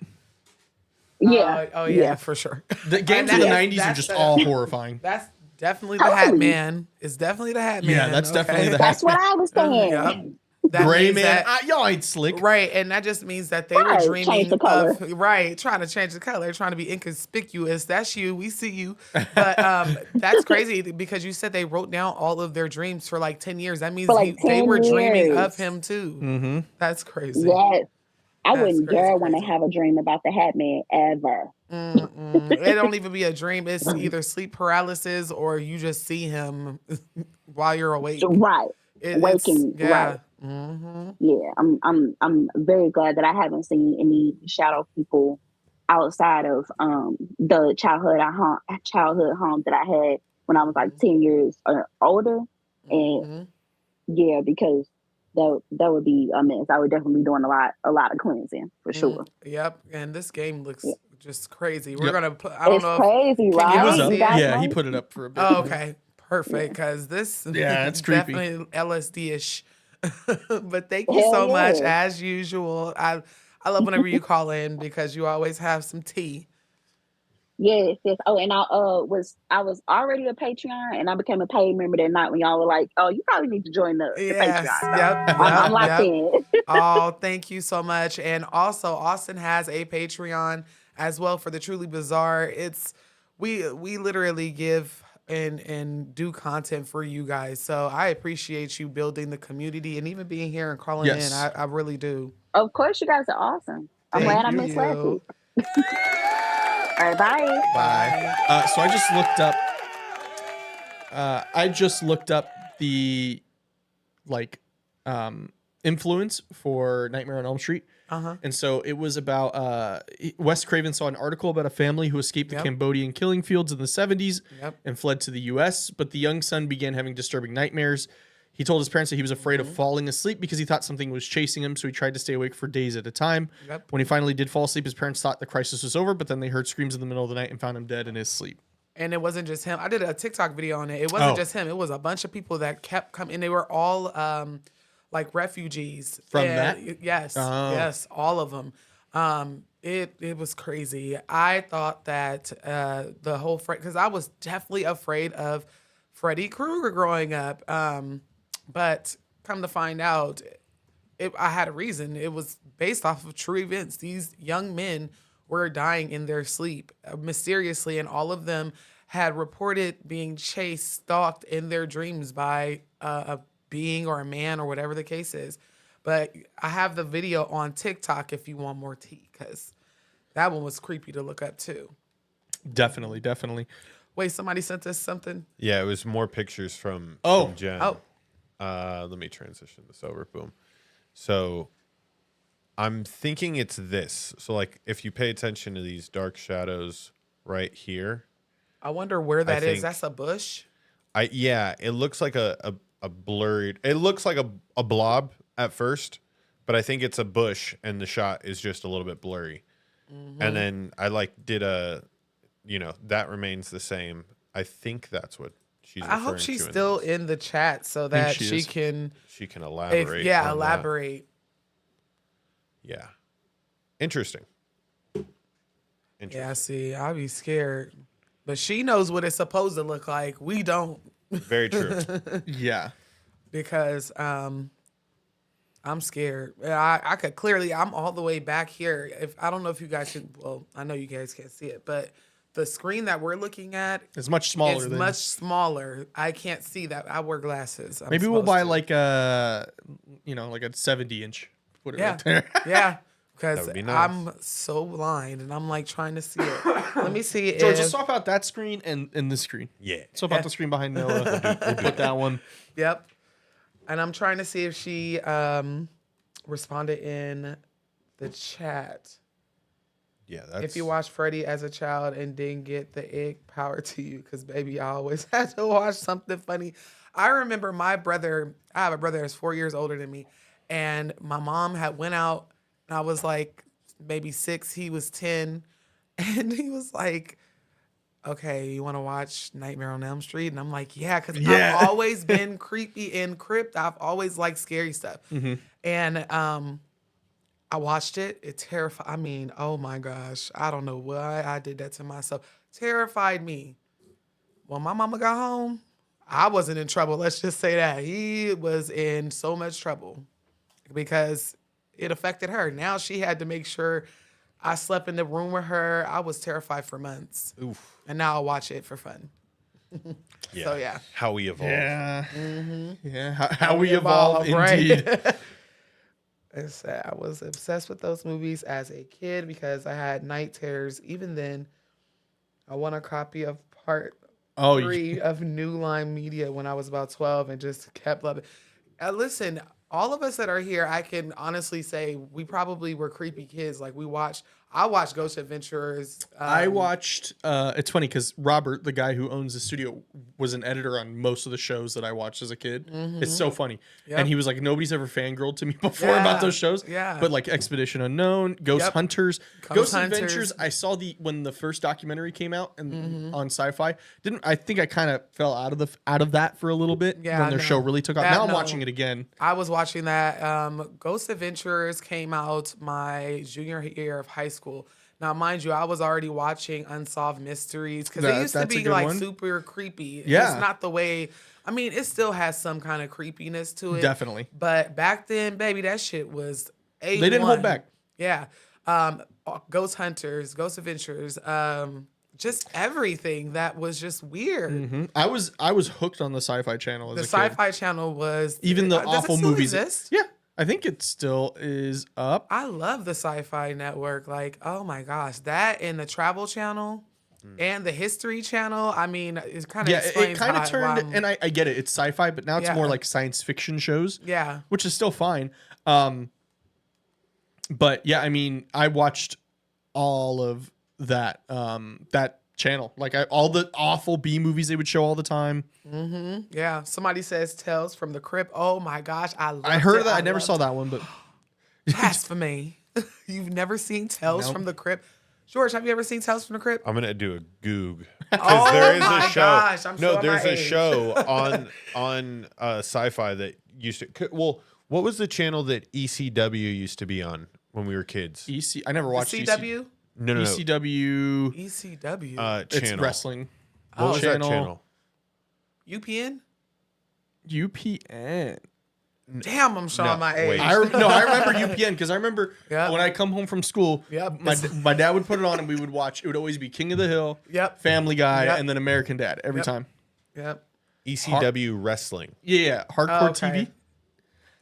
Yeah. Oh yeah, for sure. The games And in the that- 90s are that's just the- all horrifying. That's definitely the Hat Man. It's definitely the Hat Man. Yeah, that's definitely the That's what I was saying. Yep. That Gray means man. that- Y'all ain't slick. Right, and that just means that they Right, were change dreaming the color. of trying to change the color, trying to be inconspicuous. That's you. We see you. But that's crazy because you said they wrote down all of their dreams for like 10 years. That means For like they 10 were dreaming years. of him too. Mm-hmm. That's crazy. Yes. I That's wouldn't crazy, dare want to crazy. have a dream about the Hat Man ever. It don't even be a dream. It's either sleep paralysis or you just see him while you're awake. Right. It's- Waking. yeah. Right. Mm-hmm. Yeah. I'm very glad that I haven't seen any shadow people outside of the childhood home that I had when I was like 10 years or older. And yeah, because that would be a mess. I would definitely be doing a lot of cleansing for sure. Yep. And this game looks Yeah. just crazy. We're Yep. gonna put. I don't It's know. crazy, can right? It y'all was see up. it? guys Yeah, he know? put it up for a bit. Oh, okay. Perfect. Because this Yeah, it's creepy. definitely LSD-ish. But thank you Hell so much yeah. as usual. I love whenever you call in because you always have some tea. Yes. Oh, and I was already a Patreon, and I became a paid member that night when y'all were like, "Oh, you probably need to join the Yes. Patreon." So Yep. I'm locked in. Oh, thank you so much. And also, Austin has a Patreon as well for the Truly Bizarre. We literally give and do content for you guys. So I appreciate you building the community and even being here and calling Yes. in. I really do. Of course, you guys are awesome. I'm Thank glad I missed last you. week. All right, bye. Bye. So I just looked up the influence for Nightmare on Elm Street. Uh-huh. And so it was about Wes Craven saw an article about a family who escaped the Yep. Cambodian killing fields in the 70s Yep. and fled to the US, but the young son began having disturbing nightmares. He told his parents that he was afraid of falling asleep because he thought something was chasing him, so he tried to stay awake for days at a time. Yep. When he finally did fall asleep, his parents thought the crisis was over, but then they heard screams in the middle of the night and found him dead in his sleep. And it wasn't just him. I did a TikTok video on it. It wasn't Oh. just him. It was a bunch of people that kept coming. And they were all like refugees. From And that? Yes. Oh. Yes. All of them. It was crazy. I thought that the whole because I was definitely afraid of Freddy Krueger growing up. But come to find out, I had a reason. It was based off of true events. These young men were dying in their sleep mysteriously, and all of them had reported being chased, stalked in their dreams by a being or a man or whatever the case is. But I have the video on TikTok if you want more tea, because that one was creepy to look up too. Definitely. Wait, somebody sent us something? Yeah, it was more pictures from Jen. Oh. Let me transition this over. Boom. So I'm thinking it's this. So like if you pay attention to these dark shadows right here. I wonder where that is. think- That's a bush? It looks like a blurred, it looks like a blob at first, but I think it's a bush and the shot is just a little bit blurry. And then I did that remains the same. I think that's what she's I referring hope she's to still in the chat so that she she is. can she can elaborate. on that. elaborate. Yeah. Interesting. Yeah, see, I'd be scared. But she knows what it's supposed to look like. We don't. Very true. Yeah. Because I'm scared. I could clearly, I'm all the way back here. I don't know if you guys can, well, I know you guys can't see it, but the screen that we're looking at It's much smaller is than much smaller. I can't see that. I wear glasses. Maybe we'll buy like a 70-inch. Put it right there. Yeah. because would be nice. I'm so blind and I'm like trying to see it. Let me see George, if just swap out that screen and this screen. Yeah. Swap out the screen behind Noah. We'll put that one. Yep. And I'm trying to see if she responded in the chat. Yeah, that's... If you watched Freddy as a child and didn't get the ick, power to you, because baby, I always had to watch something funny. I remember my brother, I have a brother that's 4 years older than me, and my mom had went out, and I was like maybe 6, he was 10, and he was like, okay, you want to watch Nightmare on Elm Street? And I'm like, yeah, because I've always been creepy and crypt. I've always liked scary stuff. Mm-hmm. And I watched it. It terrified. I mean, oh my gosh, I don't know why I did that to myself. Terrified me. When my mama got home, I wasn't in trouble. Let's just say that. He was in so much trouble because it affected her. Now she had to make sure I slept in the room with her. I was terrified for months. Oof. And now I'll watch it for fun. Yeah. So, yeah. How we evolve. Yeah. Mm-hmm. Yeah. How we evolve, indeed. Right? It's sad. I was obsessed with those movies as a kid because I had night terrors. Even then, I won a copy of part 3 of New Line Media when I was about 12 and just kept loving it. Listen, all of us that are here, I can honestly say we probably were creepy kids. Like I watched Ghost Adventurers. I watched, it's funny because Robert, the guy who owns the studio, was an editor on most of the shows that I watched as a kid. Mm-hmm. It's so funny. Yep. And he was like, nobody's ever fangirled to me before about those shows. Yeah. But like Expedition Unknown, Ghost Hunters, Ghost Hunters. Adventures. I saw when the first documentary came out and on Sci-Fi. I think I kind of fell out of that for a little bit when their show really took off. Now I'm watching it again. I was watching that. Ghost Adventurers came out my junior year of high school. Now, mind you, I was already watching Unsolved Mysteries because it used to be like super creepy. Yeah. It's not the way, I mean, it still has some kind of creepiness to it. Definitely. But back then, baby, that shit was A1. They didn't hold back. Yeah. Ghost Hunters, Ghost Adventures, just everything that was just weird. Mm-hmm. I was hooked on the Sci-Fi Channel as a kid. The Sci-Fi Channel was... Even the does awful it still movies. Exist? Yeah. I think it still is up. I love the Sci-Fi Network. Like, oh my gosh, that and the Travel Channel and the History Channel. I mean, it kind of it kind of turned, and I get it. It's sci-fi, but now it's more like science fiction shows. Yeah, which is still fine. But yeah, I mean, I watched all of that that channel, like all the awful B movies they would show all the time. Mm-hmm. Yeah, somebody says Tales from the Crypt. Oh my gosh, I heard that. I never saw that one, but blasphemy. You've never seen Tales from the Crypt? George, have you ever seen Tales from the Crypt? I'm gonna do a goog because there is a show. Gosh, I'm no, showing there's my a age. show on Sci-Fi that used to. Well, what was the channel that ECW used to be on when we were kids? I never watched CW. No. ECW. ECW. It's channel. wrestling. What was that channel? UPN. UPN. Damn, I'm showing my age. I remember UPN because I remember when I come home from school, my dad would put it on and we would watch. It would always be King of the Hill, Family Guy, and then American Dad every time. Yep. ECW wrestling. Yeah, hardcore TV.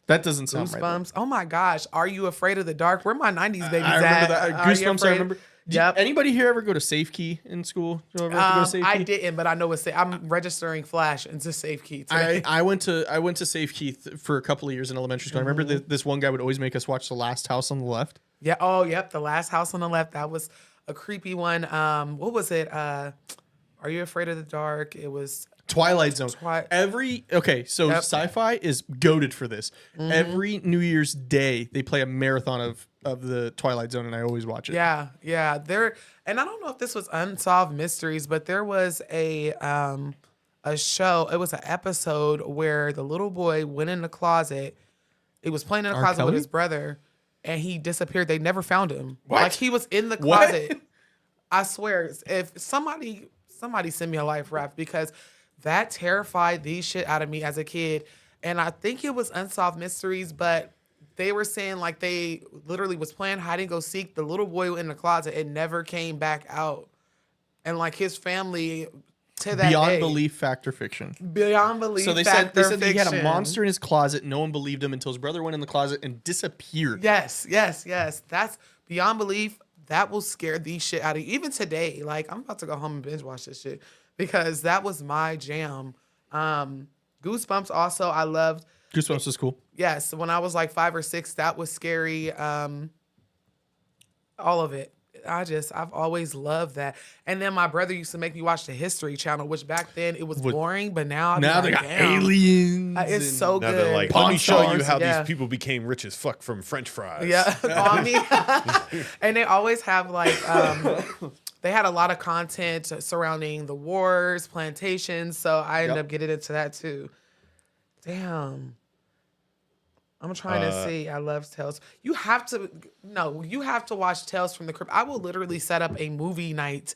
That doesn't sound Goosebumps. right. Oh my gosh, Are You Afraid of the Dark? Where my '90s babies I remember at? that. Are You Goosebumps. I Afraid? remember. Did anybody here ever go to SafeKey in school? Did you ever have to go to SafeKey? I didn't, but I know it's. I'm registering Flash into SafeKey today. I went to SafeKey for a couple of years in elementary school. I remember this one guy would always make us watch The Last House on the Left. Yeah. Oh, yep. The Last House on the Left. That was a creepy one. What was it? Are You Afraid of the Dark? It was Twilight Zone. Sci-Fi is goated for this. Mm-hmm. Every New Year's Day they play a marathon of the Twilight Zone, and I always watch it. Yeah. There, and I don't know if this was Unsolved Mysteries, but there was a show. It was an episode where the little boy went in the closet. He was playing in the closet with his brother, and he disappeared. They never found him. What? Like he was in the closet. I swear, if somebody send me a life raft because that terrified the shit out of me as a kid. And I think it was Unsolved Mysteries, but they were saying like they literally was playing hide and go seek. The little boy in the closet and never came back out. And like his family To that Beyond day. belief, fact or fiction. Beyond belief. So they fact said or that he had a fiction. monster in his closet. No one believed him until his brother went in the closet and disappeared. Yes. That's beyond belief. That will scare the shit out of you. Even today, like I'm about to go home and binge watch this shit because that was my jam. Goosebumps also, I loved. Goosebumps was cool. Yes, when I was like 5 or 6, that was scary. All of it. I've always loved that. And then my brother used to make me watch the History Channel, which back then it was boring, but now Now they got aliens. It's so Now good. they're like, let me show you how Yeah. these people became rich as fuck from French fries. Yeah, on me. And they always have like, they had a lot of content surrounding the wars, plantations. So I ended up getting into that too. Damn. I'm trying to see. I love Tales. You have to watch Tales from the Crypt. I will literally set up a movie night.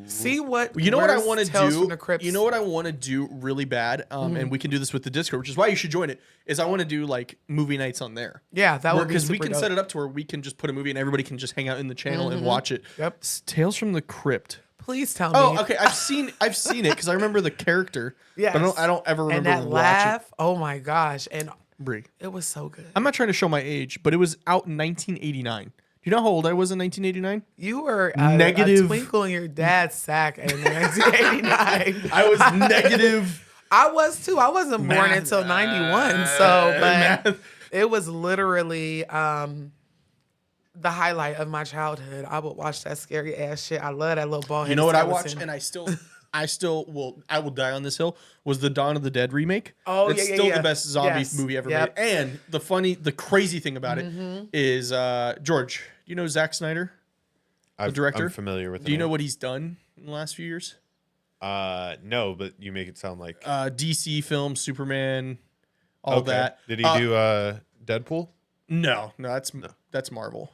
See what You know what I want to Tales do? from the Crypt. You know what I want to do really bad, and we can do this with the Discord, which is why you should join it. Is I want to do like movie nights on there. Yeah, that would be because we super can dope. set it up to where we can just put a movie and everybody can just hang out in the channel and watch it. Yep. Tales from the Crypt. Please tell me. Oh, okay. I've seen it because I remember the character. Yes. But I don't ever remember and that watching. laugh. Oh my gosh. And Brie. it was so good. I'm not trying to show my age, but it was out in 1989. Do you know how old I was in 1989? You were Negative- a twinkle in your dad's sack in 1989. I was negative. I was too. I wasn't born Math. until 91. So, but Math. it was literally the highlight of my childhood. I would watch that scary ass shit. I love that little ball head. You know what I watched, and I will die on this hill, was the Dawn of the Dead remake. Oh, it's yeah, still yeah. the best zombie Yes. movie ever Yep. made. And the crazy thing about it is, George, do you know Zack Snyder, the director? I'm familiar with. Do you know what he's done in the last few years? No, but you make it sound like DC films, Superman, all that. Did he do Deadpool? No, that's Marvel.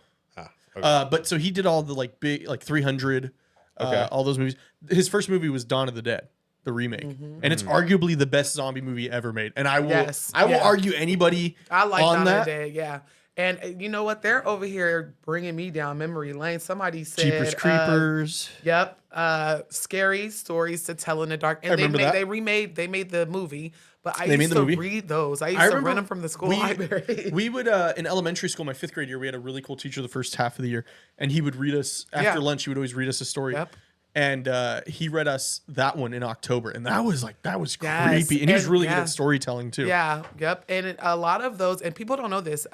Okay. But so he did all the like big, like 300, Okay. all those movies. His first movie was Dawn of the Dead, the remake, and it's arguably the best zombie movie ever made. And I will, will argue anybody I like on Dawn that. of the Dead, yeah. And you know what? They're over here bringing me down memory lane. Somebody said, Jeepers Creepers. Yep. Scary stories to tell in the dark. And I remember that. they made the movie, but I They made used the to movie? read those. I used I to remember rent them from the school library. We would in elementary school, my 5th grade year, we had a really cool teacher the first half of the year, and he would read us after lunch. He would always read us a story. Yep. And he read us that one in October, and that was Yes, creepy. And he was really good yeah. at storytelling too. Yeah, yep. And a lot of those, and people don't know this,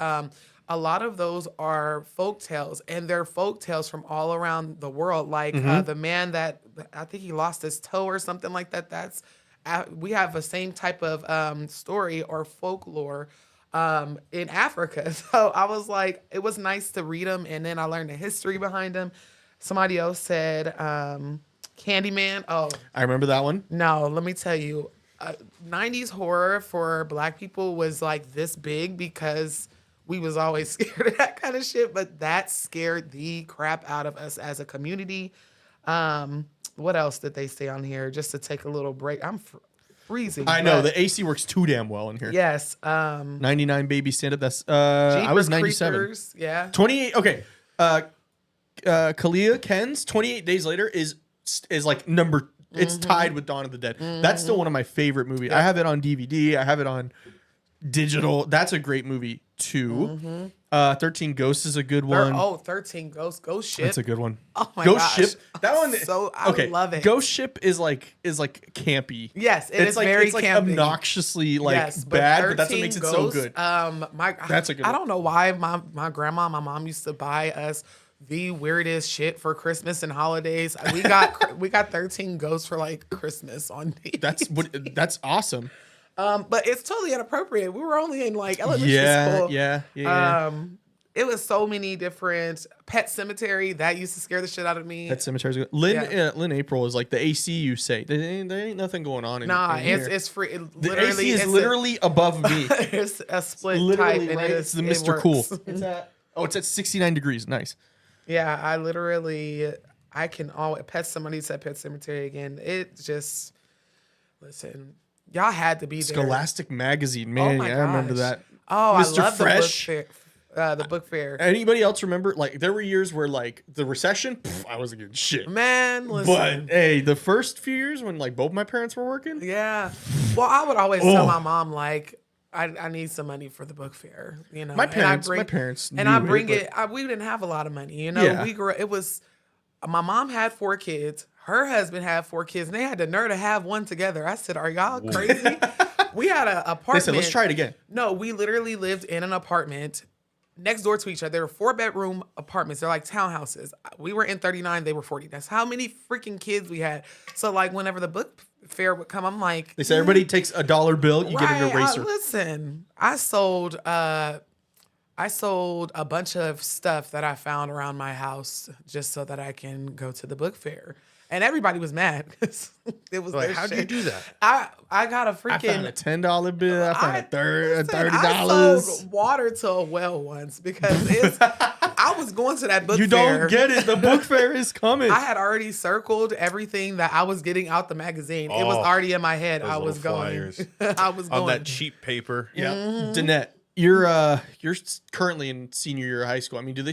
a lot of those are folk tales, and they're folk tales from all around the world. Like the man that, I think he lost his toe or something like that. That's we have the same type of story or folklore in Africa. So I was like, it was nice to read them, and then I learned the history behind them. Somebody else said Candyman. Oh, I remember that one. no, let me tell you, 90s horror for Black people was like this big because we was always scared of that kind of shit, but that scared the crap out of us as a community. What else did they say on here? Just to take a little break. I'm freezing. I know but the AC works too damn well in here. Yes. 99 baby stand up. That's I was 97. Creepers, yeah. 28. Okay. Kalia Ken's 28 Days Later is like number. It's tied with Dawn of the Dead. That's still one of my favorite movies. I have it on DVD. I have it on digital. That's a great movie too. 13 Ghosts is a good one. 13 Ghost Ship. That's a good one. Oh my Ghost gosh. Ship. That one. So I love it. Ghost Ship is like campy. Yes, it's like very it's like campy. obnoxiously like Yes, bad, but that's what 13 makes it so Ghosts, good. That's a good I one. don't know why my grandma, my mom used to buy us the weirdest shit for Christmas and holidays. We got 13 Ghosts for like Christmas on DVD. That's awesome. But it's totally inappropriate. We were only in like elementary school. Yeah. It was so many different. Pet Cemetery that used to scare the shit out of me. That cemetery's good. Lynn April is like the AC you say. There ain't nothing going on in here. It's free. The AC is literally above me. It's a split Literally, type. And right? It's the Mr. Cool. It's at 69 degrees. Nice. Yeah, I can always somebody said Pet Cemetery again. It just listen, y'all had to be there. Scholastic Magazine, man. Oh my I remember gosh. that. Oh, Mr. I love Fresh. the book the book fair. Anybody else remember? Like, there were years where, like, the recession, I wasn't getting shit. Man, listen. But, hey, the first few years when, like, both my parents were working. Yeah. Well, I would always tell my mom, like, I need some money for the book fair, you know. My parents and I bring it. We didn't have a lot of money, you know. Yeah. We grew. It was my mom had 4 kids. Her husband had 4 kids, and they had the nerve to have one together. I said, "Are y'all crazy?" We had an apartment. They said, "Let's try it again." No, we literally lived in an apartment next door to each other. They were 4-bedroom apartments. They're like townhouses. We were in 39. They were 40. That's how many freaking kids we had. So like whenever the book fair would come, I'm like, they said everybody takes a $1 bill, you get an eraser. Listen, I sold a bunch of stuff that I found around my house just so that I can go to the book fair. And everybody was mad. It was like, how'd you do that? I got a freaking... I found a $10 bill. I found a $30. I sold water to a well once because I was going to that book fair. You don't get it. The book fair is coming. I had already circled everything that I was getting out the magazine. It was already in my head. I was going. I was going. On that cheap paper. Yeah. Danette, you're currently in senior year of high school. I mean, do they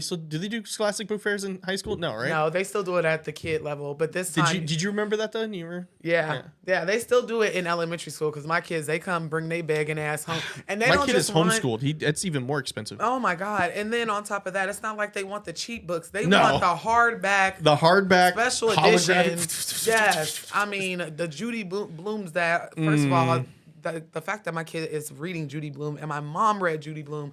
do Scholastic book fairs in high school? No, right? No, they still do it at the kid level. But this time, did you remember that then? You were yeah, they still do it in elementary school because my kids, they come bring their begging ass home, and they my don't kid just is homeschooled. It's even more expensive. Oh my god! And then on top of that, it's not like they want the cheap books. They want the hardback, special edition. Yes, I mean the Judy Blooms. That first of all. The fact that my kid is reading Judy Blume and my mom read Judy Blume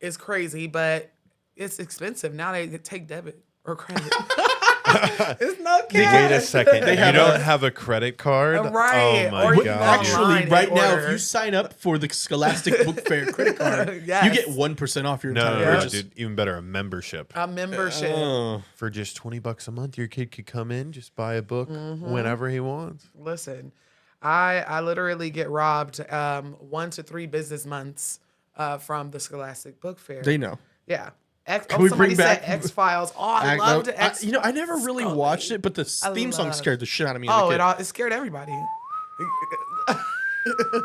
is crazy, but it's expensive. Now they take debit or credit. It's no cash. Wait a second. You don't have a credit card? Right. Oh my God. Actually, right now, if you sign up for the Scholastic Book Fair credit card, yes. you get 1% off your entire purchase. Dude, even better, a membership. A membership. For just $20 a month, your kid could come in, just buy a book whenever he wants. Listen. I literally get robbed 1 to 3 business months from the Scholastic Book Fair. They know. Yeah. Can we bring back X-Files? Oh, I loved X-Files. I never really watched it, but the theme song scared the shit out of me. It scared everybody.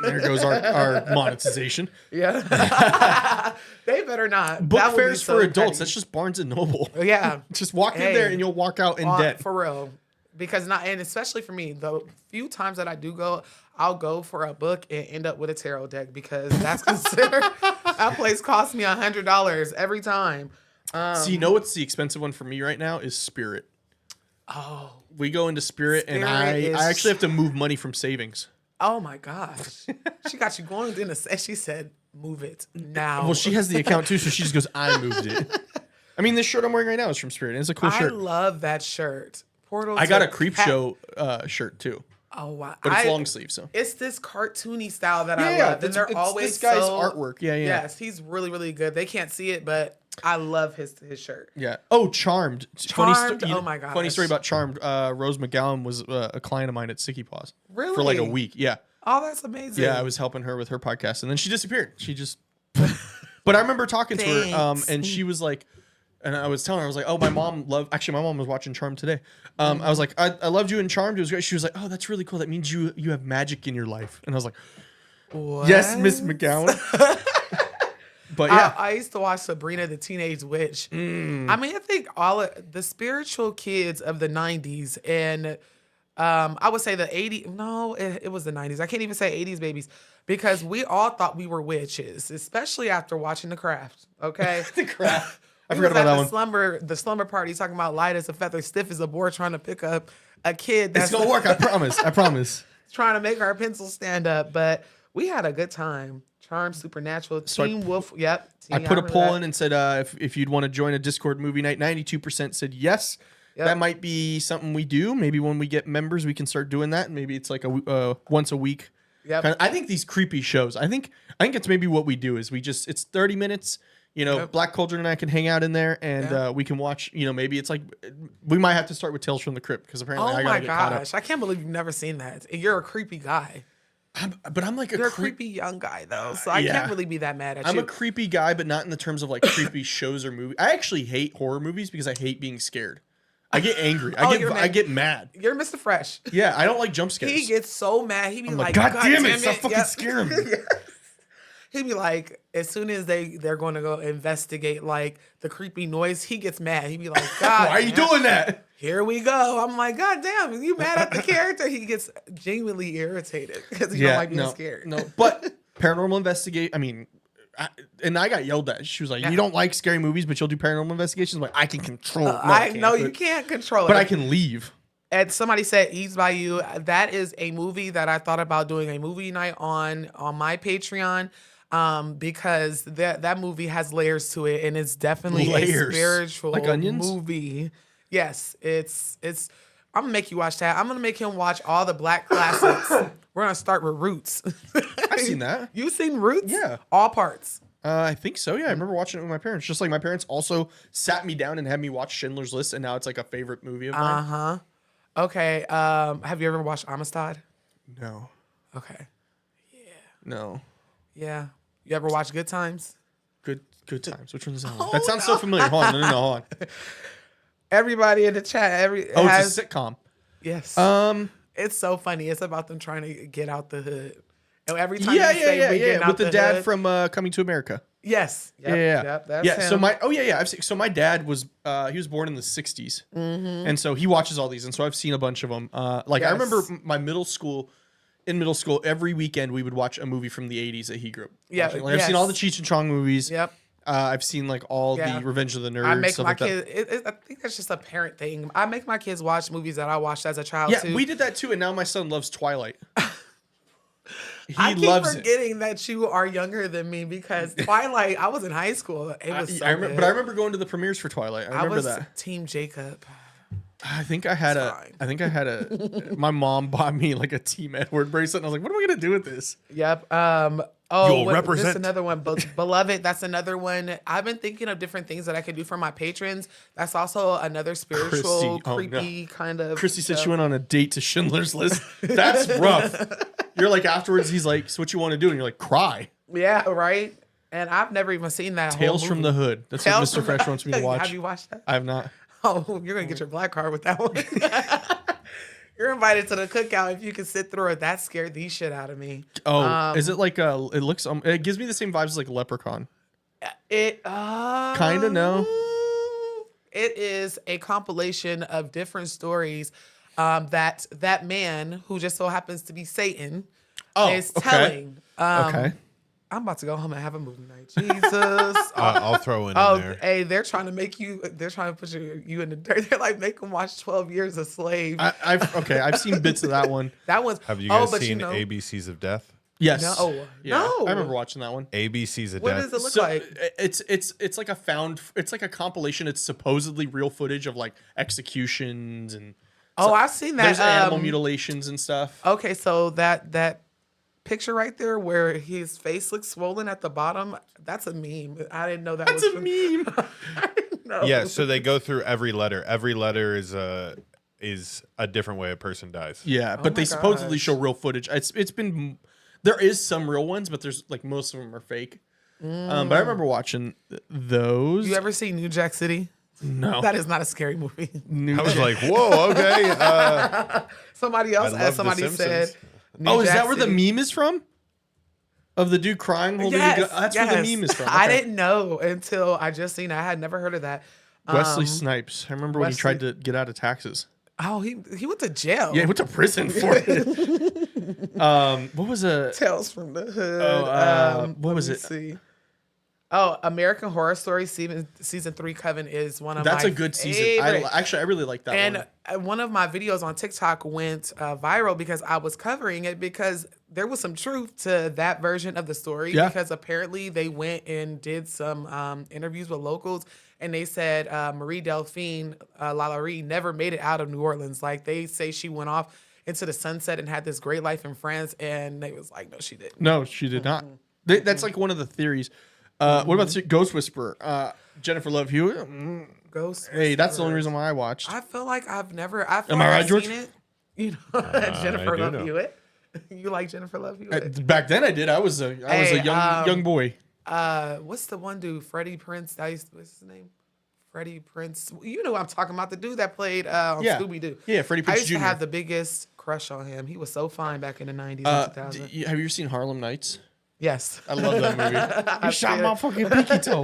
There goes our monetization. Yeah. They better not. Book fairs for adults. That's just Barnes and Noble. Yeah. Just walk in there and you'll walk out in debt. For real. Because and especially for me, the few times that I do go, I'll go for a book and end up with a tarot deck because that's considered that place costs me $100 every time. So you know what's the expensive one for me right now is Spirit. Oh, we go into Spirit and I actually have to move money from savings. Oh my gosh, she got you going in she said, "Move it now." Well, she has the account too, so she just goes, "I moved it." I mean, this shirt I'm wearing right now is from Spirit. It's a cool shirt. I love that shirt. I got a Creep Show shirt too. Oh wow! But it's long sleeve, so it's this cartoony style that I love. And they're always this guy's artwork. Yeah. Yes, he's really, really good. They can't see it, but I love his shirt. Yeah. Oh, Charmed. Oh my god. Funny story about Charmed. Rose McGowan was a client of mine at Sicky Paws. Really? For like a week. Yeah. Oh, that's amazing. Yeah, I was helping her with her podcast, and then she disappeared. She just. But I remember talking to her, and she was like. And I was telling her, I was like, oh, my mom was watching Charmed today. I was like, I loved you in Charmed. It was great. She was like, oh, that's really cool. That means you have magic in your life. And I was like, what? Yes, Miss McGowan. But yeah. I used to watch Sabrina the Teenage Witch. I mean, I think all of the spiritual kids of the 90s and I would say the 80s. No, it was the 90s. I can't even say 80s babies because we all thought we were witches, especially after watching The Craft. Okay? The Craft. I forgot about that one. The slumber party talking about light as a feather, stiff as a board, trying to pick up a kid. That's it's gonna work. I promise. I promise. Trying to make our pencils stand up, but we had a good time. Charm, Supernatural, Teen Wolf. Yep. I put a poll in and said if you'd want to join a Discord movie night. 92% said yes. Yep. That might be something we do. Maybe when we get members, we can start doing that. Maybe it's like a once a week. Yep. I think these creepy shows. I think it's maybe what we do is it's 30 minutes. You know, Black Cauldron and I can hang out in there, and we can watch. You know, maybe it's like we might have to start with Tales from the Crypt because apparently I gotta get caught up. I can't believe you've never seen that. You're a creepy guy. But I'm like you're a creepy young guy though, so I can't really be that mad at you. I'm a creepy guy, but not in the terms of like creepy shows or movies. I actually hate horror movies because I hate being scared. I get angry. I get mad. You're Mr. Fresh. Yeah, I don't like jump scares. He gets so mad. He be like, God damn it! Stop fucking scaring me. He'd be like, as soon as they're going to go investigate like the creepy noise, he gets mad. He'd be like, God, why are you doing that? Here we go. I'm like, God damn, you mad at the character? He gets genuinely irritated because he don't like being scared. No, but paranormal investigate. I mean, I got yelled at. She was like, "You don't like scary movies, but you'll do paranormal investigations." I'm like, I can control it. You can't control it. But I can leave. And somebody said Eats by You. That is a movie that I thought about doing a movie night on my Patreon. Because that movie has layers to it, and it's definitely a spiritual like onions movie. Yes, it's. I'm gonna make you watch that. I'm gonna make him watch all the black classics. We're gonna start with Roots. I've seen that. You've seen Roots? Yeah, all parts. I think so. Yeah, I remember watching it with my parents. Just like my parents also sat me down and had me watch Schindler's List, and now it's like a favorite movie of mine. Okay. Have you ever watched Amistad? No. Okay. Yeah. No. Yeah. You ever watch Good Times? Good Times. Which one is that one? That sounds so familiar. Hold on. No, hold on. Everybody in the chat. It's a sitcom. Yes. It's so funny. It's about them trying to get out the hood. And every time with the dad hood, from Coming to America. Yes. Yep, that's him. So my dad was he was born in the 60s. And so he watches all these, and so I've seen a bunch of them. I remember my middle school, every weekend we would watch a movie from the 80s that he grew up watching. I've seen all the Cheech and Chong movies. Yep. I've seen like all the Revenge of the Nerds. I make my kids. That. I think that's just a parent thing. I make my kids watch movies that I watched as a child too. Yeah, we did that too, and now my son loves Twilight. I keep forgetting that you are younger than me because Twilight. I was in high school. It was. I remember going to the premieres for Twilight. I remember that. Team Jacob. I think I had my mom bought me like a Team Edward bracelet, and I was like, "What am I gonna do with this?" Yep. You'll represent. That's another one. Beloved, that's another one. I've been thinking of different things that I could do for my patrons. That's also another spiritual, creepy kind of. Chrissy said she went on a date to Schindler's List. That's rough. You're like, afterwards, he's like, "So what you want to do?" And you're like, "Cry." Yeah, right. And I've never even seen that. Tales from the Hood. That's what Mr. Fresh wants me to watch. Have you watched that? I have not. Oh, you're gonna get your black card with that one. You're invited to the cookout if you can sit through it. That scared the shit out of me. Oh, is it like it looks? It gives me the same vibes as like Leprechaun. It kind of no. It is a compilation of different stories that man who just so happens to be Satan is telling. Okay. I'm about to go home and have a movie night. Jesus. I'll throw in there. Hey, they're trying to make you, they're trying to put you in the dirt. They're like, make them watch 12 Years a Slave. I've seen bits of that one. That one's. Have you guys seen ABCs of Death? Yes. No. Yeah, No. I remember watching that one. ABCs of What Death. does it look like? It's like it's like a compilation. It's supposedly real footage of like executions and. I've seen that. There's animal mutilations and stuff. Okay, so that picture right there where his face looks swollen at the bottom, that's a meme. I didn't know that was a meme. I didn't know. Yeah, so they go through every letter. Every letter is a different way a person dies. Yeah, but they supposedly show real footage. It's been there is some real ones, but there's like most of them are fake. But I remember watching those. You ever seen New Jack City? No, that is not a scary movie. I was like, whoa, okay. Somebody else asked. Somebody said. Is that where the meme is from? Of the dude crying holding the gun? That's where the meme is from. Okay. I didn't know until I just seen it. I had never heard of that. Wesley Snipes. I remember when he tried to get out of taxes. Oh, he went to jail. Yeah, he went to prison for it. What was a Tales from the Hood? What was it? See. Oh, American Horror Story season 3 Coven is one of my That's a good season. I really like that one. And one of my videos on TikTok went viral because I was covering it because there was some truth to that version of the story. Yeah. Because apparently they went and did some interviews with locals and they said Marie Delphine Lalaurie never made it out of New Orleans. Like they say she went off into the sunset and had this great life in France, and they was like, no, she didn't. No, she did not. That's like one of the theories. What about the Ghost Whisperer? Jennifer Love Hewitt. Ghost. Hey, that's the only reason why I watched. I feel like I've never. I feel Am like I right, I've George? seen it. You know, Jennifer Love Hewitt. You like Jennifer Love Hewitt? Back then, I did. I was a young boy. What's the one dude? Freddie Prinze. What's his name? Freddie Prinze. You know what I'm talking about. The dude that played on Scooby Doo. Yeah, Freddie Prinze I used Jr. to have the biggest crush on him. He was so fine back in the 90s and 2000s. Have you ever seen Harlem Nights? Yes. I love that movie. You shot my fucking pinky toe.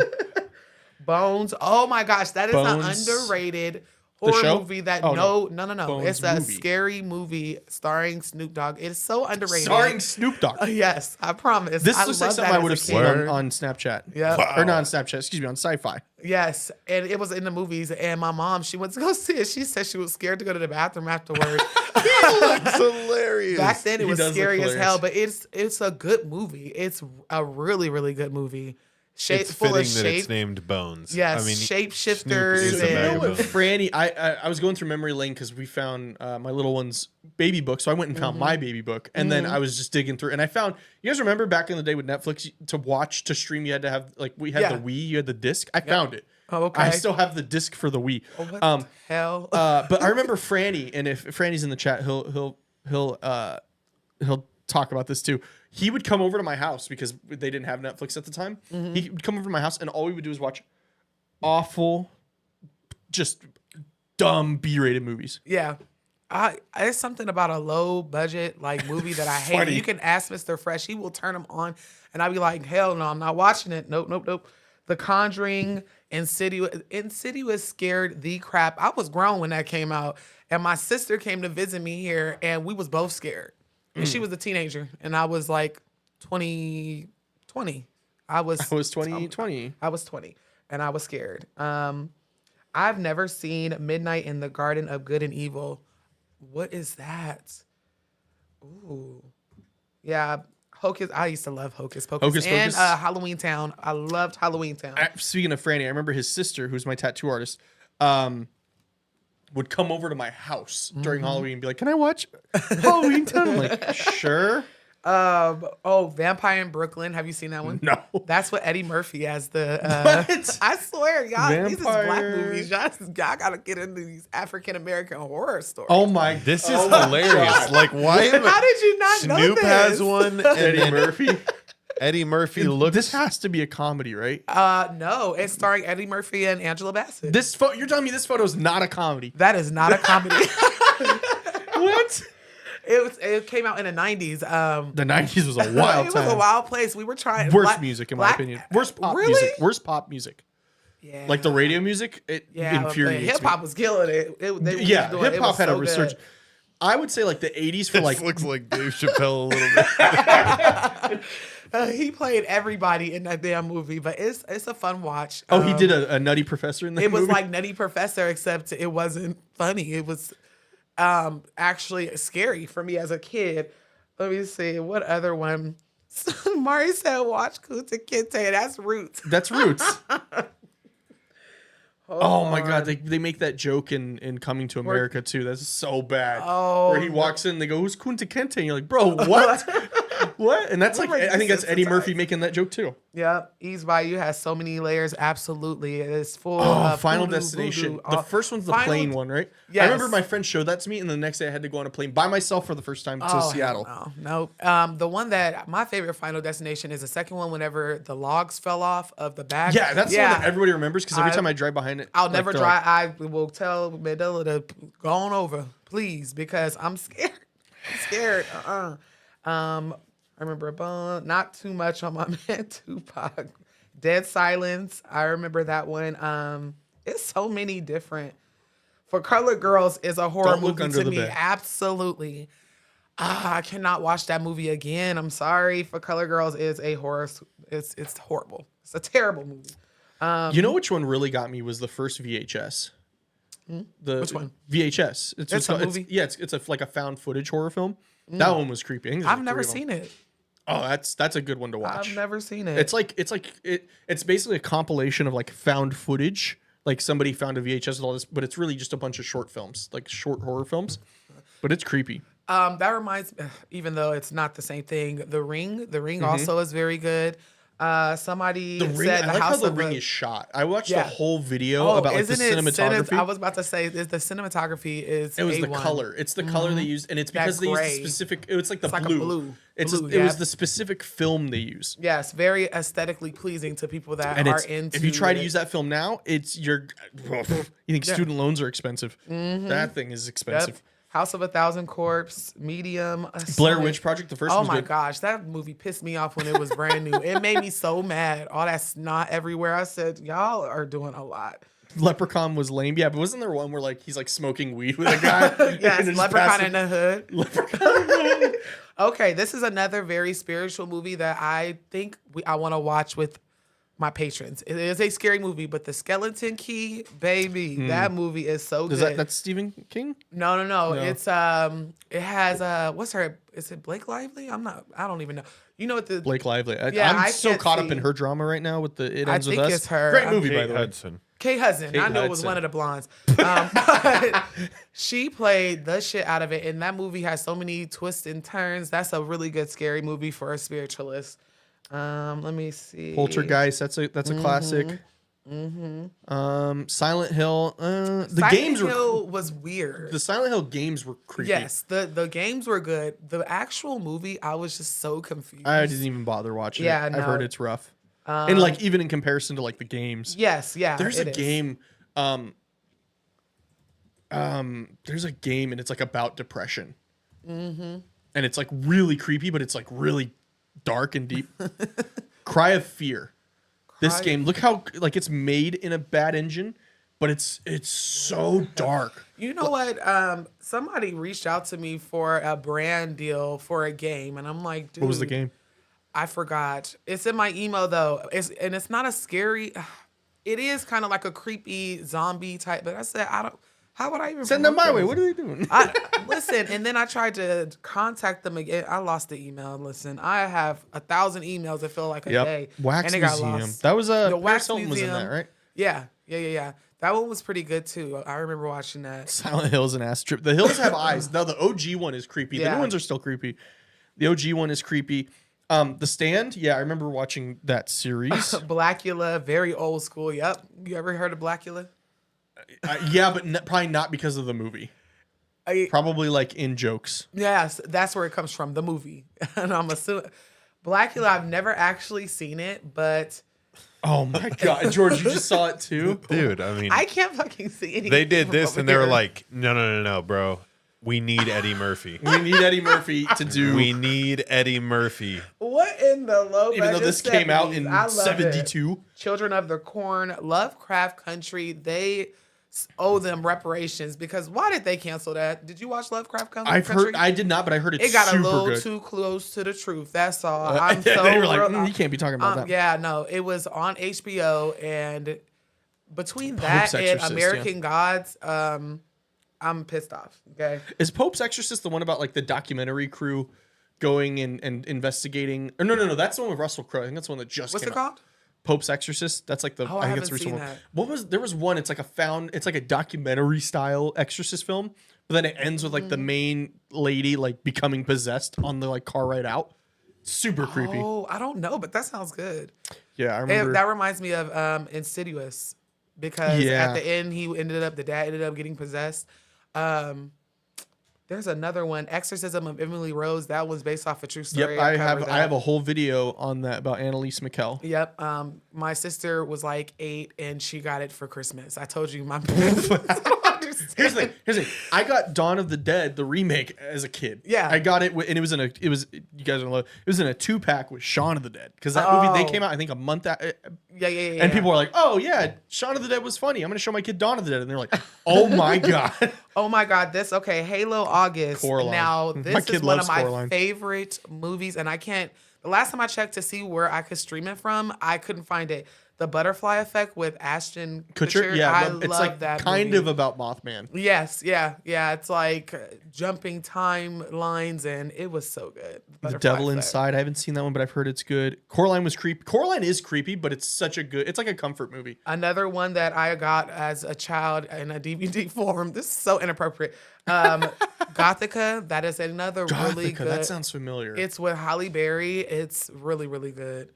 Bones. Oh my gosh, that is Bones. an underrated horror movie that no. Bones It's a movie. scary movie starring Snoop Dogg. It is so underrated. Starring Snoop Dogg. Yes, I promise. This I looks like love something that I would have as a seen kid. on Snapchat. Yeah. Wow. Or not on Snapchat, excuse me, on Sci-Fi. Yes, and it was in the movies. And my mom, she went to go see it. She said she was scared to go to the bathroom afterward. He looks hilarious. Back then, it He was does look scary as hell. hilarious. But it's a good movie. It's a really, really good movie. It's Full fitting of that shape. it's named Bones. Yes, I mean, shapeshifters. Snoop is a and- You know what, Bones. Franny? I was going through memory lane because we found my little one's baby book, so I went and found my baby book, and then I was just digging through, and I found. You guys remember back in the day with Netflix to stream, you had to have we had the Wii, you had the disc. I found it. Oh, okay. I still have the disc for the Wii. Oh, what the hell? But I remember Franny, and if Franny's in the chat, he'll talk about this too. He would come over to my house because they didn't have Netflix at the time. He would come over to my house, and all we would do is watch awful, just dumb B-rated movies. Yeah. It's something about a low budget like movie that I hate. Funny. You can ask Mr. Fresh, he will turn them on, and I'll be like, hell no, I'm not watching it. Nope. The Conjuring, Insidious scared the crap. I was grown when that came out, and my sister came to visit me here, and we was both scared. And she was a teenager, and I was like 20. I was 20. I was 20, and I was scared. I've never seen Midnight in the Garden of Good and Evil. What is that? Ooh. Yeah, Hocus. I used to love Hocus Pocus. Hocus and Pocus. Halloween Town. I loved Halloween Town. Speaking of Franny, I remember his sister, who's my tattoo artist, would come over to my house during Halloween and be like, "Can I watch Halloween Town?" I'm like, "Sure." Vampire in Brooklyn. Have you seen that one? No. That's what Eddie Murphy has the. What? I swear, y'all, these is black Vampire. movies. Y'all gotta get into these African American horror stories. Oh my! This is hilarious. Like, why? How did you not know Snoop this? has one. And Eddie Murphy. Eddie Murphy looks. This has to be a comedy, right? No, it's starring Eddie Murphy and Angela Bassett. You're telling me this photo is not a comedy? That is not a comedy. What? It came out in the 90s. The 90s was a wild It time. was a wild place. We were trying Worst music, in my opinion. Worst pop Really? music. Worst pop music. Yeah. Like the radio music, it infuriates hip hop was killing it. hip hop had a resurgence. I would say like the 80s for like. This looks like Dave Chappelle a little bit. He played everybody in that damn movie, but it's a fun watch. Oh, he did a Nutty Professor in that It was movie? like Nutty Professor, except it wasn't funny. It was actually scary for me as a kid. Let me see. What other one? Mari said, watch Kunta Kinte. That's Roots. That's Roots. Oh my God, they make that joke in Coming to America too. That's so bad. Oh, where he walks in, they go, "Who's Kunta Kinte?" And you're like, "Bro, what? What?" And that's like, I think that's Eddie Murphy making that joke too. Yep. Ease Bayou has so many layers. Absolutely. It is full Oh, of Final voodoo, Destination. voodoo. The first one's the Final- plane one, right? Yes. I remember my friend showed that to me, and the next day I had to go on a plane by myself for the first time to Seattle. No. The one that my favorite Final Destination is the second one. Whenever the logs fell off of the back. Yeah, that's the one that everybody remembers because every time I drive behind it, I'll like, never they're drive. I will tell Medilla to go on over, please, because I'm scared. I'm scared. I remember not too much on my man Tupac. Dead Silence. I remember that one. It's so many different. For Colored Girls is a horror Don't Look movie Under to the me. Bed. Absolutely. I cannot watch that movie again. I'm sorry. For Colored Girls is a horror. It's horrible. It's a terrible movie. You know which one really got me was the first VHS. Which one? VHS. It's a movie? It's like a found footage horror film. That one was creepy. I think there's I've like never 3 of them. seen it. Oh, that's a good one to watch. I've never seen it. It's basically a compilation of like found footage. Like somebody found a VHS with all this, but it's really just a bunch of short films, like short horror films. But it's creepy. That reminds me, even though it's not the same thing, The Ring. The Ring also is very good. Somebody The Ring. said I the like how House the of Ring the- is shot. I watched Yeah. the whole video about like the cinematography. I was about to say the cinematography is. It was the A1. color. It's the color they used, and it's because they used the specific. It's like the It's like a blue. blue. It Yeah. was the specific film they use. Yes, very aesthetically pleasing to people that And are it's, into. if you try to it. use that film now, it's you think Yeah. student loans are expensive. Mhm. That thing is expensive. Yep. House of a Thousand Corpse, Medium, Blair Witch Project. The first. Oh was my good. gosh, that movie pissed me off when it was brand new. It made me so mad. All that snot everywhere. I said, y'all are doing a lot. Leprechaun was lame. Yeah, but wasn't there one where like he's like smoking weed with a guy? Yes, and Leprechaun in the Hood. Okay, this is another very spiritual movie that I think I want to watch with my patrons. It is a scary movie, but The Skeleton Key, baby, that movie is so good. That's Stephen King? No. It's it has what's her? Is it Blake Lively? I don't even know. You know what the Blake Lively. Yeah, I'm so caught up in her drama right now with the It Ends With Us. I think it's her. Great movie, by the way. Kate Hudson. I know it was one of the blondes. But she played the shit out of it. And that movie has so many twists and turns. That's a really good scary movie for a spiritualist. Let me see. Poltergeist. That's a classic. Silent Hill. Silent Hill was weird. The Silent Hill games were creepy. Yes, the games were good. The actual movie, I was just so confused. I didn't even bother watching it. No. I've heard it's rough. And like even in comparison to like the games. Yes, yeah. There's a game. There's a game and it's like about depression. And it's like really creepy, but it's like really dark and deep. Cry of Fear. This game, look how like it's made in a bad engine, but it's so dark. You know what? Somebody reached out to me for a brand deal for a game, and I'm like, dude, what was the game? I forgot. It's in my email though. It's not a scary. It is kind of like a creepy zombie type, but I said how would I even send them my way? What are they doing? Listen, and then I tried to contact them again. I lost the email. Listen, I have 1,000 emails that feel like a day. Wax and it Museum. got lost. That was the Wax Wax Museum was in that, right? Yeah. That one was pretty good too. I remember watching that. Silent Hills and Ass Trip. The Hills Have Eyes. Now the OG one is creepy. The new ones are still creepy. The OG one is creepy. The Stand. Yeah, I remember watching that series. Blackula, very old school. Yep. You ever heard of Blackula? Yeah, but probably not because of the movie. Probably like in jokes. Yes, that's where it comes from, the movie. And I'm assuming Blackula, I've never actually seen it, but oh my god, George, you just saw it too? Dude, I mean, I can't fucking see anything. They did this and they were like, no, bro. We need Eddie Murphy. We need Eddie Murphy to do. We need Eddie Murphy. What in the low budget? Even though this came out in 72. Children of the Corn, Lovecraft Country, they owe them reparations because why did they cancel that? Did you watch Lovecraft Country? I've heard. I did not, but I heard it got a little good. too close to the truth. That's all. I'm they so were like, you can't be talking about that. Yeah, no, it was on HBO, and between that and American Gods, I'm pissed off. Okay. Is Pope's Exorcist the one about like the documentary crew going and investigating? Or no, that's the one with Russell Crowe. I think that's the one that just What's came it called? Pope's Exorcist. That's like the I think that's the haven't recent seen one. that. There was one, it's like a documentary style exorcist film, but then it ends with like the main lady like becoming possessed on the like car ride out. Super creepy. Oh, I don't know, but that sounds good. Yeah, I remember. That reminds me of Insidious because at the end the dad ended up getting possessed. There's another one, Exorcism of Emily Rose. That was based off a true story. Yep, I have a whole video on that about Annalise McKell. Yep. My sister was like 8 and she got it for Christmas. I told you my Here's the thing. I got Dawn of the Dead, the remake, as a kid. Yeah. I got it, and it was you guys don't know, it was in a 2-pack with Shaun of the Dead. Because that movie, they came out, I think, a month after. Yeah. And people were like, oh, yeah, Shaun of the Dead was funny. I'm going to show my kid Dawn of the Dead. And they're like, oh my God. Oh my God. Halo August. Coraline. Now, this is one of my Coraline. favorite movies, and the last time I checked to see where I could stream it from, I couldn't find it. The Butterfly Effect with Ashton Kutcher. Yeah, I it's love like that kind movie. of about Mothman. Yes, yeah. It's like jumping timelines, and it was so good. The Devil Inside. I haven't seen that one, but I've heard it's good. Coraline was creepy. Coraline is creepy, but it's it's like a comfort movie. Another one that I got as a child in a DVD form. This is so inappropriate. Gothica. That is another really good. That sounds familiar. It's with Halle Berry. It's really, really good.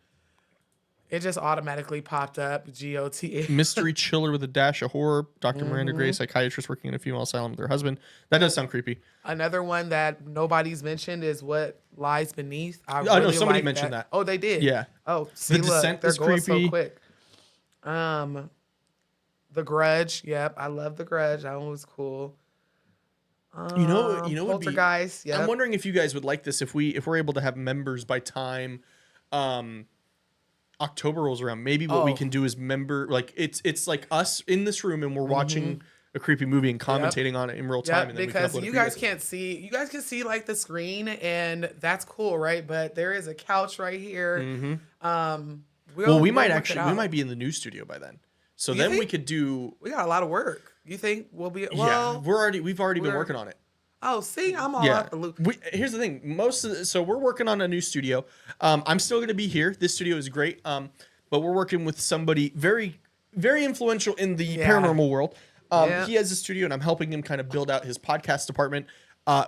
It just automatically popped up. GOT. Mystery chiller with a dash of horror. Dr. Miranda Gray, psychiatrist working in a female asylum with her husband. That does sound creepy. Another one that nobody's mentioned is What Lies Beneath. No, somebody mentioned that. Oh, they did? Yeah. Oh, see, The Descent they're is going creepy. so quick. The Grudge. Yep, I love The Grudge. That one was cool. You know, would be, Poltergeist. Yeah. I'm wondering if you guys would like this if we're able to have members by time October rolls around. Maybe what we can do is like it's like us in this room and we're watching a creepy movie and commentating on it in real time. And then because we can you guys can't see, you guys can see like the screen, and that's cool, right? But there is a couch right here. We might be in the new studio by then. So then we could do. We got a lot of work. You think we'll be? Well, yeah, we've already been working on it. Oh, see, I'm all out the loop. Here's the thing. So we're working on a new studio. I'm still going to be here. This studio is great. But we're working with somebody very, very influential in the paranormal world. He has a studio, and I'm helping him kind of build out his podcast department,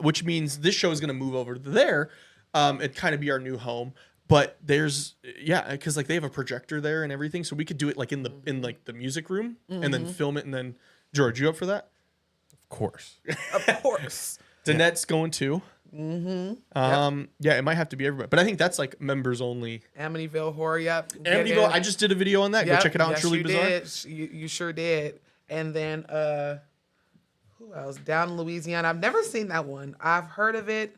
which means this show is going to move over to there and kind of be our new home. But there's because like they have a projector there and everything, so we could do it like in the music room and then film it. And then George, you up for that? Of course. Of course. Danette's going too. Yeah, it might have to be everybody, but I think that's like members only. Amityville Horror. Yep. Amityville. I just did a video on that. Go check it out. Yes, Truly Bizarre. You sure did. And then who else? Down in Louisiana. I've never seen that one. I've heard of it.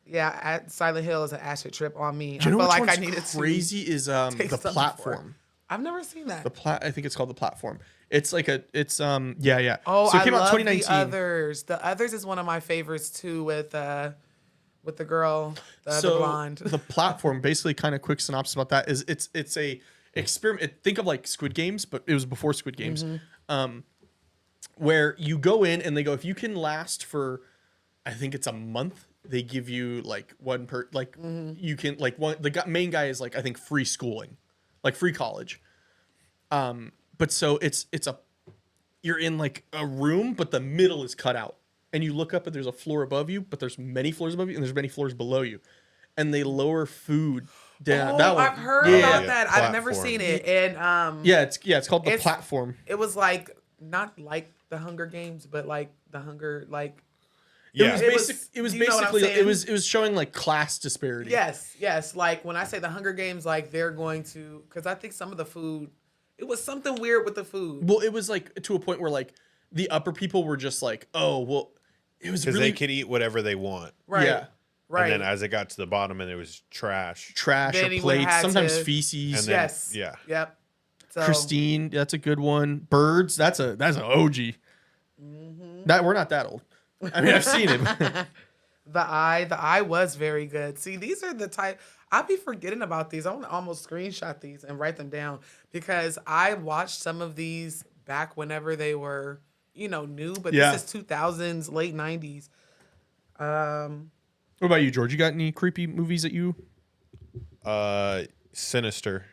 Yeah, at Silent Hill is an acid trip on me. Do you know I felt what's like I needed crazy is the platform. I've never seen that. I think it's called the platform. It's like yeah. Oh, so it came out love 2019. The Others. The Others is one of my favorites too, with the girl, the blonde. The platform, basically, kind of quick synopsis about that is it's a experiment. Think of like Squid Games, but it was before Squid Games, where you go in and they go, if you can last for, I think it's a month, they give you like you can like main guy is like, I think, free schooling, like free college. But so you're in like a room, but the middle is cut out, and you look up and there's a floor above you, but there's many floors above you and there's many floors below you, and they lower food down. Oh, I've heard about that. Platform. I've never seen it, and it's called the platform. It was like not like the Hunger Games, but like the Hunger like. Yeah. It was basically it was showing like class disparity. Yes. Like when I say the Hunger Games, like they're going to, because I think some of the food, it was something weird with the food. Well, it was like to a point where like the upper people were just like, oh, well, it was because really... they could eat whatever they want. Right. Yeah. Right. And then as it got to the bottom, and it was trash or plates, sometimes feces. And then, yeah. Yep. So, Christine, that's a good one. Birds, that's an OG. That we're not that old. I mean, I've seen it. The Eye was very good. See, these are the type, I'll be forgetting about these. I want to almost screenshot these and write them down, because I watched some of these back whenever they were, new, but this is 2000s, late 90s. What about you, George? You got any creepy movies that you? Sinister.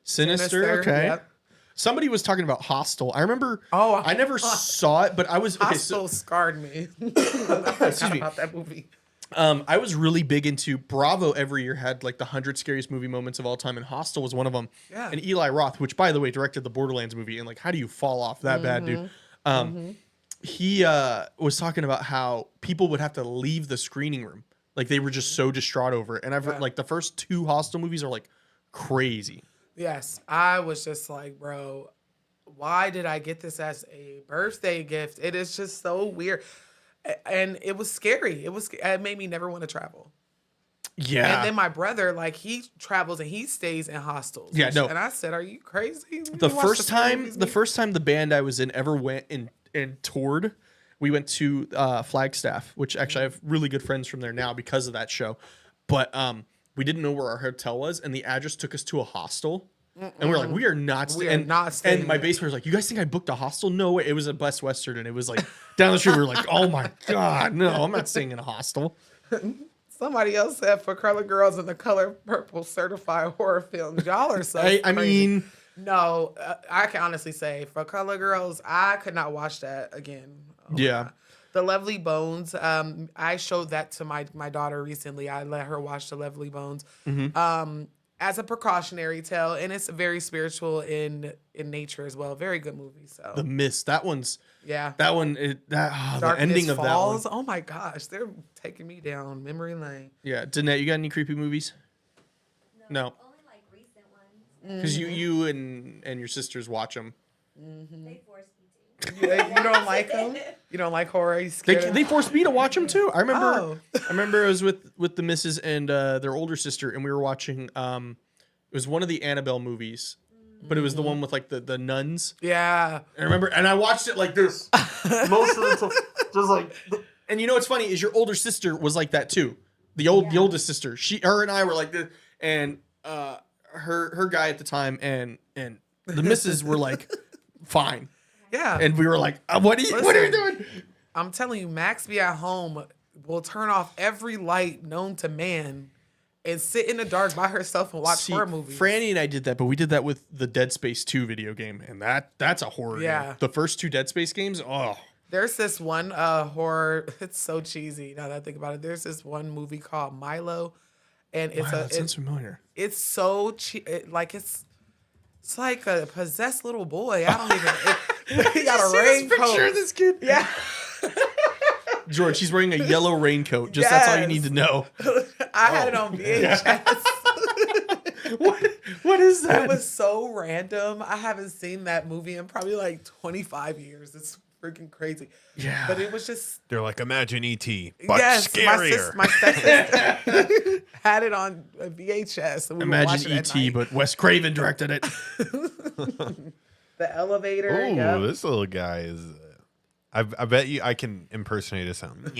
Okay. Yep. Somebody was talking about Hostel. I remember. Oh, I never saw it, but I was. Hostel scarred me. Excuse me about that movie. I was really big into Bravo. Every year had like the 100 scariest movie moments of all time, and Hostel was one of them. Yeah. And Eli Roth, which by the way directed the Borderlands movie, and like, how do you fall off that bad, dude? He was talking about how people would have to leave the screening room, like they were just so distraught over it. And I've like the first 2 Hostel movies are like crazy. Yes, I was just like, bro, why did I get this as a birthday gift? It is just so weird. And it was scary. It made me never want to travel. Yeah. And then my brother, like, he travels and he stays in hostels. Yeah, no. And I said, are you crazy? The first time the band I was in ever went and toured, we went to Flagstaff, which actually I have really good friends from there now because of that show. But we didn't know where our hotel was, and the address took us to a hostel. And we were like, we are not staying. And my basement was like, you guys think I booked a hostel? No way. It was a Best Western, and it was like down the street. We were like, oh my God, no, I'm not staying in a hostel. Somebody else said For Color Girls and The Color Purple certified horror films. Y'all are so I mean, no, I can honestly say For Color Girls, I could not watch that again. Oh yeah. The Lovely Bones. I showed that to my daughter recently. I let her watch The Lovely Bones as a precautionary tale, and it's very spiritual in nature as well. Very good movie. So The Mist. That one's That one. The ending of Falls. that one. Oh my gosh, they're taking me down memory lane. Yeah, Danette, you got any creepy movies? No. Only like recent ones. Because you and your sisters watch them. They force me You don't like them? You don't like horror? You scared? They forced me to watch them too. I remember I was with the missus and their older sister, and we were watching. It was one of the Annabelle movies, but it was the one with like the nuns. Yeah. I remember, and I watched it like this most of the time, just like. And you know what's funny is your older sister was like that too. The oldest sister. Her and I were like this, and her guy at the time and the missus were like, fine. Yeah. And we were like, what are you doing? I'm telling you, Max be at home, will turn off every light known to man and sit in the dark by herself and watch horror movies. Franny and I did that, but we did that with the Dead Space 2 video game, and that's a horror game. The first 2 Dead Space games, There's this one horror, it's so cheesy now that I think about it. There's this one movie called Milo, and that sounds familiar. It's so it's like a possessed little boy. I don't even. He got a raincoat. Picture of this kid. Yeah. George, he's wearing a yellow raincoat. That's all you need to know. I had it on VHS. What is that? It was so random. I haven't seen that movie in probably like 25 years. It's freaking crazy. Yeah. But it was just. They're like, imagine E.T., but yes, scarier. My stepsister had it on a VHS. And we imagine E.T., but Wes Craven directed it. The elevator. Oh, yep. this little guy is. I bet you I can impersonate a sound. That's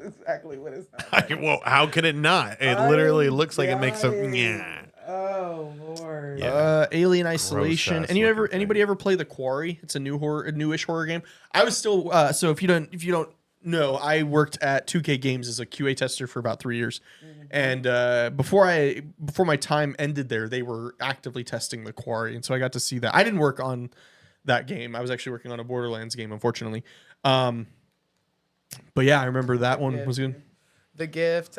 exactly what it sounds like. Well, how could it not? It literally looks like it makes a. Yeah. Oh Lord. Alien Isolation. Anybody ever play The Quarry? It's a newish horror game. I was still so if you don't know, I worked at 2K Games as a QA tester for about 3 years. And before my time ended there, they were actively testing The Quarry, and so I got to see that. I didn't work on that game. I was actually working on a Borderlands game, unfortunately. But yeah, I remember that one was good. The Gift.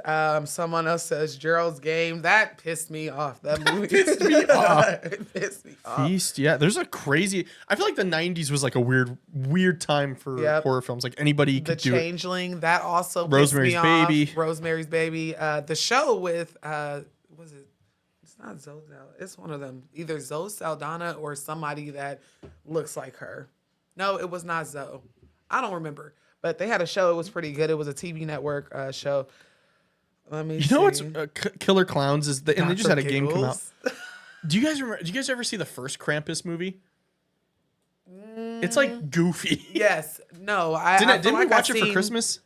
Someone else says Gerald's Game. That pissed me off. That movie pissed me off. It pissed me off. Feast. Yeah, there's a crazy. I feel like the '90s was like a weird time for horror films. Like anybody could do it. The Changeling. That also Rosemary's pissed me Baby. off. Rosemary's Baby. The show with was it? It's not Zoe. It's one of them. Either Zoe Saldana or somebody that looks like her. No, it was not Zoe. I don't remember. But they had a show. It was pretty good. It was a TV network show. Let me see. You know what's Killer Clowns is? And they just had a game come out. Giggles. Do you guys remember? Do you guys ever see the first Krampus movie? It's like goofy. Yes. No. Didn't we watch it for Christmas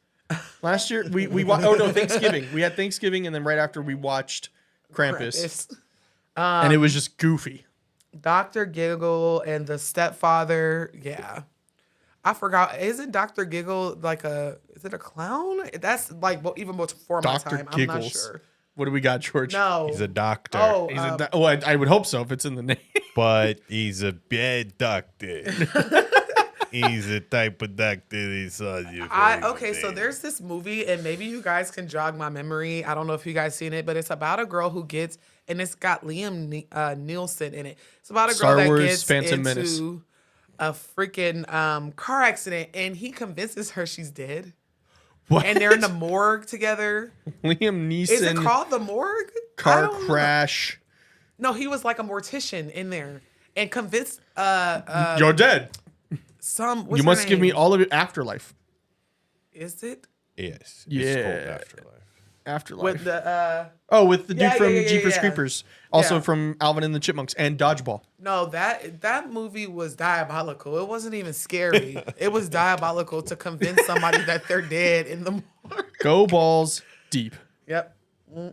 last year? Thanksgiving. We had Thanksgiving, and then right after we watched Krampus. And it was just goofy. Dr. Giggle and the Stepfather. Yeah. I forgot. Isn't Dr. Giggle is it a clown? That's like even before my Dr. time. Giggles. I'm not sure. What do we got, George? No. He's a doctor. Oh, I would hope so if it's in the name. But he's a bad doctor. He's a type of doctor he saw you. So there's this movie, and maybe you guys can jog my memory. I don't know if you guys seen it, but it's about a girl who gets, and it's got Liam Neeson in it. It's about a girl Star that Wars gets Phantom into Menace. a freaking car accident, and he convinces her she's dead. What? And they're in the morgue together. Liam Neeson. Is it called the morgue? Car crash. No, he was like a mortician in there and convinced. You're dead. What's you must her give me name? all of it. Afterlife. Is it? Yes. Yeah. It's called Afterlife. Afterlife. With the with the dude from Jeepers Creepers, also Yeah. from Alvin and the Chipmunks and Dodgeball. No, that movie was diabolical. It wasn't even scary. It was diabolical to convince somebody that they're dead in the morgue. Go balls deep. Yep.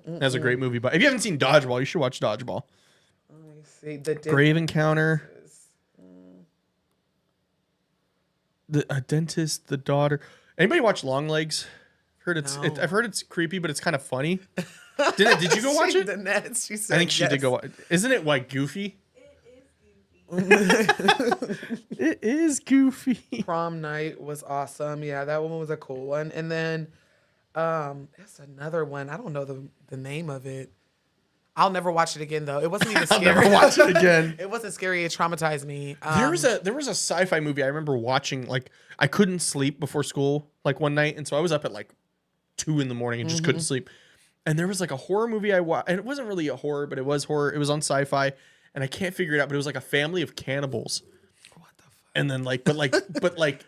That's a great movie. But if you haven't seen Dodgeball, you should watch Dodgeball. Let me see. The Grave Encounter. A dentist, the daughter. Anybody watch Long Legs? I've heard it's creepy, but it's kind of funny. Did you go watch it? The Nets, she said I think she did go. Isn't it like goofy? It is goofy. Prom Night was awesome. Yeah, that one was a cool one. And then there's another one. I don't know the name of it. I'll never watch it again though. It wasn't even scary. I'll never watch it again. It wasn't scary. It traumatized me. There was a sci-fi movie I remember watching. Like I couldn't sleep before school like one night, and so I was up at like 2 a.m. and just couldn't sleep. And there was like a horror movie I watched, and it wasn't really a horror, but it was horror. It was on Sci-Fi, and I can't figure it out. But it was like a family of cannibals. What the fuck? And then but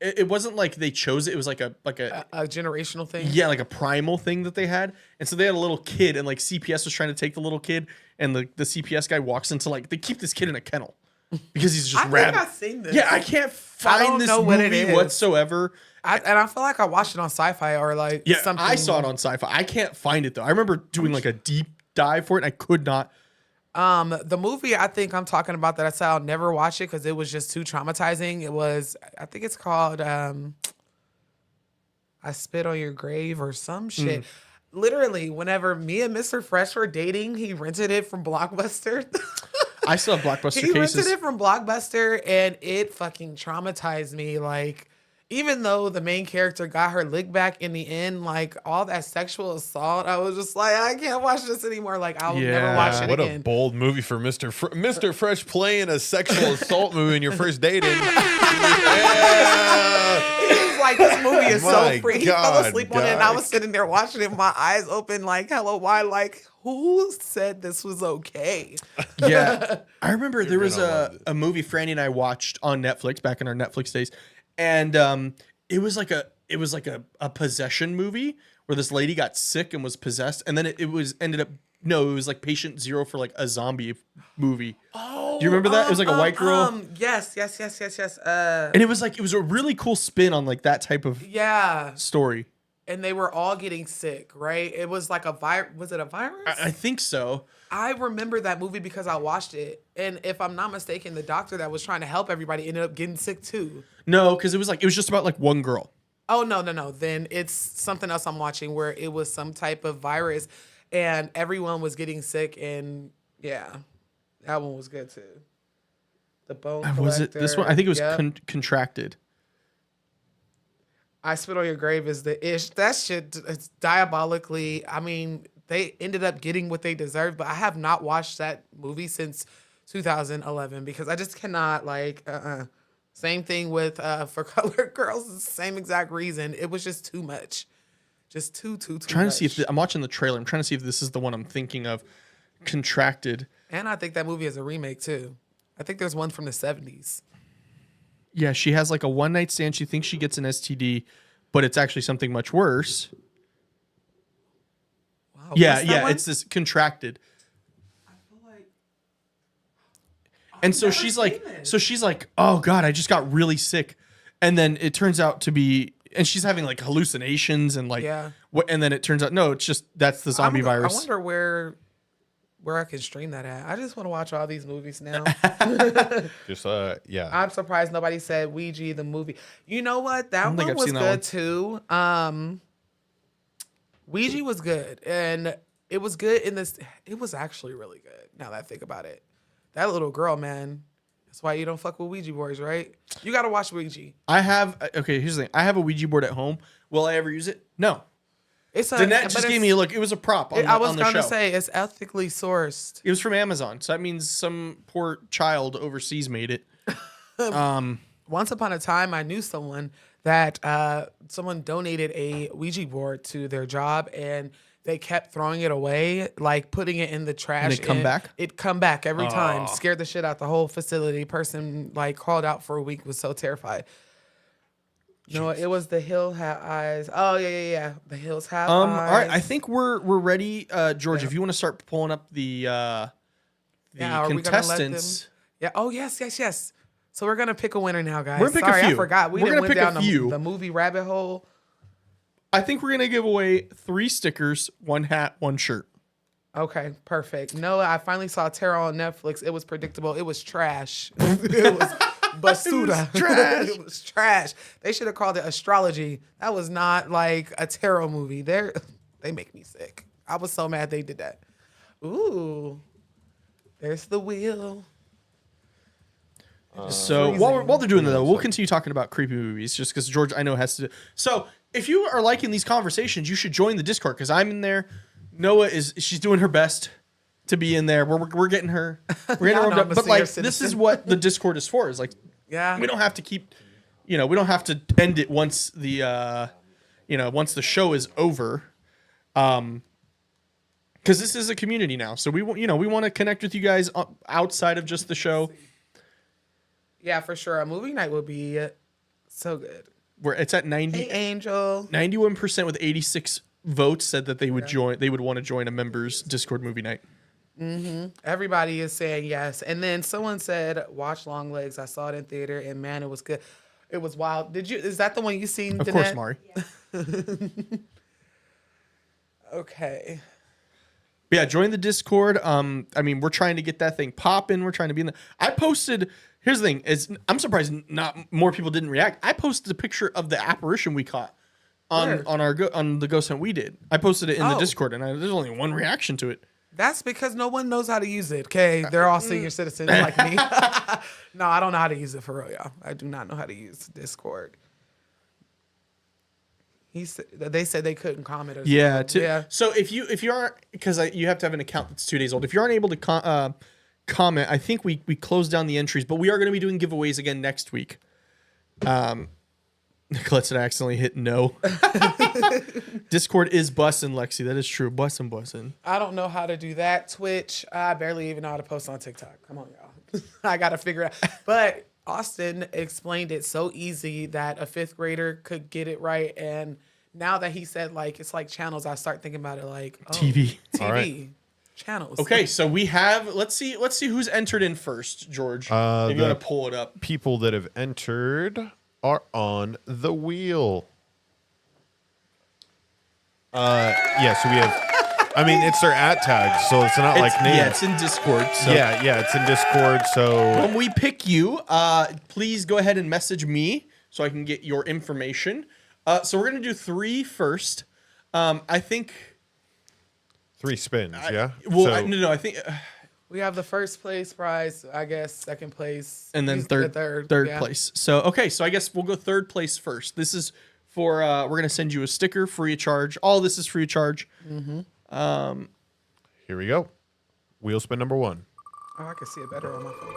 it wasn't like they chose it. It was like a generational thing. Yeah, like a primal thing that they had. And so they had a little kid, and like CPS was trying to take the little kid, and the CPS guy walks into they keep this kid in a kennel because he's just rabid. I've seen this. Yeah, I can't find this movie whatsoever. And I feel like I watched it on Sci-Fi or something. I saw it on Sci-Fi. I can't find it though. I remember doing like a deep dive for it, and I could not. The movie I think I'm talking about that I said I'll never watch it because it was just too traumatizing. It was, I think it's called I Spit on Your Grave or some shit. Literally, whenever me and Mr. Fresh were dating, he rented it from Blockbuster. I still have Blockbuster He cases. rented it from Blockbuster, and it fucking traumatized me. Even though the main character got her lick back in the end, all that sexual assault, I was just like, I can't watch this anymore. I will never watch it again. What a bold movie for Mr. Fresh playing a sexual assault movie in your first dating. This movie is so free. He fell asleep on it, and I was sitting there watching it, my eyes open, hello, why? Who said this was okay? Yeah. I remember there was a movie Franny and I watched on Netflix back in our Netflix days. And it was like a possession movie where this lady got sick and was possessed, and then it was like Patient Zero for like a zombie movie. Oh, do you remember that? It was like a white girl. Yes. And it was a really cool spin on like that type of story. And they were all getting sick, right? It was like a virus. Was it a virus? I think so. I remember that movie because I watched it. And if I'm not mistaken, the doctor that was trying to help everybody ended up getting sick too. No, because it was just about like one girl. Oh, no. Then it's something else I'm watching where it was some type of virus and everyone was getting sick. And yeah, that one was good too. The Bone Collector. Was it this one? I think it was Contracted. I Spit on Your Grave is the ish. That shit is diabolically. I mean, they ended up getting what they deserved, but I have not watched that movie since 2011 because I just cannot Same thing with For Colored Girls. The same exact reason. It was just too much. Just too trying much. To see if I'm watching the trailer. I'm trying to see if this is the one I'm thinking of. Contracted. And I think that movie is a remake too. I think there's one from the 70s. Yeah, she has like a one night stand. She thinks she gets an STD, but it's actually something much worse. Wow. Yeah. It's this Contracted. I feel like. And so she's like, oh God, I just got really sick, and then it turns out to be, and she's having like hallucinations and and then it turns out no, it's just that's the zombie virus. I wonder where I can stream that at. I just want to watch all these movies now. Yeah. I'm surprised nobody said Ouija the movie. You know what? That one was good too. Ouija was good, and it was good in this. It was actually really good. Now that I think about it, that little girl, man. That's why you don't fuck with Ouija boards, right? You got to watch Ouija. Here's the thing. I have a Ouija board at home. Will I ever use it? No. Danette just gave me a look. It was a prop on the show. I was going to say, it's ethically sourced. It was from Amazon. So that means some poor child overseas made it. Once upon a time, I knew someone that someone donated a Ouija board to their job, and they kept throwing it away, like putting it in the trash. And it come back? It come back every time. Scared the shit out the whole facility. Person called out for a week, was so terrified. No, it was The Hill Have Eyes. Oh, yeah. The Hills Have Eyes. All right, I think we're ready. George, if you want to start pulling up the contestants. Yeah. Oh, yes. So we're going to pick a winner now, guys. We're going to pick a few. I forgot. We're going to pick down the movie rabbit hole. I think we're going to give away 3 stickers, 1 hat, 1 shirt. Okay, perfect. No, I finally saw Tarot on Netflix. It was predictable. It was trash. It was basura. It was trash. They should have called it astrology. That was not like a tarot movie. They make me sick. I was so mad they did that. Ooh, there's the wheel. So while they're doing that, though, we'll continue talking about creepy movies, just because George, I know, has to. So if you are liking these conversations, you should join the Discord because I'm in there. Noah she's doing her best to be in there. We're getting her. We're getting her warmed up. But this is what the Discord is for. Is we don't have to keep, we don't have to end it once the, once the show is over. Because this is a community now, so we want to connect with you guys outside of just the show. Yeah, for sure. A movie night would be so good. Where it's at 90. Hey, Angel. 91% with 86 votes said that they would join. They would want to join a members Discord movie night. Everybody is saying yes. And then someone said, "Watch Long Legs." I saw it in theater, and man, it was good. It was wild. Is that the one you seen? Of course, Mari. Okay. Yeah, join the Discord. I mean, we're trying to get that thing popping. We're trying to be in the. I posted. Here's the thing: I'm surprised not more people didn't react. I posted a picture of the apparition we caught on the ghost hunt we did. I posted it in the Discord, and there's only one reaction to it. That's because no one knows how to use it. Okay, they're all senior citizens like me. No, I don't know how to use it for real, y'all. I do not know how to use Discord. They said they couldn't comment. Or Yeah. So if you aren't, because you have to have an account that's 2 days old. If you aren't able to comment, I think we closed down the entries, but we are going to be doing giveaways again next week. Nicolette said I accidentally hit no. Discord is bussin', Lexi. That is true. Bussin'. I don't know how to do that. Twitch, I barely even know how to post on TikTok. Come on, y'all. I got to figure it out. But Austin explained it so easy that a 5th grader could get it right. And now that he said, like, it's like channels, I start thinking about it like, TV. TV. Right. Channels. Okay, so we have, let's see who's entered in first, George. If you want to pull it up. People that have entered are on the wheel. So we have, I mean, it's their @ tags, so it's not like names. Yeah, it's in Discord. So. Yeah, it's in Discord, so. When we pick you, please go ahead and message me so I can get your information. So we're going to do 3 first. I think. 3 spins, yeah? Well, no, I think. We have the first place prize, I guess, second place. And then third place. So, okay, so I guess we'll go 3rd place first. This is for, we're going to send you a sticker free of charge. All this is free of charge. Here we go. Wheel spin number 1. Oh, I can see it better on my phone.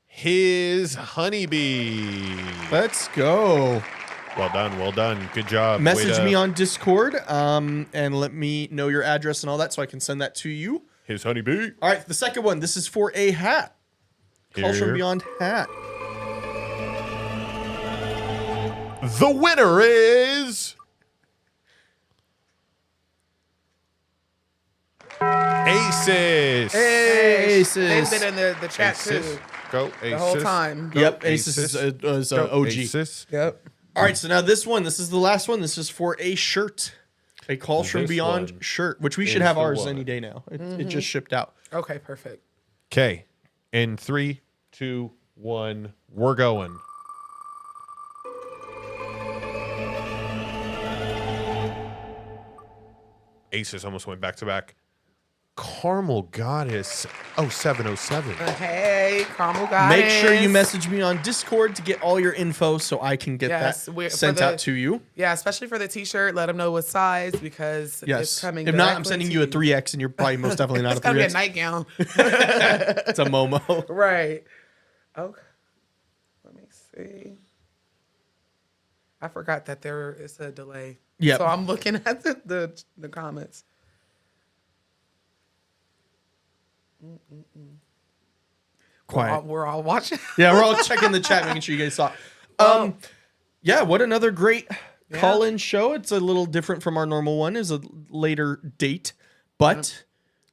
His honeybee. Let's go. Well done. Good job. Message me on Discord and let me know your address and all that so I can send that to you. His honeybee. All right, the second one. This is for a hat. Calls from Beyond hat. The winner is Aces. Aces. They've been in the chat Aces. too. Go Aces. The whole time. Yep, Aces is OG. Aces. Yep. All right, so now this is the last one. This is for a shirt. A Calls from Beyond shirt, which we should have ours any day now. It just shipped out. Okay, perfect. Okay. In 3, 2, 1, we're going. Aces almost went back to back. Caramel Goddess 0707. Hey, Caramel Goddess. Make sure you message me on Discord to get all your info so I can get that sent out to you. Yeah, especially for the t-shirt. Let them know what size because it's coming. If not, I'm sending you a 3X and you're probably most definitely not a 3X. It's going to be a nightgown. It's a Momo. Right. Okay. Let me see. I forgot that there is a delay. Yeah. So I'm looking at the comments. Quiet. We're all watching. Yeah, we're all checking the chat, making sure you guys saw. Yeah, what another great call-in show. It's a little different from our normal one. It's a later date, but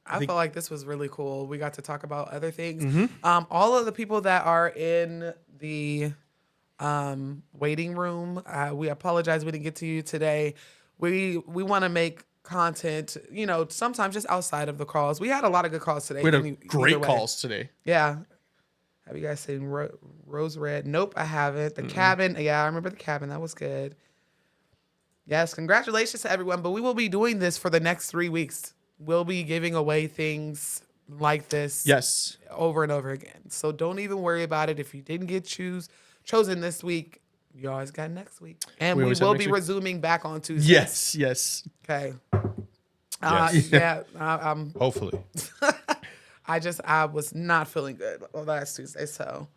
I felt like this was really cool. We got to talk about other things. All of the people that are in the waiting room, we apologize we didn't get to you today. We want to make content, sometimes just outside of the calls. We had a lot of good calls today. We had great calls today. Yeah. Have you guys seen Rose Red? Nope, I haven't. The Cabin. Yeah, I remember The Cabin. That was good. Yes, congratulations to everyone. But we will be doing this for the next 3 weeks. We'll be giving away things like this. Yes. Over and over again. So don't even worry about it. If you didn't get chosen this week, you always got next week. And we will be resuming back on Tuesday. Yes. Okay. Yes. I'm hopefully. I was not feeling good last Tuesday, so.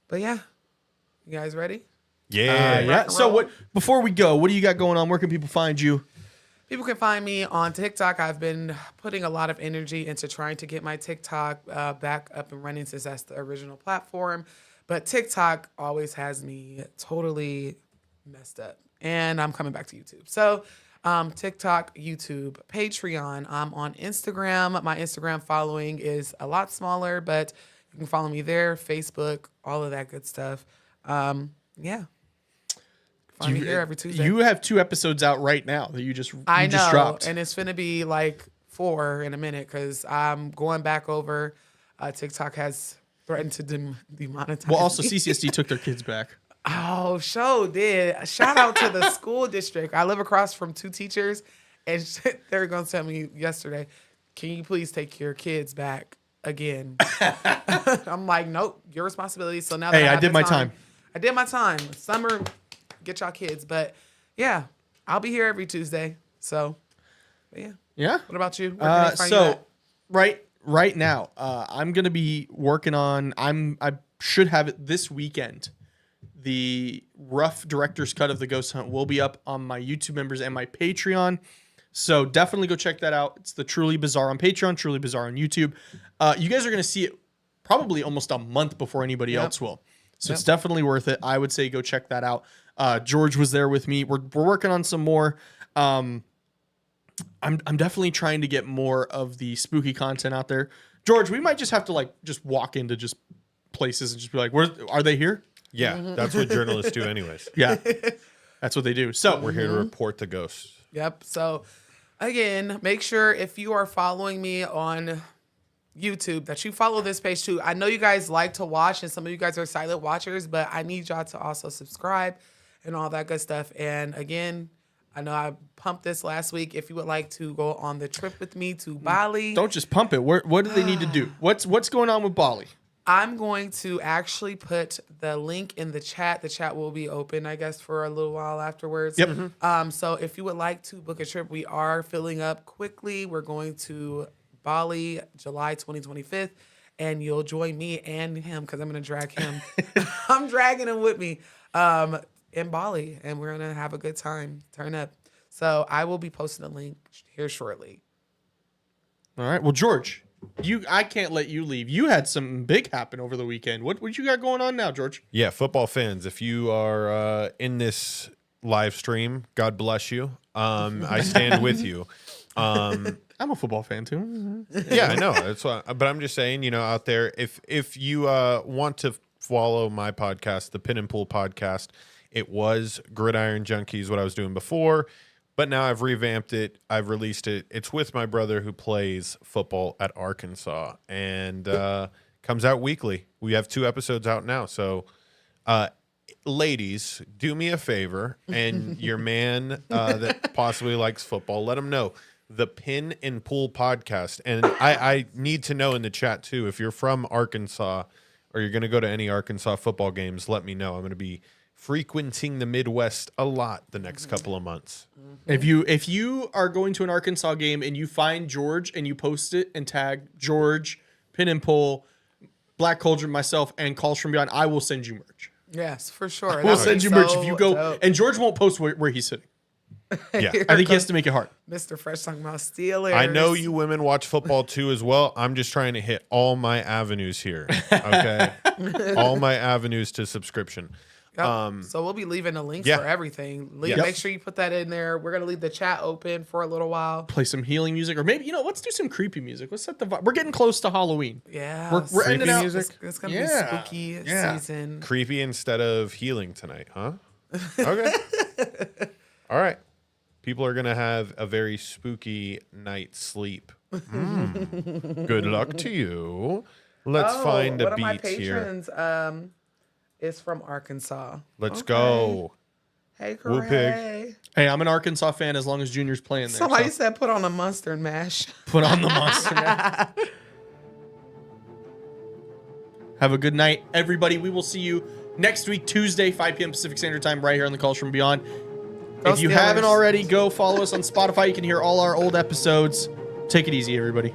But yeah. You guys ready? Yeah. So before we go, what do you got going on? Where can people find you? People can find me on TikTok. I've been putting a lot of energy into trying to get my TikTok back up and running since that's the original platform. But TikTok always has me totally messed up. And I'm coming back to YouTube. So TikTok, YouTube, Patreon. I'm on Instagram. My Instagram following is a lot smaller, but you can follow me there, Facebook, all of that good stuff. Yeah. Find me here every Tuesday. You have 2 episodes out right now that you just dropped. And it's finna be like 4 in a minute because I'm going back over. TikTok has threatened to demonetize. Well, also me. CCSD took their kids back. Oh, show did. Shout out to the school district. I live across from 2 teachers, and they were gonna tell me yesterday, "Can you please take your kids back again?" I'm like, "Nope, your responsibility." So now that I did my time. I did my time. Summer, get y'all kids. But yeah, I'll be here every Tuesday. So, yeah. Yeah. What about you? Where can they find you at? right now, I'm gonna be working on. I should have it this weekend. The rough director's cut of the Ghost Hunt will be up on my YouTube members and my Patreon. So definitely go check that out. It's the Truly Bizarre on Patreon, Truly Bizarre on YouTube. You guys are going to see it probably almost a month before anybody else will. So it's definitely worth it. I would say go check that out. George was there with me. We're working on some more. I'm definitely trying to get more of the spooky content out there. George, we might just have to just walk into just places and just be like, "Where are they here?" Yeah, that's what journalists do anyways. Yeah, that's what they do. So we're here to report the ghosts. Yep. So again, make sure if you are following me on YouTube that you follow this page too. I know you guys like to watch and some of you guys are silent watchers, but I need y'all to also subscribe and all that good stuff. And again, I know I pumped this last week. If you would like to go on the trip with me to Bali. Don't just pump it. What do they need to do? What's going on with Bali? I'm going to actually put the link in the chat. The chat will be open, I guess, for a little while afterwards. Yep. So if you would like to book a trip, we are filling up quickly. We're going to Bali, July 2025, and you'll join me and him because I'm going to drag him. I'm dragging him with me in Bali, and we're going to have a good time. Turn up. So I will be posting a link here shortly. All right. Well, George, I can't let you leave. You had something big happen over the weekend. What you got going on now, George? Yeah, football fans, if you are in this live stream, God bless you. I stand with you. I'm a football fan too. Yeah, I know. That's why. But I'm just saying, out there, if you want to follow my podcast, the Pin and Pool podcast, it was Gridiron Junkies, what I was doing before. But now I've revamped it. I've released it. It's with my brother who plays football at Arkansas and comes out weekly. We have 2 episodes out now. So, ladies, do me a favor and your man that possibly likes football, let him know. The Pin and Pool podcast. And I need to know in the chat, too, if you're from Arkansas or you're going to go to any Arkansas football games, let me know. I'm going to be frequenting the Midwest a lot the next couple of months. If you are going to an Arkansas game and you find George and you post it and tag George, Pin and Pull, Black Cauldron, myself, and Calls From Beyond, I will send you merch. Yes, for sure. We'll send you merch if you go. Dope. And George won't post where he's sitting. Yeah, I think he has to make it hard. Mr. Fresh talking about Steelers. I know you women watch football too as well. I'm just trying to hit all my avenues here. Okay, all my avenues to subscription. Yep. So we'll be leaving the links for everything. Make sure you put that in there. We're gonna leave the chat open for a little while. Play some healing music, or maybe let's do some creepy music. Let's set the vibe. We're getting close to Halloween. Yeah, we're ending out. It's gonna be spooky season. Creepy instead of healing tonight, huh? Okay. All right. People are gonna have a very spooky night's sleep. Good luck to you. Let's find a beat here. One of my patrons is from Arkansas. Let's go. Hey, girl. Hey, I'm an Arkansas fan as long as Junior's playing there. Somebody said put on a mustard mash. Put on the mustard mash. Have a good night, everybody. We will see you next week, Tuesday, 5 p.m. Pacific Standard Time, right here on the Calls From Beyond. If you haven't already, go follow us on Spotify. You can hear all our old episodes. Take it easy, everybody.